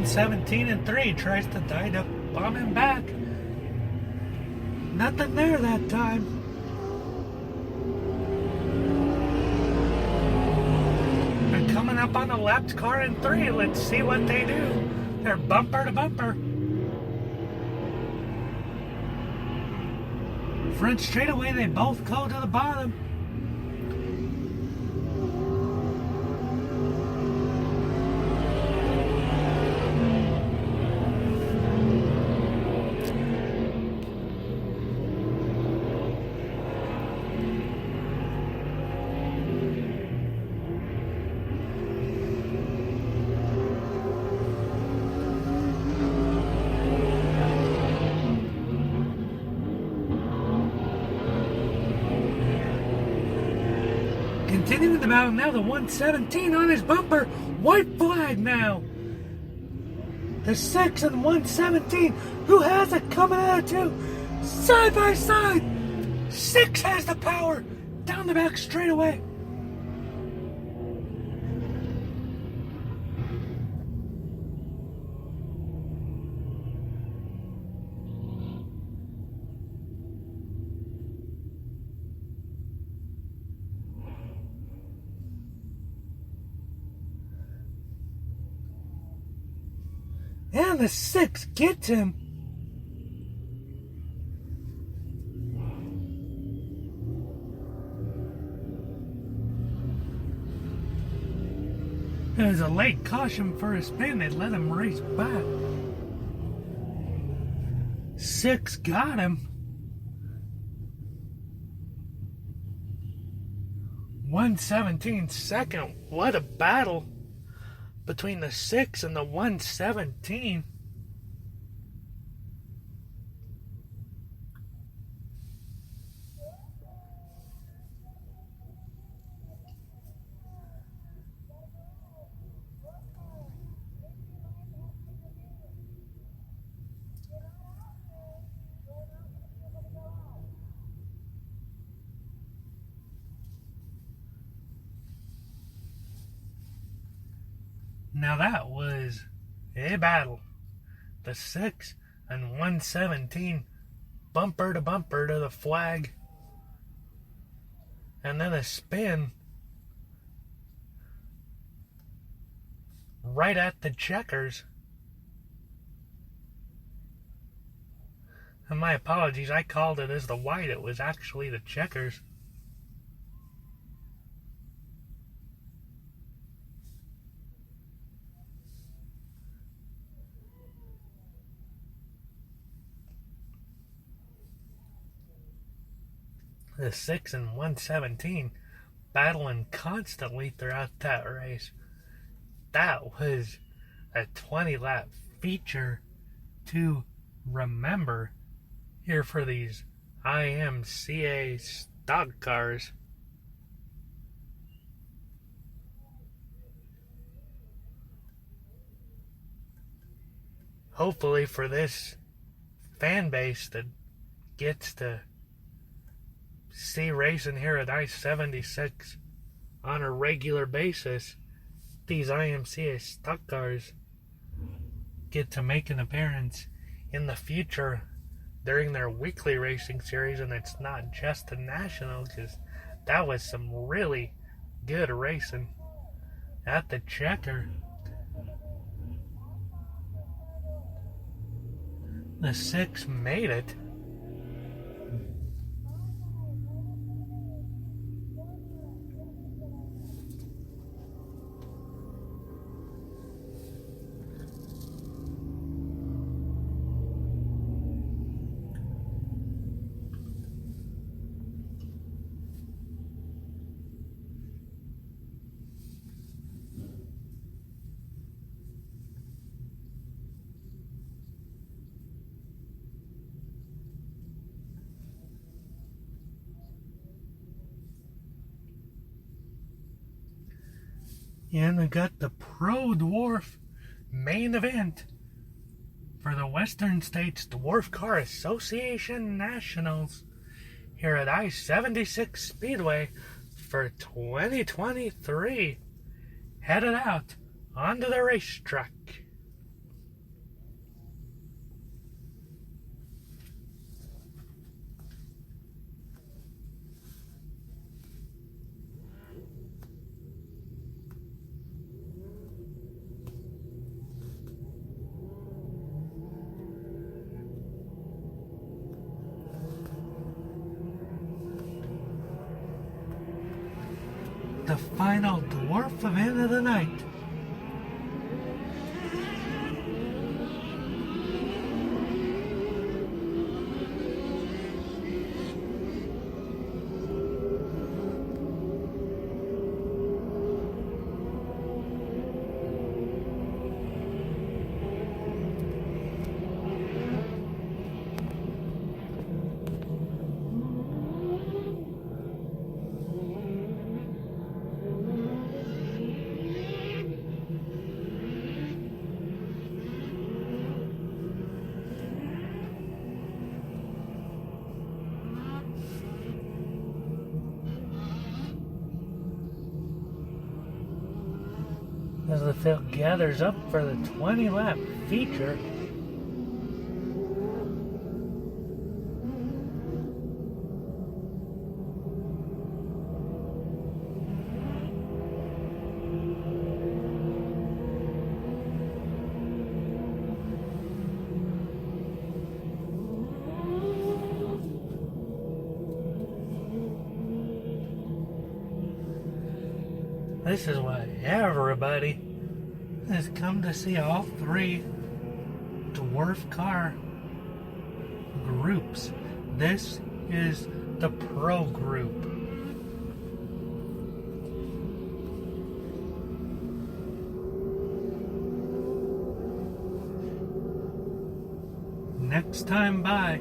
.17 and 3 tries to dive up, bomb him back. Nothing there that time. They're coming up on the left car in 3. Let's see what they do. They're bumper to bumper. Front straightaway, they both go to the bottom. Continuing the battle now, the 117 on his bumper. White flag now. The 6 and 117. Who has it coming out of 2? Side by side. 6 has the power. Down the back straightaway. And the 6 gets him. There's a late caution for a spin. They let him race back. 6 got him. 117 second. What a battle between the 6 and the 117. Now that was a battle. The 6 and 117 bumper to bumper to the flag. And then a spin right at the checkers. And my apologies, I called it as the white. It was actually the checkers. The 6 and 117 battling constantly throughout that race. That was a 20-lap feature to remember here for these IMCA stock cars. Hopefully for this fan base that gets to see racing here at I-76 on a regular basis, these IMCA stock cars get to make an appearance in the future during their weekly racing series, and it's not just the national, because that was some really good racing at the checker. The 6 made it. And we got the Pro Dwarf main event for the Western States Dwarf Car Association Nationals here at I-76 Speedway for 2023. Headed out onto the racetrack. The final Dwarf event of the night. As the field gathers up for the 20-lap feature. This is what everybody has come to see, all three Dwarf car groups. This is the Pro Group. Next time by,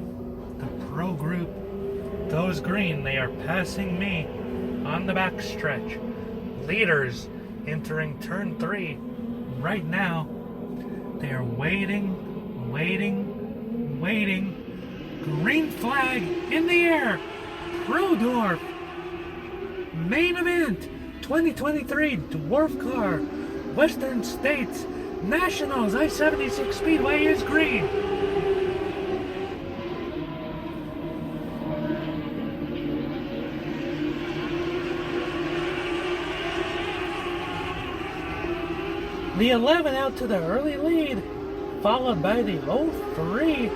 the Pro Group goes green. They are passing me on the backstretch. Leaders entering turn 3 right now. They are waiting. Green flag in the air. Pro Dwarf main event 2023 Dwarf car Western States Nationals I-76 Speedway is green. The 11 out to the early lead, followed by the 03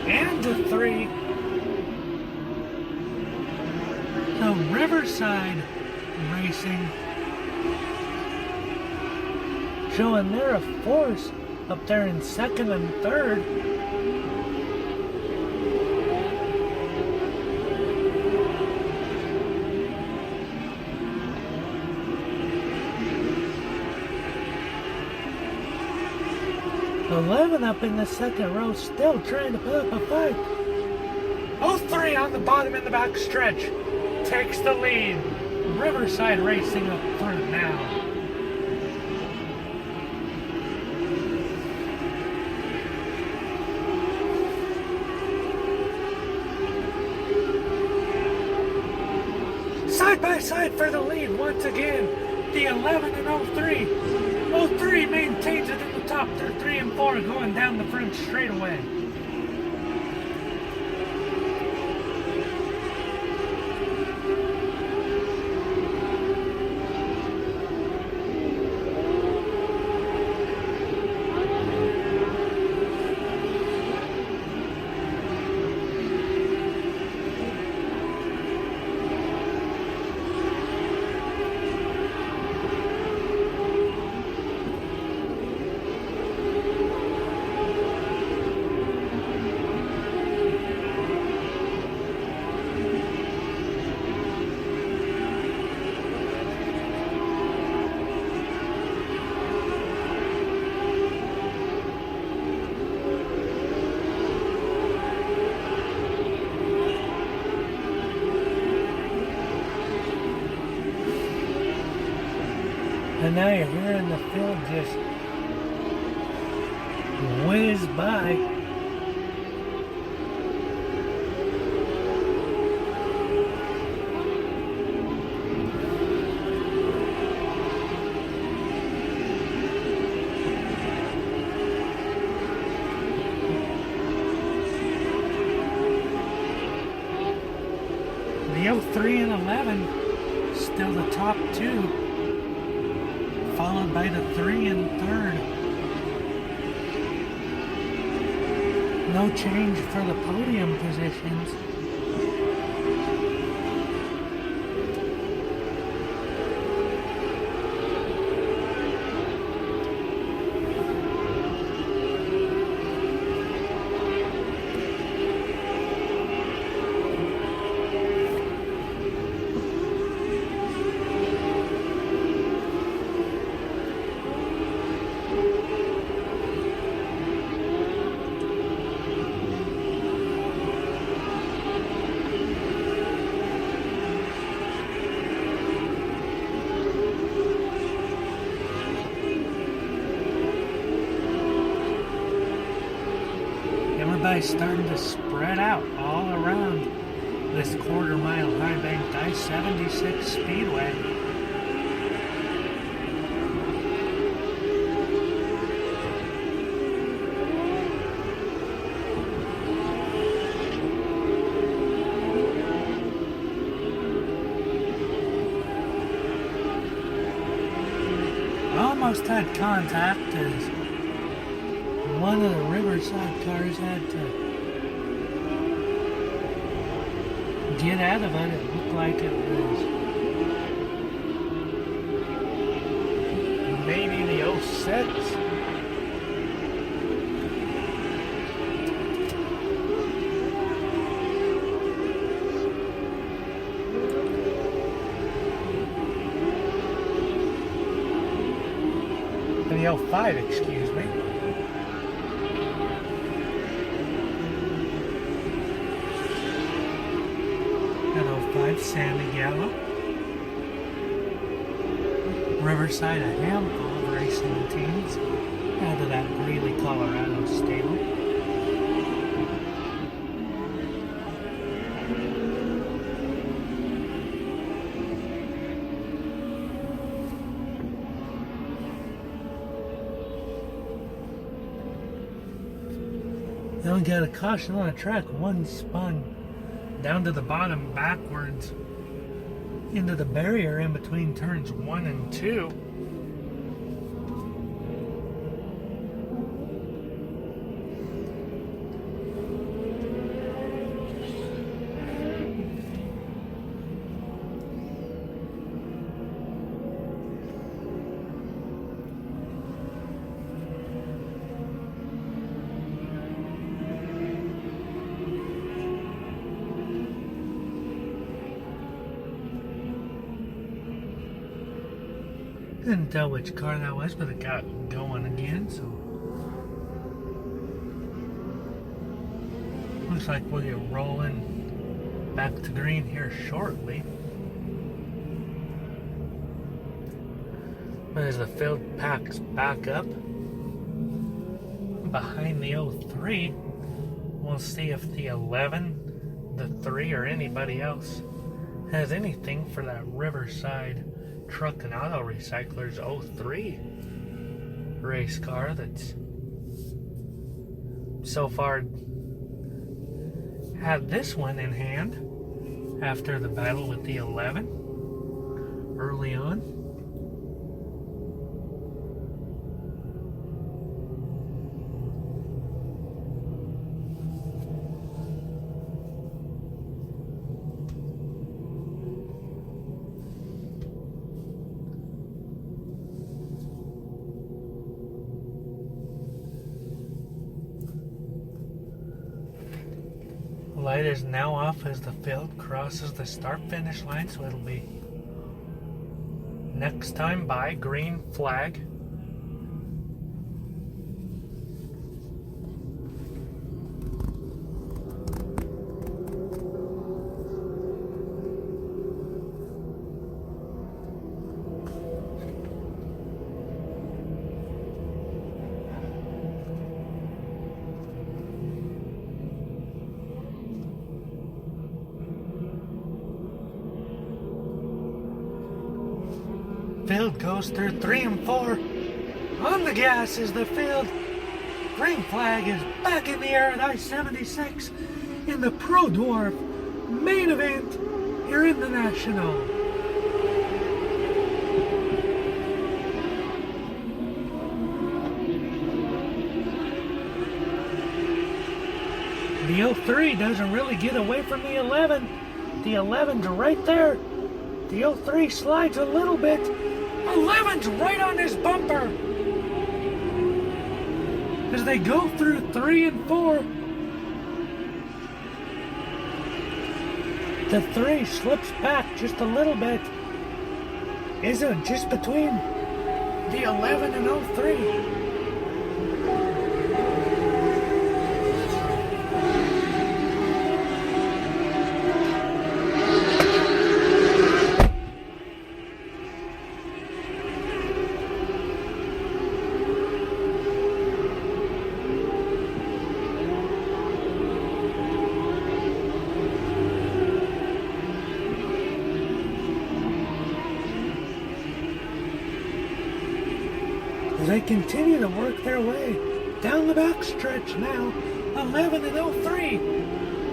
and the 3. The Riverside Racing showing they're a force up there in second and third. The 11 up in the second row, still trying to put up a fight. 03 on the bottom in the back stretch takes the lead. Riverside Racing up front now. Side by side for the lead once again. The 11 and 03. 03 maintains it in the top. They're 3 and 4 going down the front straightaway. And now you're hearing the field just whiz by. The 03 and 11 still the top two, followed by the 3 and 3rd. No change for the podium positions. Everybody's starting to spread out all around this quarter-mile high-banked I-76 Speedway. Almost had contact as one of the Riverside cars had to get out of it. It looked like it was maybe the 06. The 05, excuse me. San Miguel, Riverside, a handful of racing teams out of that Greeley, Colorado stable. Then we got a caution on the track. One spun down to the bottom backwards into the barrier in between turns 1 and 2. Couldn't tell which car that was, but it got going again, so looks like we'll get rolling back to green here shortly. But as the field packs back up behind the 03, we'll see if the 11, the 3, or anybody else has anything for that Riverside Truck and Auto Recyclers 03 race car that's so far had this one in hand after the battle with the 11 early on. Light is now off as the field crosses the start-finish line, so it'll be next time by green flag. Field goes through 3 and 4. On the gas is the field. Green flag is back in the air at I-76 in the Pro Dwarf main event here in the National. The 03 doesn't really get away from the 11. The 11's right there. The 03 slides a little bit. 11's right on his bumper. As they go through 3 and 4. The 3 slips back just a little bit. Isn't just between the 11 and 03. They continue to work their way down the backstretch now. 11 and 03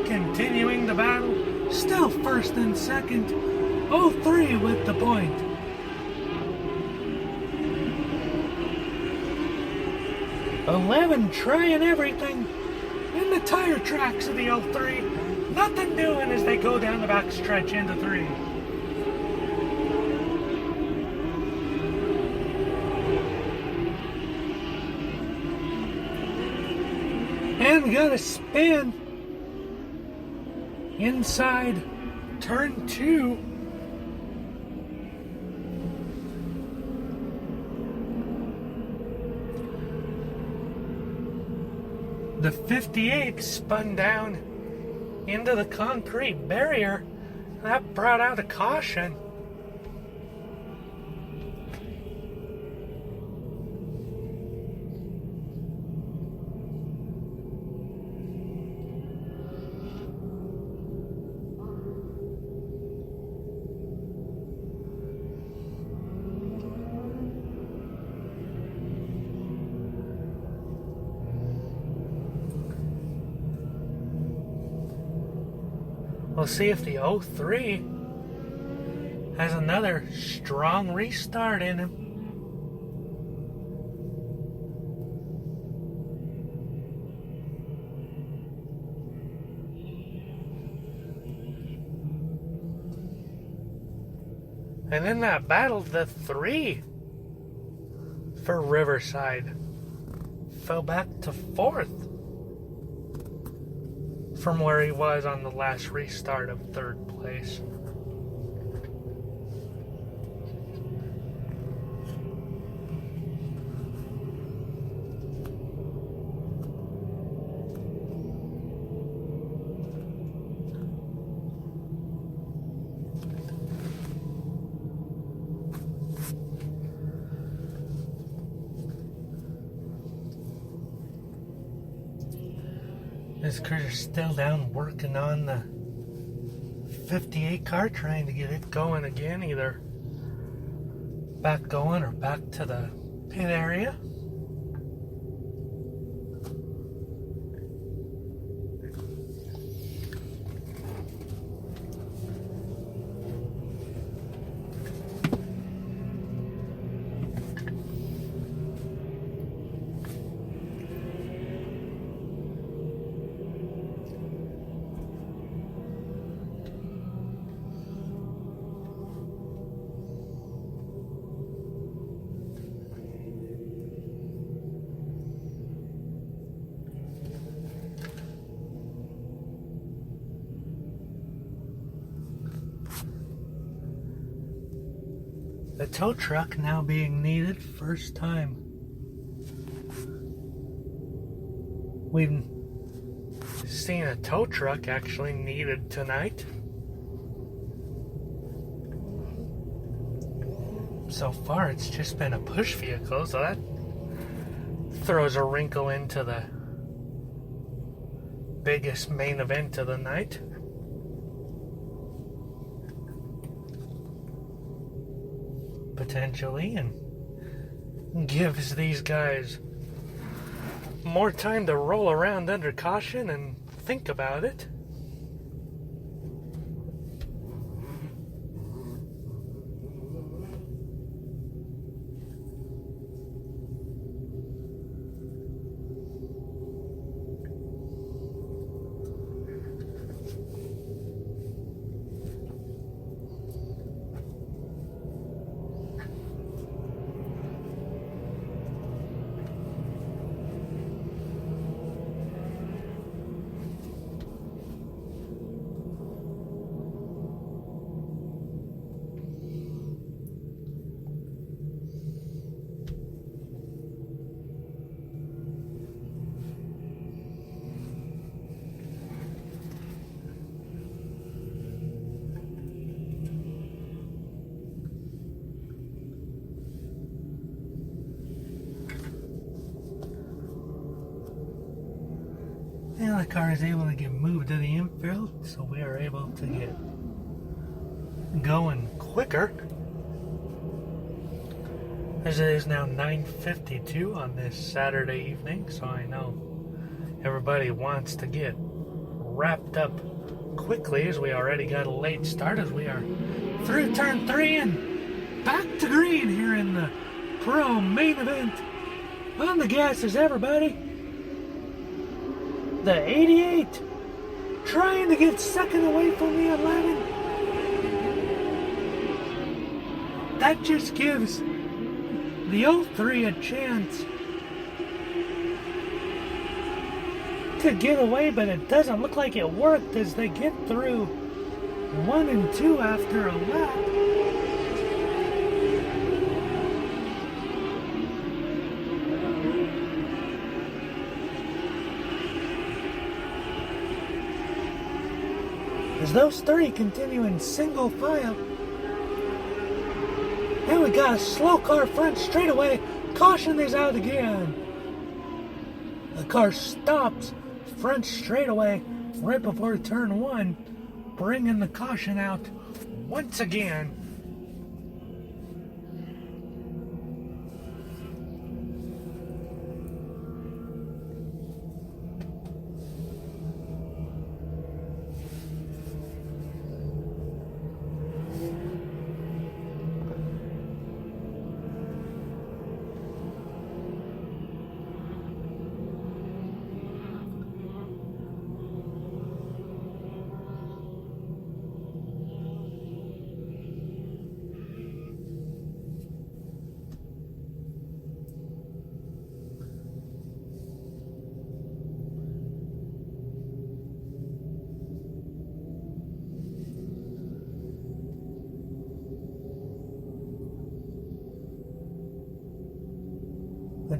continuing the battle. Still first and second. 03 with the point. '11 trying everything in the tire tracks of the 03. Nothing doing as they go down the backstretch into 3. And got a spin inside turn 2. The 58 spun down into the concrete barrier. That brought out a caution. We'll see if the 03 has another strong restart in him. And in that battle, the 3 for Riverside fell back to 4th from where he was on the last restart of 3rd place. This crew's still down working on the 58 car, trying to get it going again, either back going or back to the pit area. The tow truck now being needed, first time we've seen a tow truck actually needed tonight. So far it's just been a push vehicle, so that throws a wrinkle into the biggest main event of the night. Potentially, and gives these guys more time to roll around under caution and think about it. And the car is able to get moved to the infield, so we are able to get going quicker. As it is now 9:52 on this Saturday evening, so I know everybody wants to get wrapped up quickly, as we already got a late start, as we are through turn 3 and back to green here in the Pro main event. On the gases, everybody. The 88 trying to get second away from the 11. That just gives the 03 a chance to get away, but it doesn't look like it worked as they get through 1 and 2 after a lap. As those 3 continue in single file. And we got a slow car front straightaway. Caution is out again. The car stops front straightaway right before turn 1, bringing the caution out once again.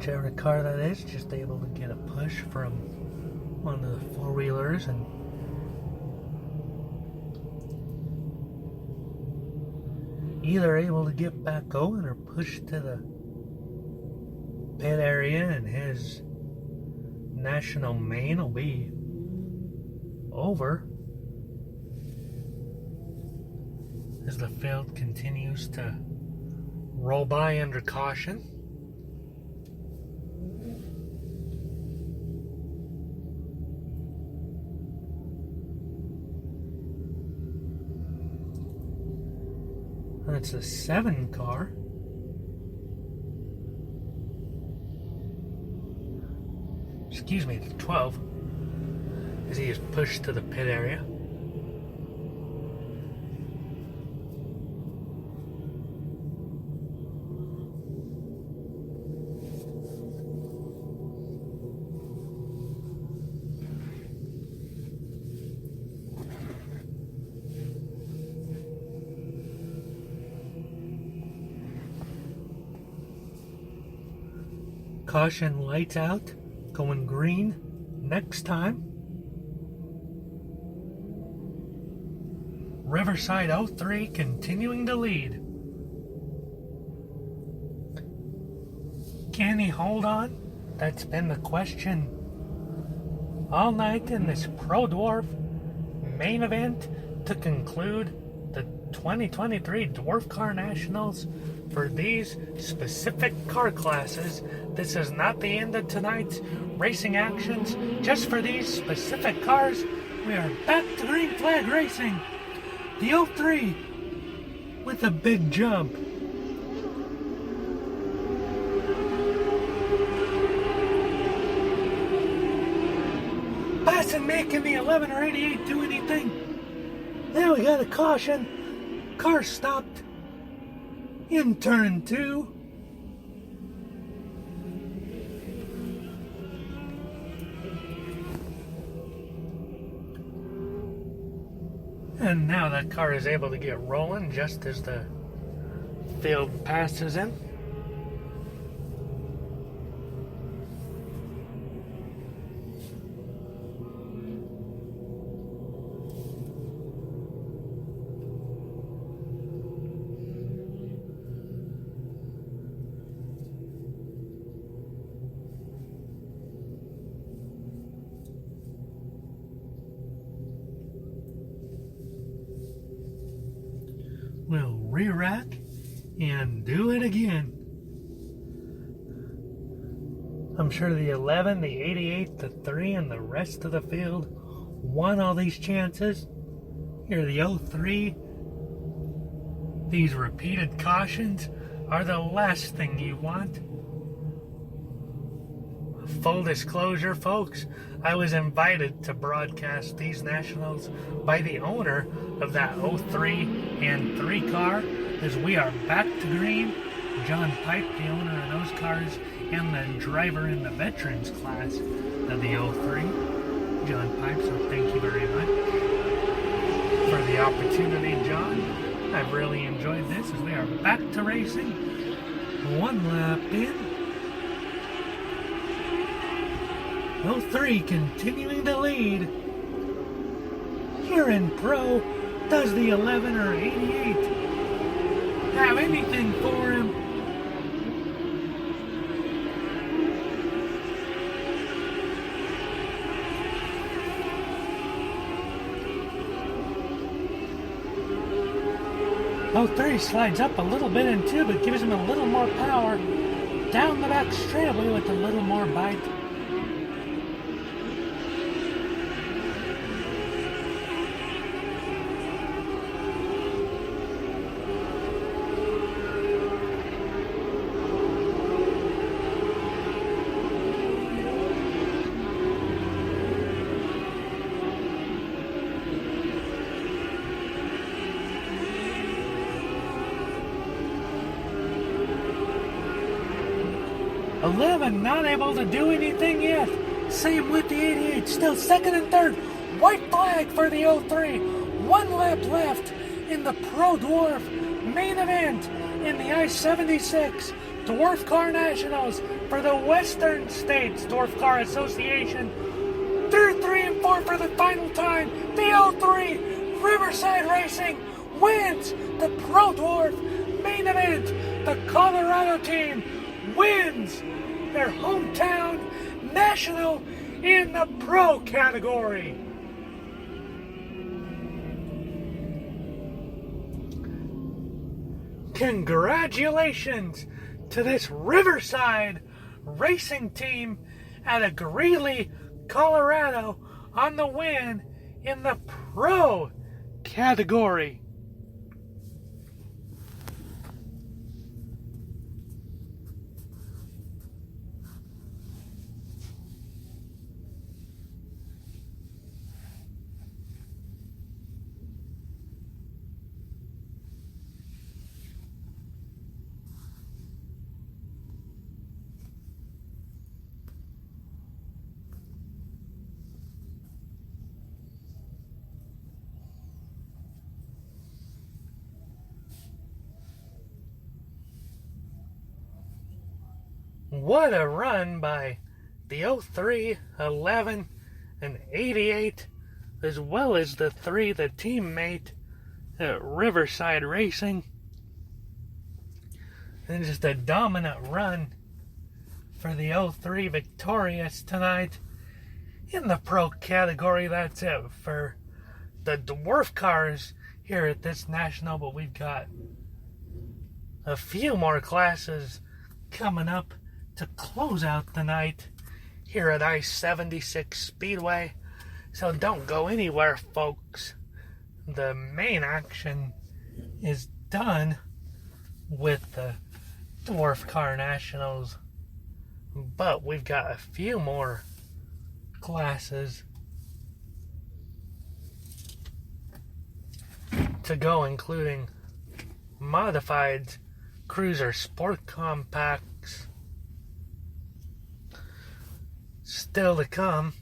whichever car that is, just able to get a push from one of the four-wheelers and either able to get back going or push to the pit area, and his national main will be over as the field continues to roll by under caution. That's a 7 car. Excuse me, the 12. As he is pushed to the pit area. Caution lights out, going green next time. Riverside 03 continuing to lead. Can he hold on? That's been the question all night in this Pro Dwarf main event to conclude the 2023 Dwarf Car Nationals for these specific car classes. This is not the end of tonight's racing actions. Just for these specific cars, we are back to green flag racing. The 03 with a big jump. Passing making the 11 or 88 do anything. Now we got a caution. Car stopped in turn 2. And now that car is able to get rolling just as the field passes him. We'll re-rack and do it again. I'm sure the 11, the 88, the 3, and the rest of the field won all these chances. Here, the 03. These repeated cautions are the last thing you want. Full disclosure, folks, I was invited to broadcast these nationals by the owner of that 03 and 3 car, as we are back to green. John Pipe, the owner of those cars, and the driver in the veterans class of the 03. John Pipe, so thank you very much for the opportunity, John. I've really enjoyed this as we are back to racing. One lap in. 03 continuing to lead. Here in Pro, does the 11 or 88 have anything for him? Oh, 03 slides up a little bit in 2, but gives him a little more power. Down the back straightaway with a little more bite. .11 not able to do anything yet. Same with the 88, still second and third. White flag for the 03. 1 lap left in the Pro Dwarf main event in the I-76 Dwarf Car Nationals for the Western States Dwarf Car Association. Third 3 and 4 for the final time. The 03 Riverside Racing wins the Pro Dwarf main event. The Colorado team wins their hometown national in the Pro category. Congratulations to this Riverside Racing team out of Greeley, Colorado on the win in the Pro category. What a run by the 03, 11, and 88, as well as the 3 the teammate at Riverside Racing. And just a dominant run for the 03 victorious tonight. In the Pro category, that's it for the Dwarf cars here at this national, but we've got a few more classes coming up to close out the night here at I-76 Speedway. So don't go anywhere, folks. The main action is done with the Dwarf Car Nationals, but we've got a few more classes to go, including modified cruiser sport compacts still to come.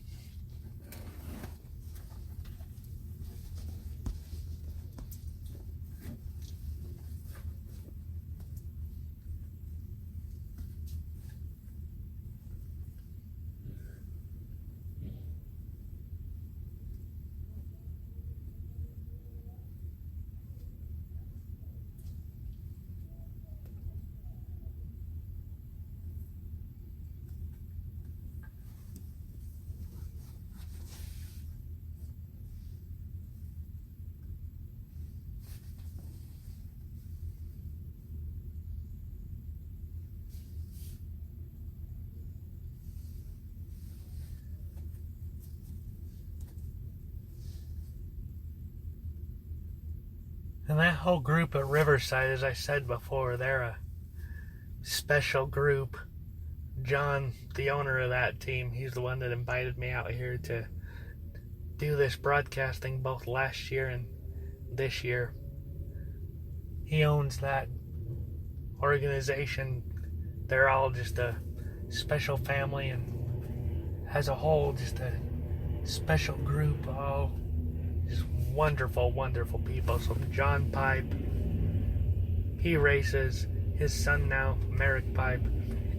And that whole group at Riverside, as I said before, they're a special group. John, the owner of that team, he's the one that invited me out here to do this broadcasting both last year and this year. He owns that organization. They're all just a special family, and as a whole, just a special group, all just wonderful, wonderful people. So John Pipe, he races. His son now, Merrick Pipe.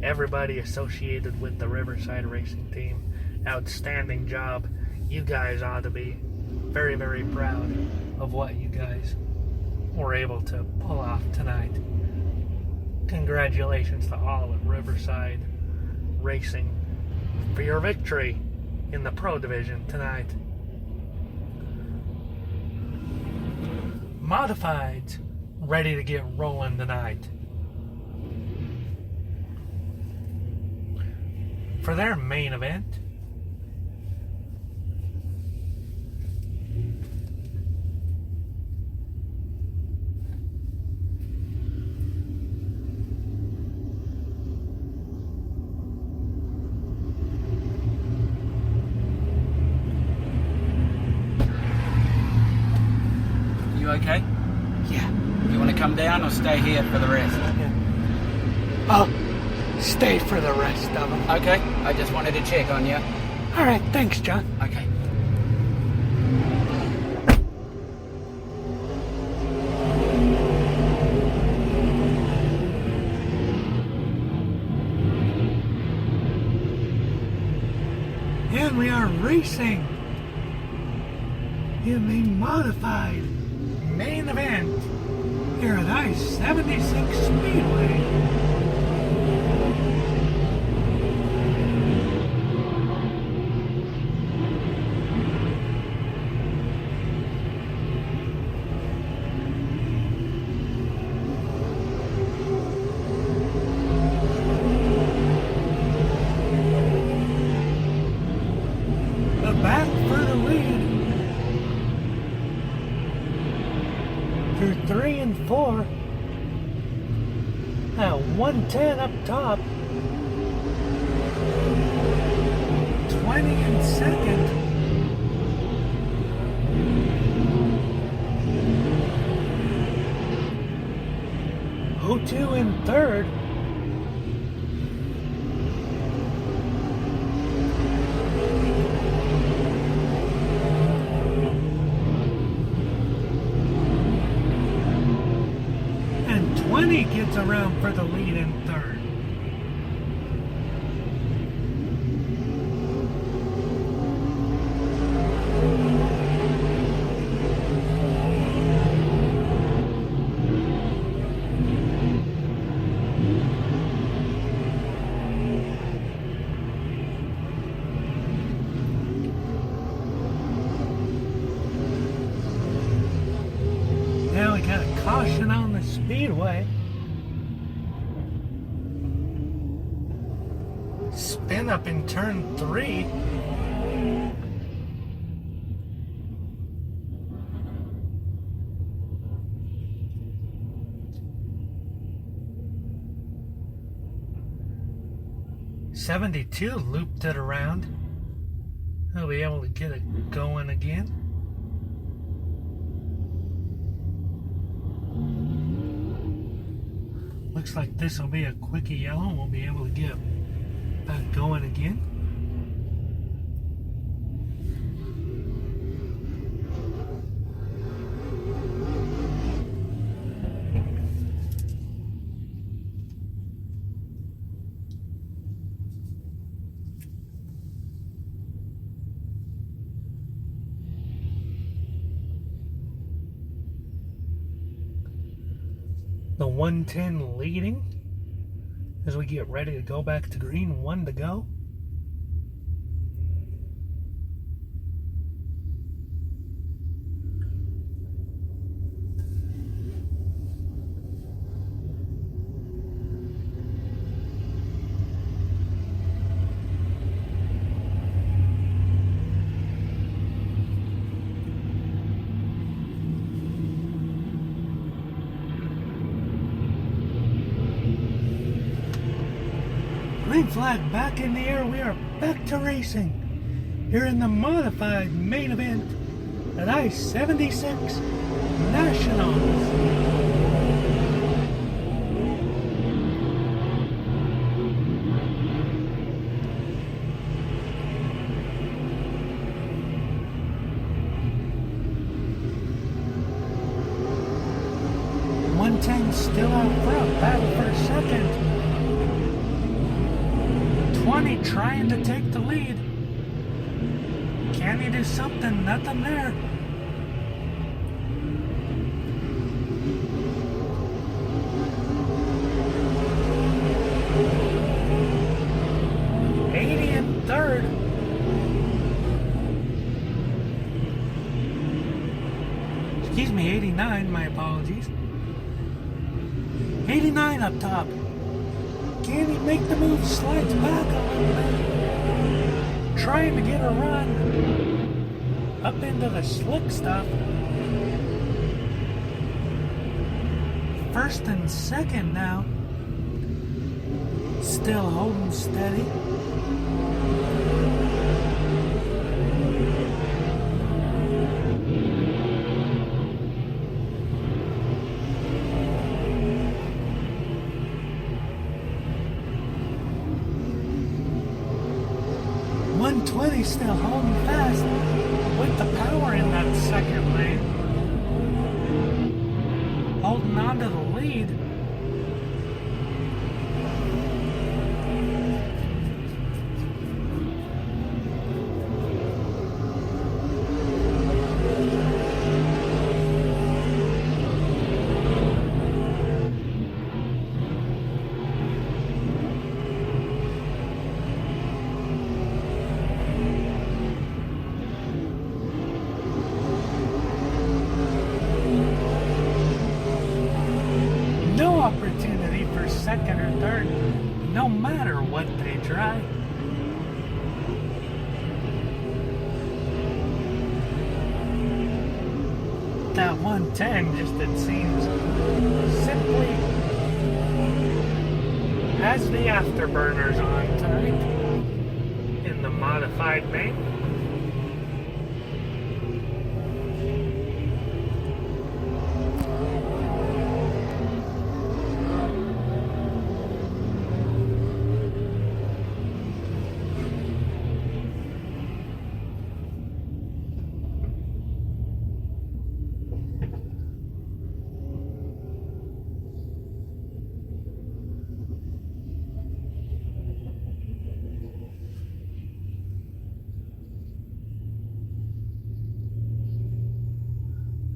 Everybody associated with the Riverside Racing team. Outstanding job. You guys ought to be very, very proud of what you guys were able to pull off tonight. Congratulations to all at Riverside Racing for your victory in the Pro Division tonight. Modifieds ready to get rolling tonight. For their main event, you okay? yeah, You want to come down or stay here for the rest? I'll stay for the rest of them. Okay, I just wanted to check on you. All right, thanks, John. Okay. we are racing in the modified main event here at I-76 Speedway. Back for the lead through 3 and 4. Now 110 up top. 20 in second. O2 in third. Gets around for the lead in third. Now we got a caution on the speedway. Spin up in turn 3. '72 looped it around. I'll be able to get it going again. Looks like this will be a quickie yellow and we'll be able to get back going again. The 110 leading as we get ready to go back to green. 1 to go. Green flag back in the air. We are back to racing here in the modified main event at I-76 Nationals. Still out front, battle for second. 20 trying to take the lead. Can he do something? Nothing there. '80 in third. Excuse me, 89, my apologies. 89 up top. Can he make the move? Slides back a little bit. Trying to get a run up into the slick stuff. First and second now. Still holding steady. '120 still holding fast with the power in that second lane. Holding on to the lead. no opportunity for second or third, no matter what they try. That 110 just, it seems, simply has the afterburners on tonight in the modified main.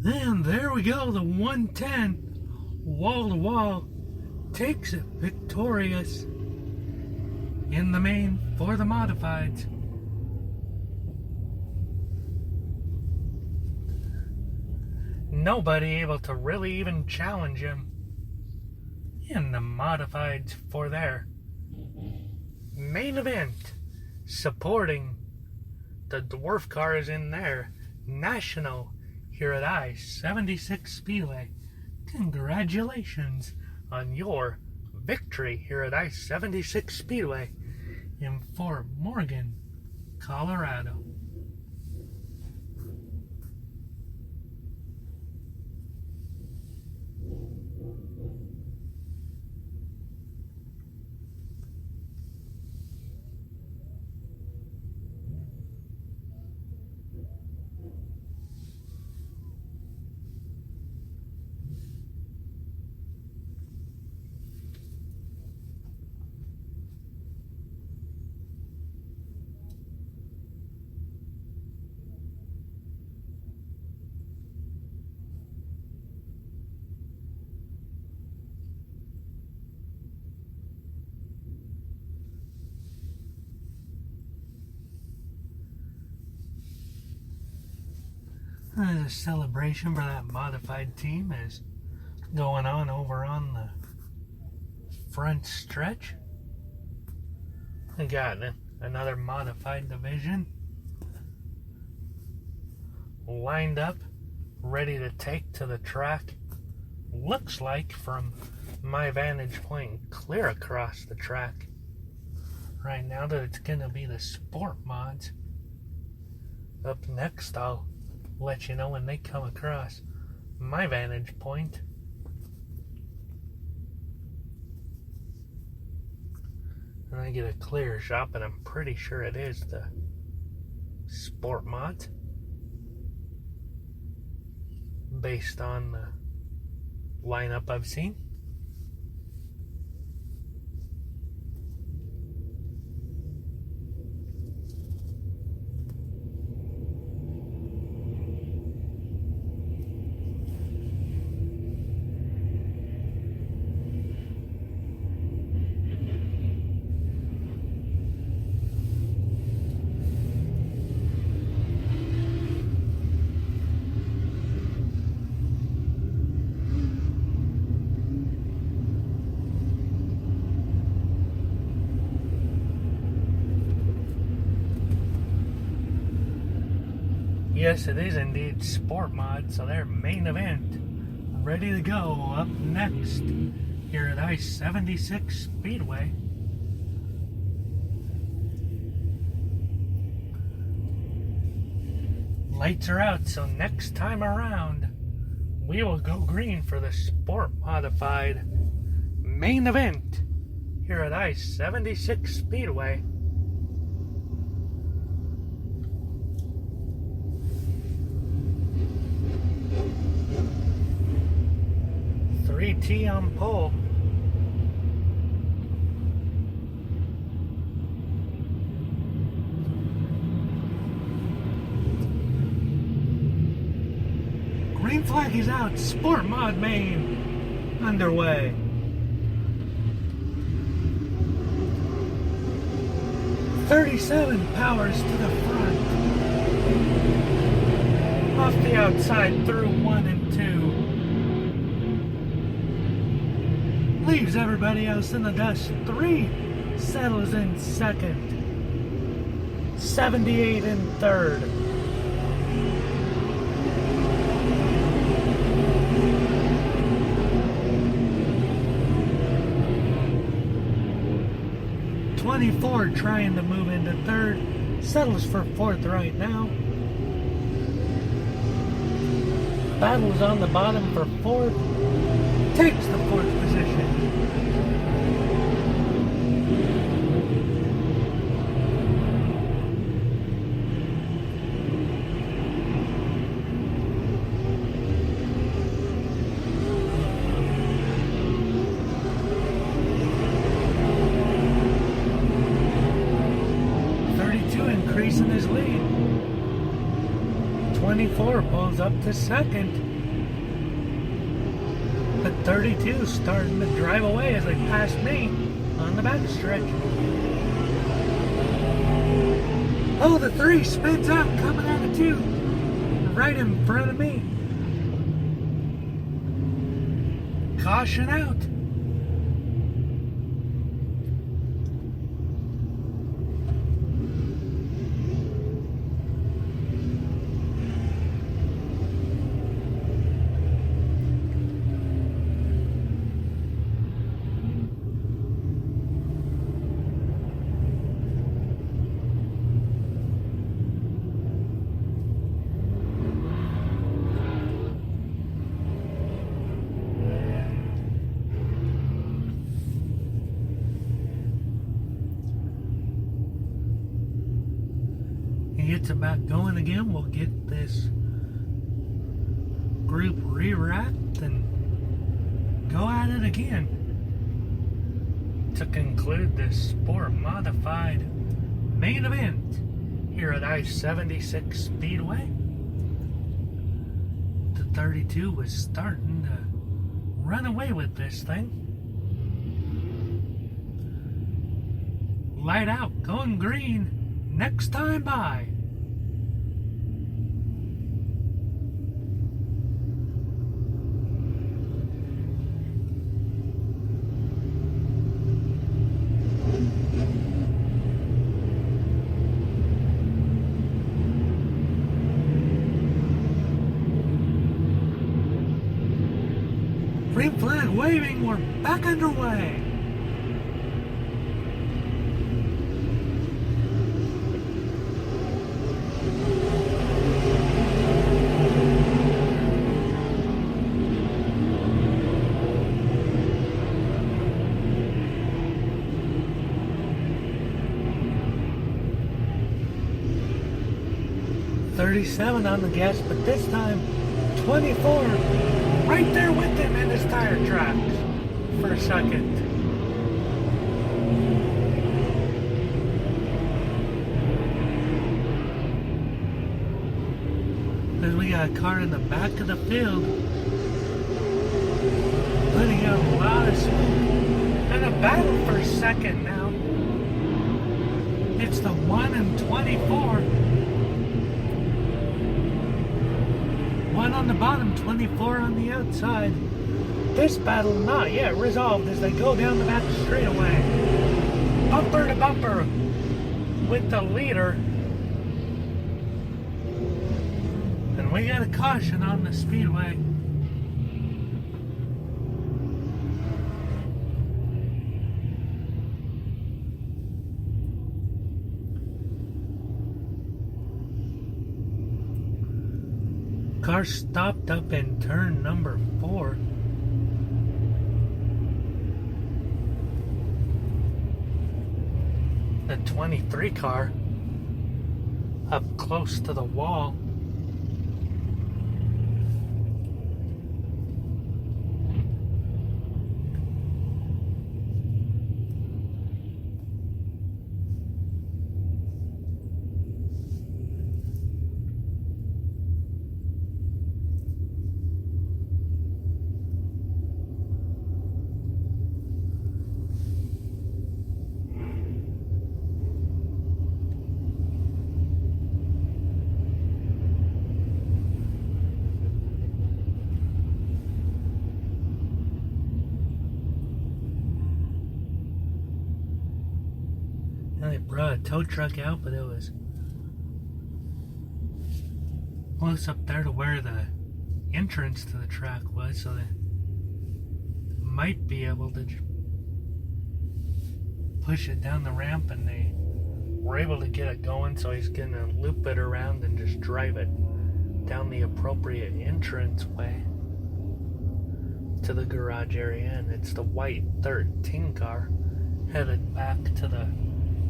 And there we go, the 110 wall to wall takes it victorious in the main for the modifieds. Nobody able to really even challenge him in the modifieds for their main event, supporting the Dwarf cars in their national here at I-76 Speedway. Congratulations on your victory here at I-76 Speedway in Fort Morgan, Colorado. There's a celebration for that modified team is going on over on the front stretch. We got another modified division lined up, ready to take to the track. Looks like from my vantage point clear across the track right now that it's going to be the sport mods. Up next, I'll let you know when they come across my vantage point. And I get a clear shot, but I'm pretty sure it is the sport mod based on the lineup I've seen. Yes, it is indeed sport mod, so their main event ready to go up next here at I-76 Speedway. Lights are out, so next time around we will go green for the sport modified main event here at I-76 Speedway. 3T on pole. Green flag is out. Sport mod main underway. .37 powers to the front. Off the outside through 1 and 2. leaves everybody else in the dust. 3 settles in second. 78 in third. .24 trying to move into third. Settles for fourth right now. Battles on the bottom for fourth. Takes the fourth position. Increasing his lead. 24 pulls up to second. But 32 starting to drive away as they pass me on the backstretch. Oh, the 3 spins out coming out of 2. Right in front of me. Caution out. It's about going again. We'll get this group rewrapped and go at it again to conclude this sport modified main event here at I-76 Speedway. The 32 was starting to run away with this thing. Light out, going green, next time by. Green flag waving, we're back underway. .37 on the gas, but this time 24 right there with him in his tire tracks for a second. Then we got a car in the back of the field putting out a lot of smoke and a battle for second now. It's the 1 and 24. 1 on the bottom, 24 on the outside. This battle not yet resolved as they go down the back straightaway. Bumper to bumper with the leader. And we got a caution on the speedway. Car stopped up in turn number 4. The 23 car up close to the wall. They brought a tow truck out, but it was close up there to where the entrance to the track was, so they might be able to push it down the ramp, and they were able to get it going, so he's gonna loop it around and just drive it down the appropriate entrance way to the garage area. And it's the white 13 car headed back to the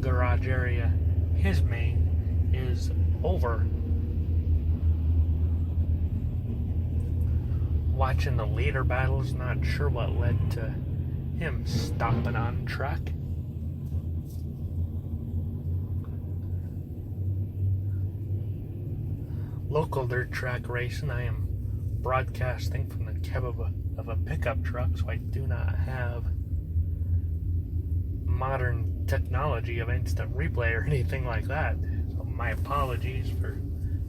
garage area. His main is over. Watching the leader battles, not sure what led to him stopping on track. Local dirt track racing, I am broadcasting from the cab of a pickup truck, so I do not have modern technology of instant replay or anything like that. So my apologies for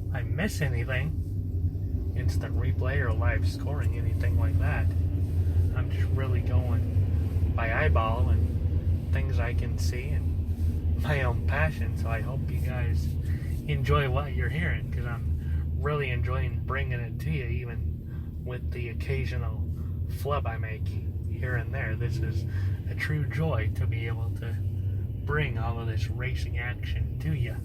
if I miss anything, instant replay or live scoring, anything like that. I'm just really going by eyeball and things I can see and my own passion, so I hope you guys enjoy what you're hearing, because I'm really enjoying bringing it to you, even with the occasional flub I make here and there. This is a true joy to be able to bring all of this racing action to you.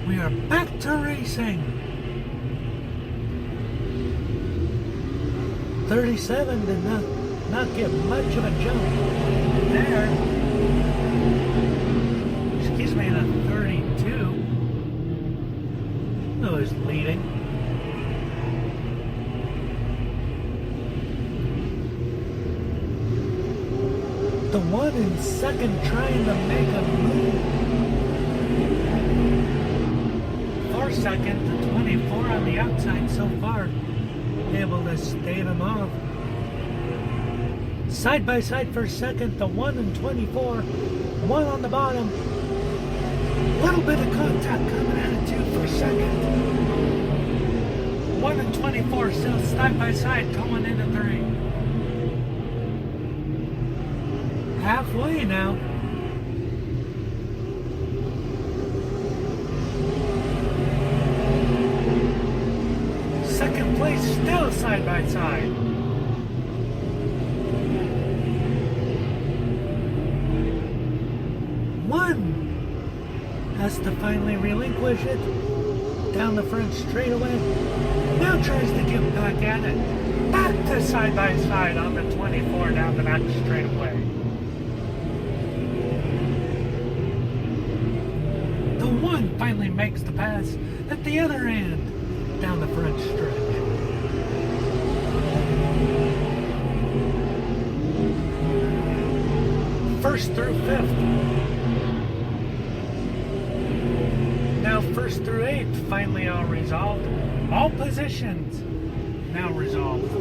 We are back to racing. 37 did not get much of a jump there. Excuse me, the 32 who is leading. The one in second trying to make a move. Second, the 24 on the outside so far, able to stave him off. Side by side for second, the 1 and 24, one on the bottom. Little bit of contact coming out of 2 for second. 1 and 24 still side by side going into 3. Halfway now. Second place still side by side. One has to finally relinquish it down the front straightaway. Now tries to get back at it. Back to side by side on the 24 down the back straightaway. The one finally makes the pass at the other end. Down the front stretch. First through 5th. Now first through 8th finally all resolved. All positions now resolved.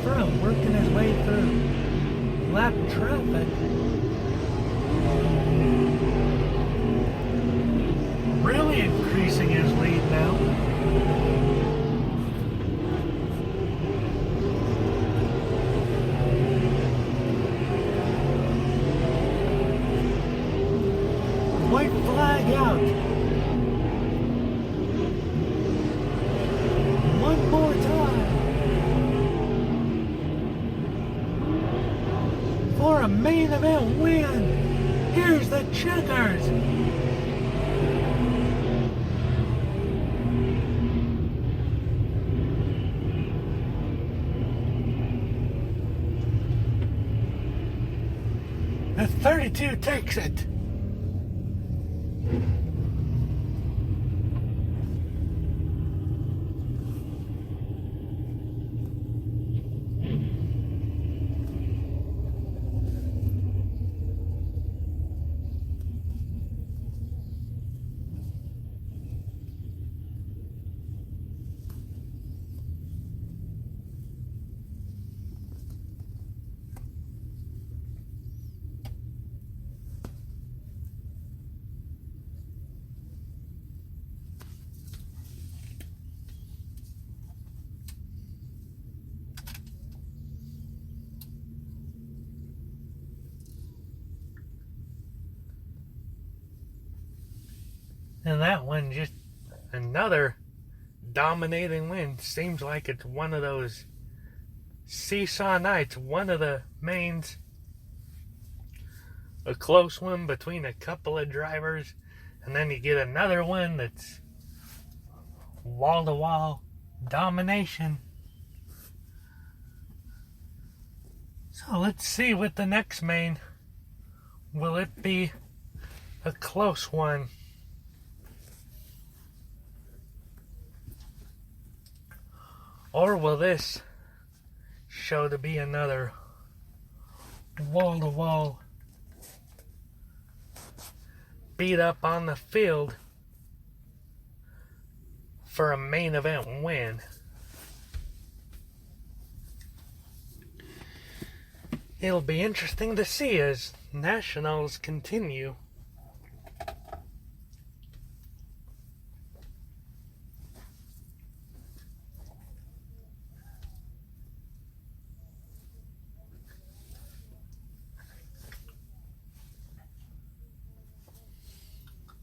front, working his way through lap traffic. Really increasing his lead now. White flag out. One more time. For a main event win. Here's the checkers. The 32 takes it. And that one, just another dominating win. Seems like it's one of those seesaw nights. One of the mains, a close one between a couple of drivers, and then you get another one that's wall-to-wall domination. So let's see with the next main. Will it be a close one? Or will this show to be another wall-to-wall beat up on the field for a main event win? It'll be interesting to see as Nationals continue.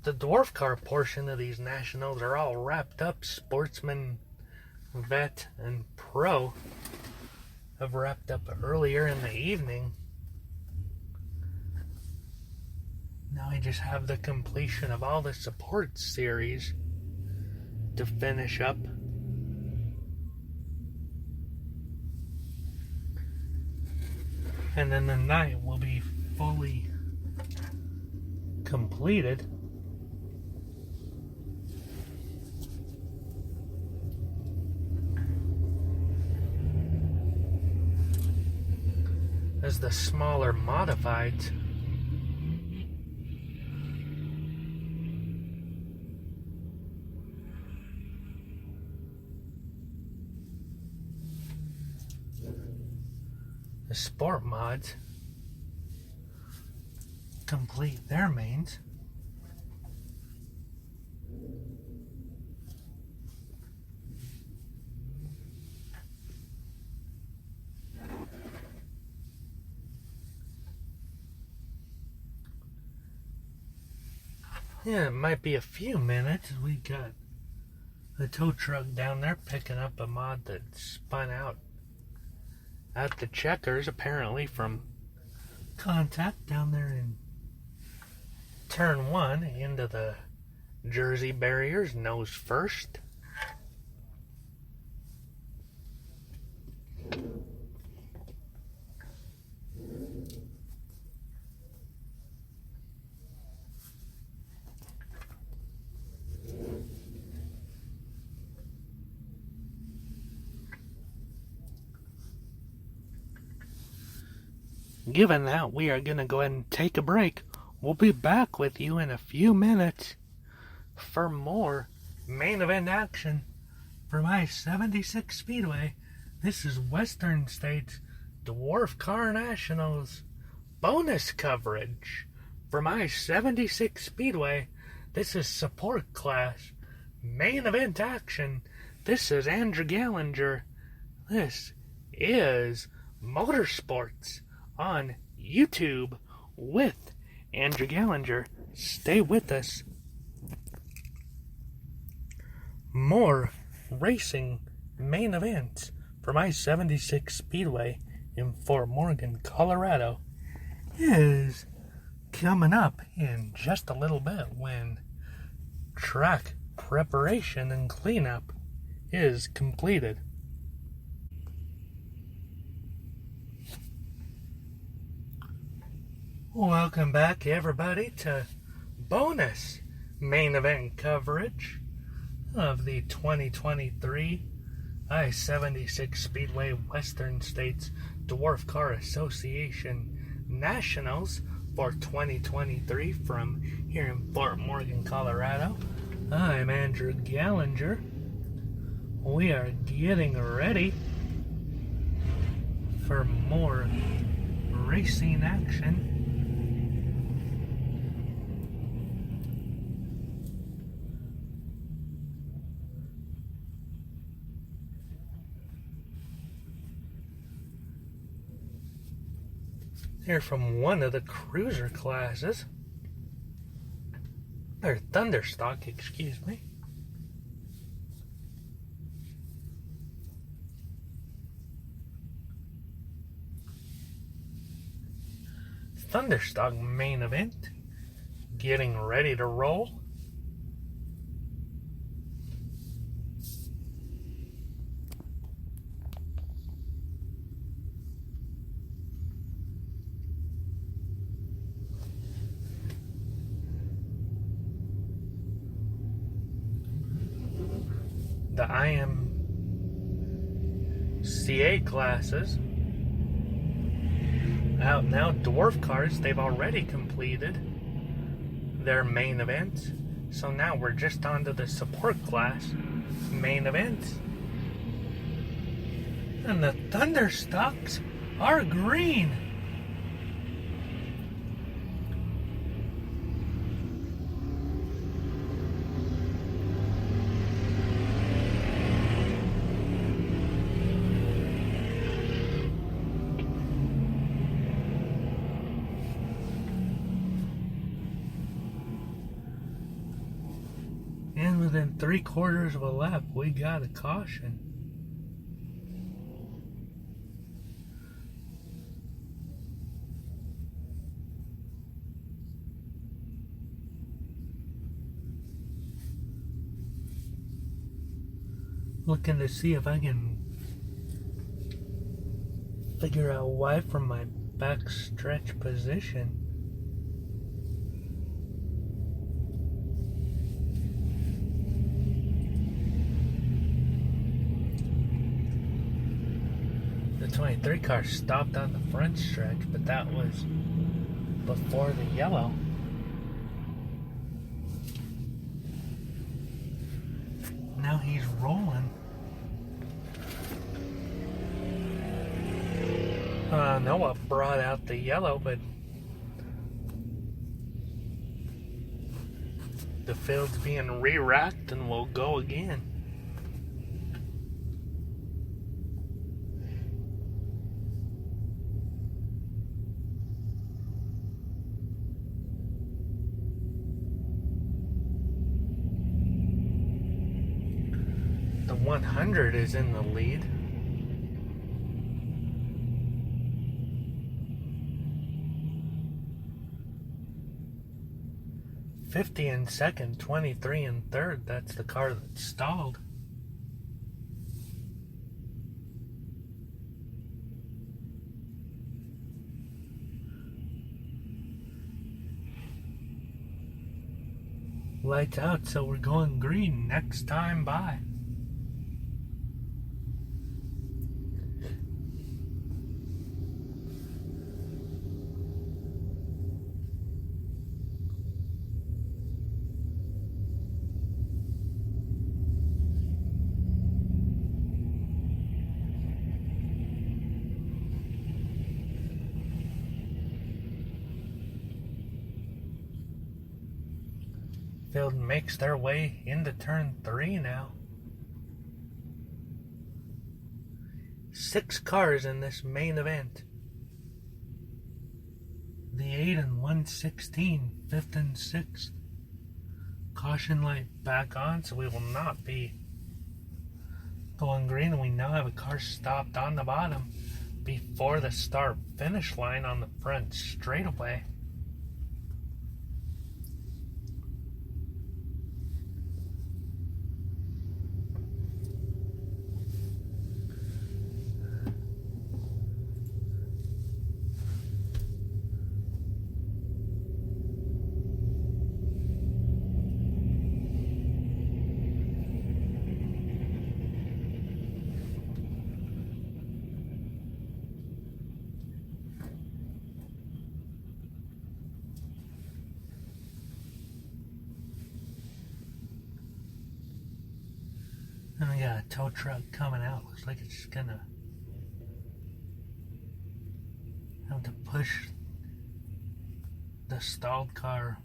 The dwarf car portion of these nationals are all wrapped up. Sportsman, vet, and pro have wrapped up earlier in the evening. Now I just have the completion of all the support series to finish up. And then the night will be fully completed. As the smaller modifieds the sport mods complete their mains. Yeah, it might be a few minutes. We got the tow truck down there picking up a mod that spun out at the checkers, apparently from contact down there in turn 1 into the Jersey barriers, nose first. Given that, we are going to go ahead and take a break. We'll be back with you in a few minutes for more main event action from I-76 Speedway. This is Western States Dwarf Car Nationals bonus coverage from I-76 Speedway. This is support class. Main event action. This is Andrew Gallinger. This is Motorsports on YouTube with Andrew Gallinger. Stay with us. More racing main events from I-76 Speedway in Fort Morgan, Colorado is coming up in just a little bit when track preparation and cleanup is completed. Welcome back, everybody, to bonus main event coverage of the 2023 I-76 Speedway Western States Dwarf Car Association Nationals for 2023 from here in Fort Morgan, Colorado. I'm Andrew Gallinger. We are getting ready for more racing action. They're from one of the cruiser classes. Or Thunderstock, excuse me. Thunderstock main event. Getting ready to roll. The IMCA classes out now. Dwarf cars, they've already completed their main events, so now we're just on to the support class main events. And the Thunderstocks are green. And within 3/4 of a lap, we got a caution. Looking to see if I can figure out why from my backstretch position. The 23 car stopped on the front stretch, but that was before the yellow. Now he's rolling. I know what brought out the yellow, but the field's being re-racked and we'll go again. The 100 is in the lead. $50 in second, $23 in third. That's the car that stalled. Lights out, so we're going green next time by. field makes their way into turn 3 now. 6 cars in this main event. The 8 and 116, 5th and 6th. Caution light back on, so we will not be going green. And we now have a car stopped on the bottom before the start finish line on the front straightaway. And we got a tow truck coming out. Looks like it's gonna have to push the stalled car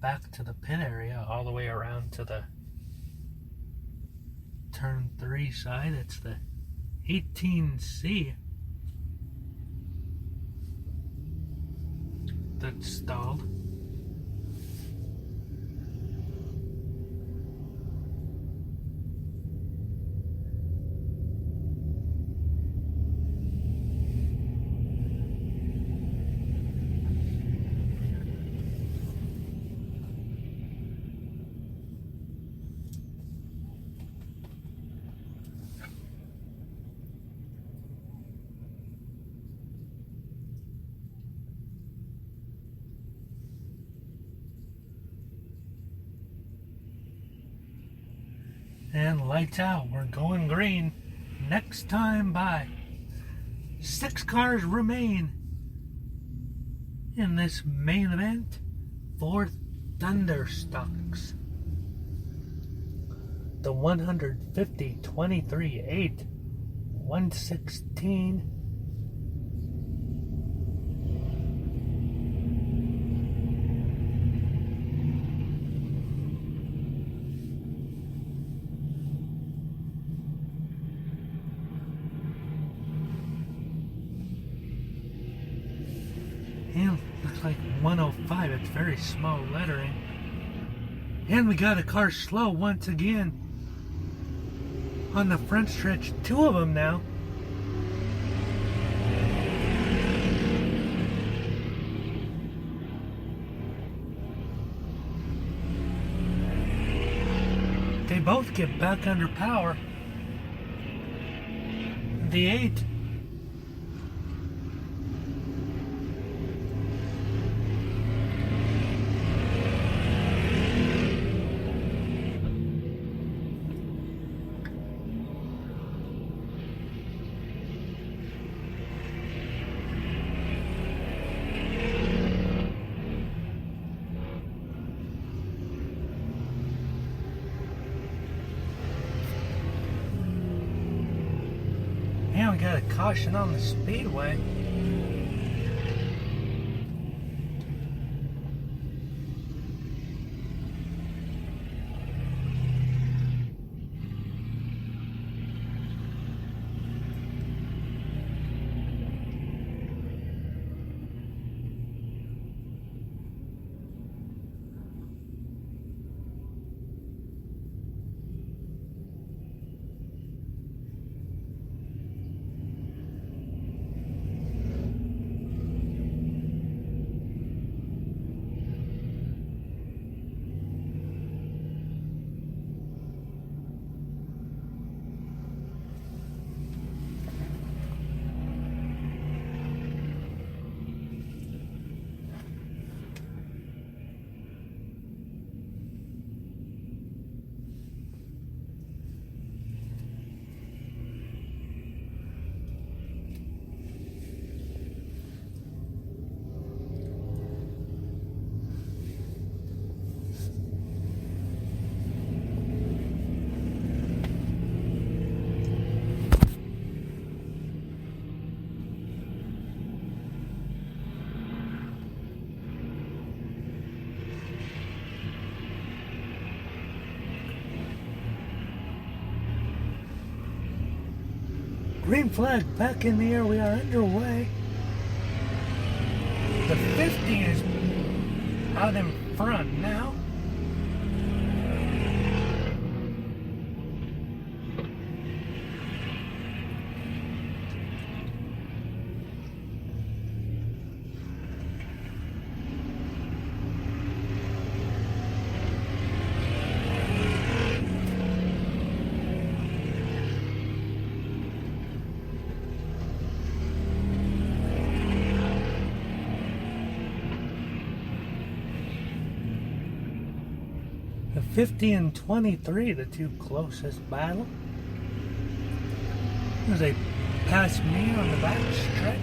back to the pit area all the way around to the turn 3 side. It's the 18C that's stalled. And lights out. We're going green. Next time by. 6 cars remain in this main event for Thunderstocks. The 150 23 8 116. And looks like 105. It's very small lettering. And we got a car slow once again on the front stretch. 2 of them now. They both get back under power. The 8. And we got a caution on the Speedway. Green flag back in the air. We are underway. The 50 is out in front now. The 50 and 23, the two closest battle. As they pass me on the back stretch.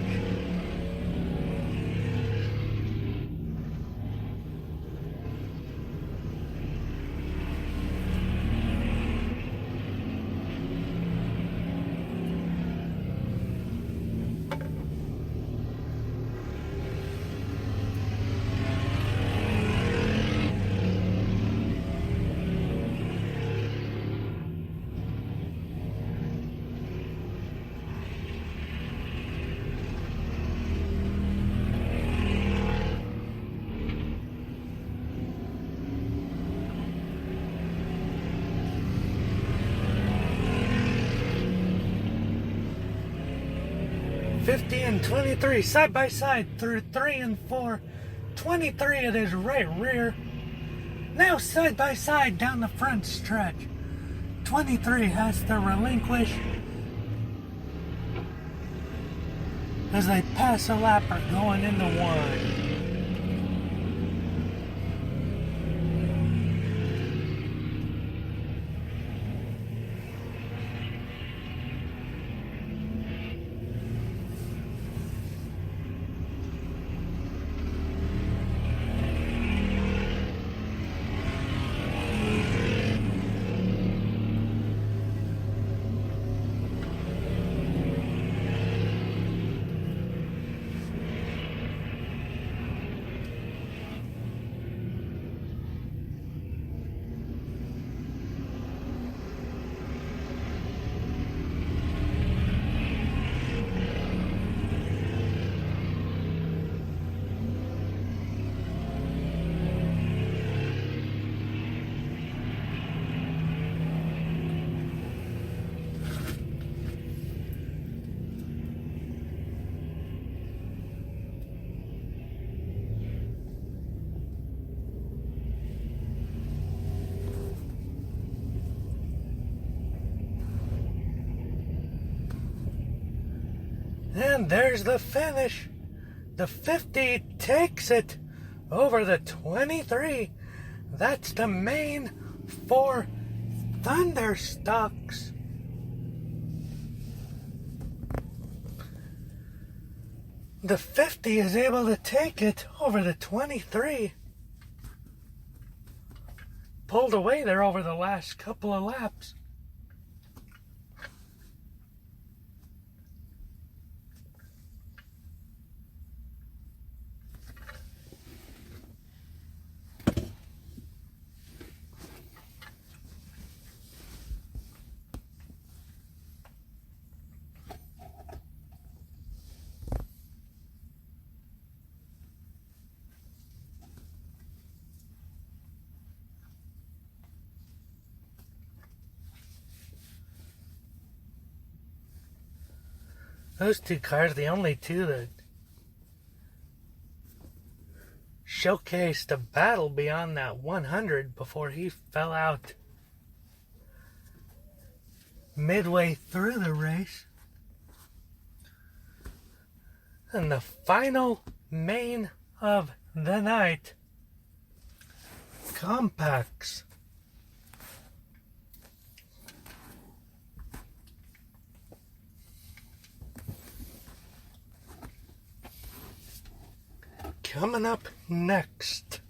'50 and 23 side by side through 3 and 4. 23 at his right rear. Now side by side down the front stretch. 23 has to relinquish as they pass a lapper going into 1. And there's the finish. The 50 takes it over the 23. That's the main 4 Thunderstocks. The 50 is able to take it over the 23. Pulled away there over the last couple of laps. Those two cars, the only two that showcased a battle beyond that 100 before he fell out midway through the race. And the final main of the night, compacts. Coming up next.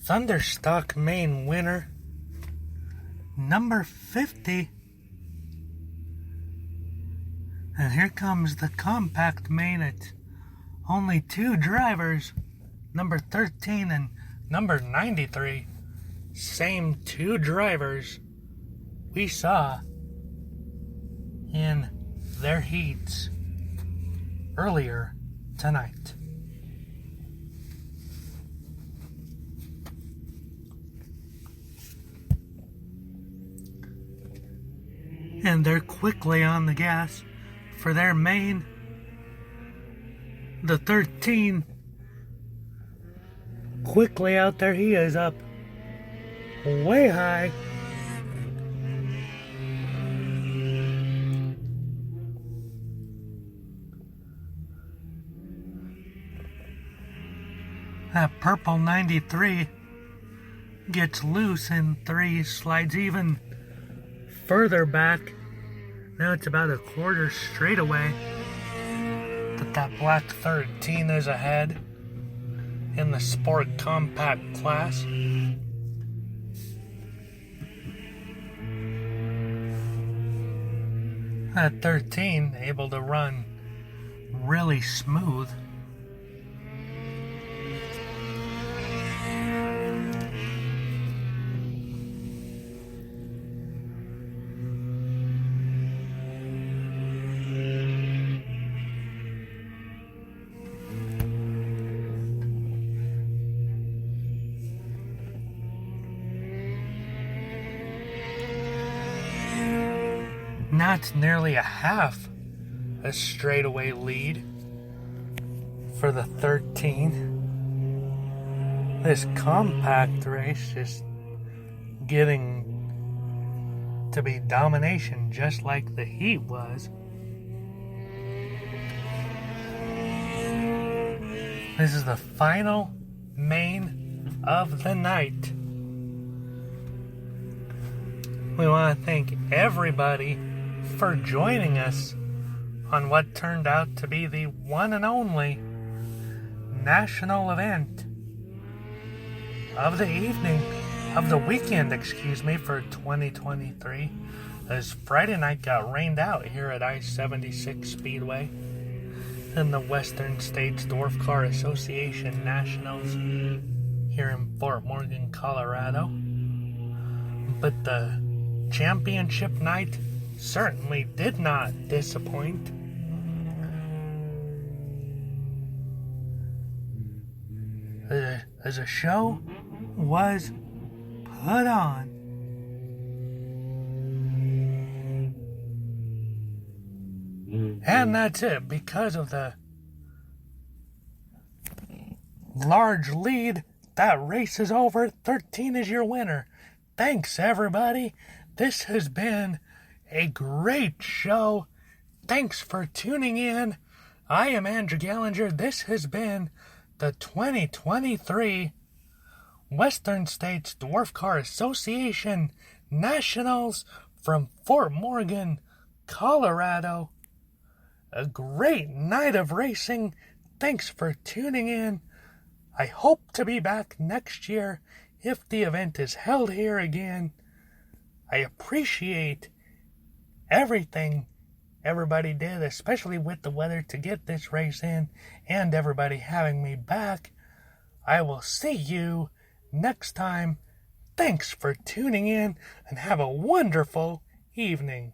Thunderstock main winner, number 50. And here comes the compact main at only 2 drivers, number 13 and number 93. Same 2 drivers we saw in their heats earlier tonight. And they're quickly on the gas for their main. The 13 quickly out there. He is up way high. That purple 93 gets loose in 3, slides even further back. Now it's about a quarter straightaway. But that black 13 is ahead in the Sport Compact class. That 13 able to run really smooth. Now it's nearly a half a straightaway lead for the 13. This compact race just getting to be domination just like the heat was. This is the final main of the night. We want to thank everybody for joining us on what turned out to be the one and only national event of the evening, of the weekend, for 2023, as Friday night got rained out here at I-76 Speedway in the Western States Dwarf Car Association Nationals here in Fort Morgan, Colorado. But the championship night certainly did not disappoint. As a show was put on. And that's it. Because of the large lead, that race is over. 13 is your winner. Thanks, everybody. This has been a great show. Thanks for tuning in. I am Andrew Gallinger. This has been the 2023 Western States Dwarf Car Association Nationals from Fort Morgan, Colorado. A great night of racing. Thanks for tuning in. I hope to be back next year if the event is held here again. I appreciate everything everybody did, especially with the weather, to get this race in, and everybody having me back. I will see you next time. Thanks for tuning in, and have a wonderful evening.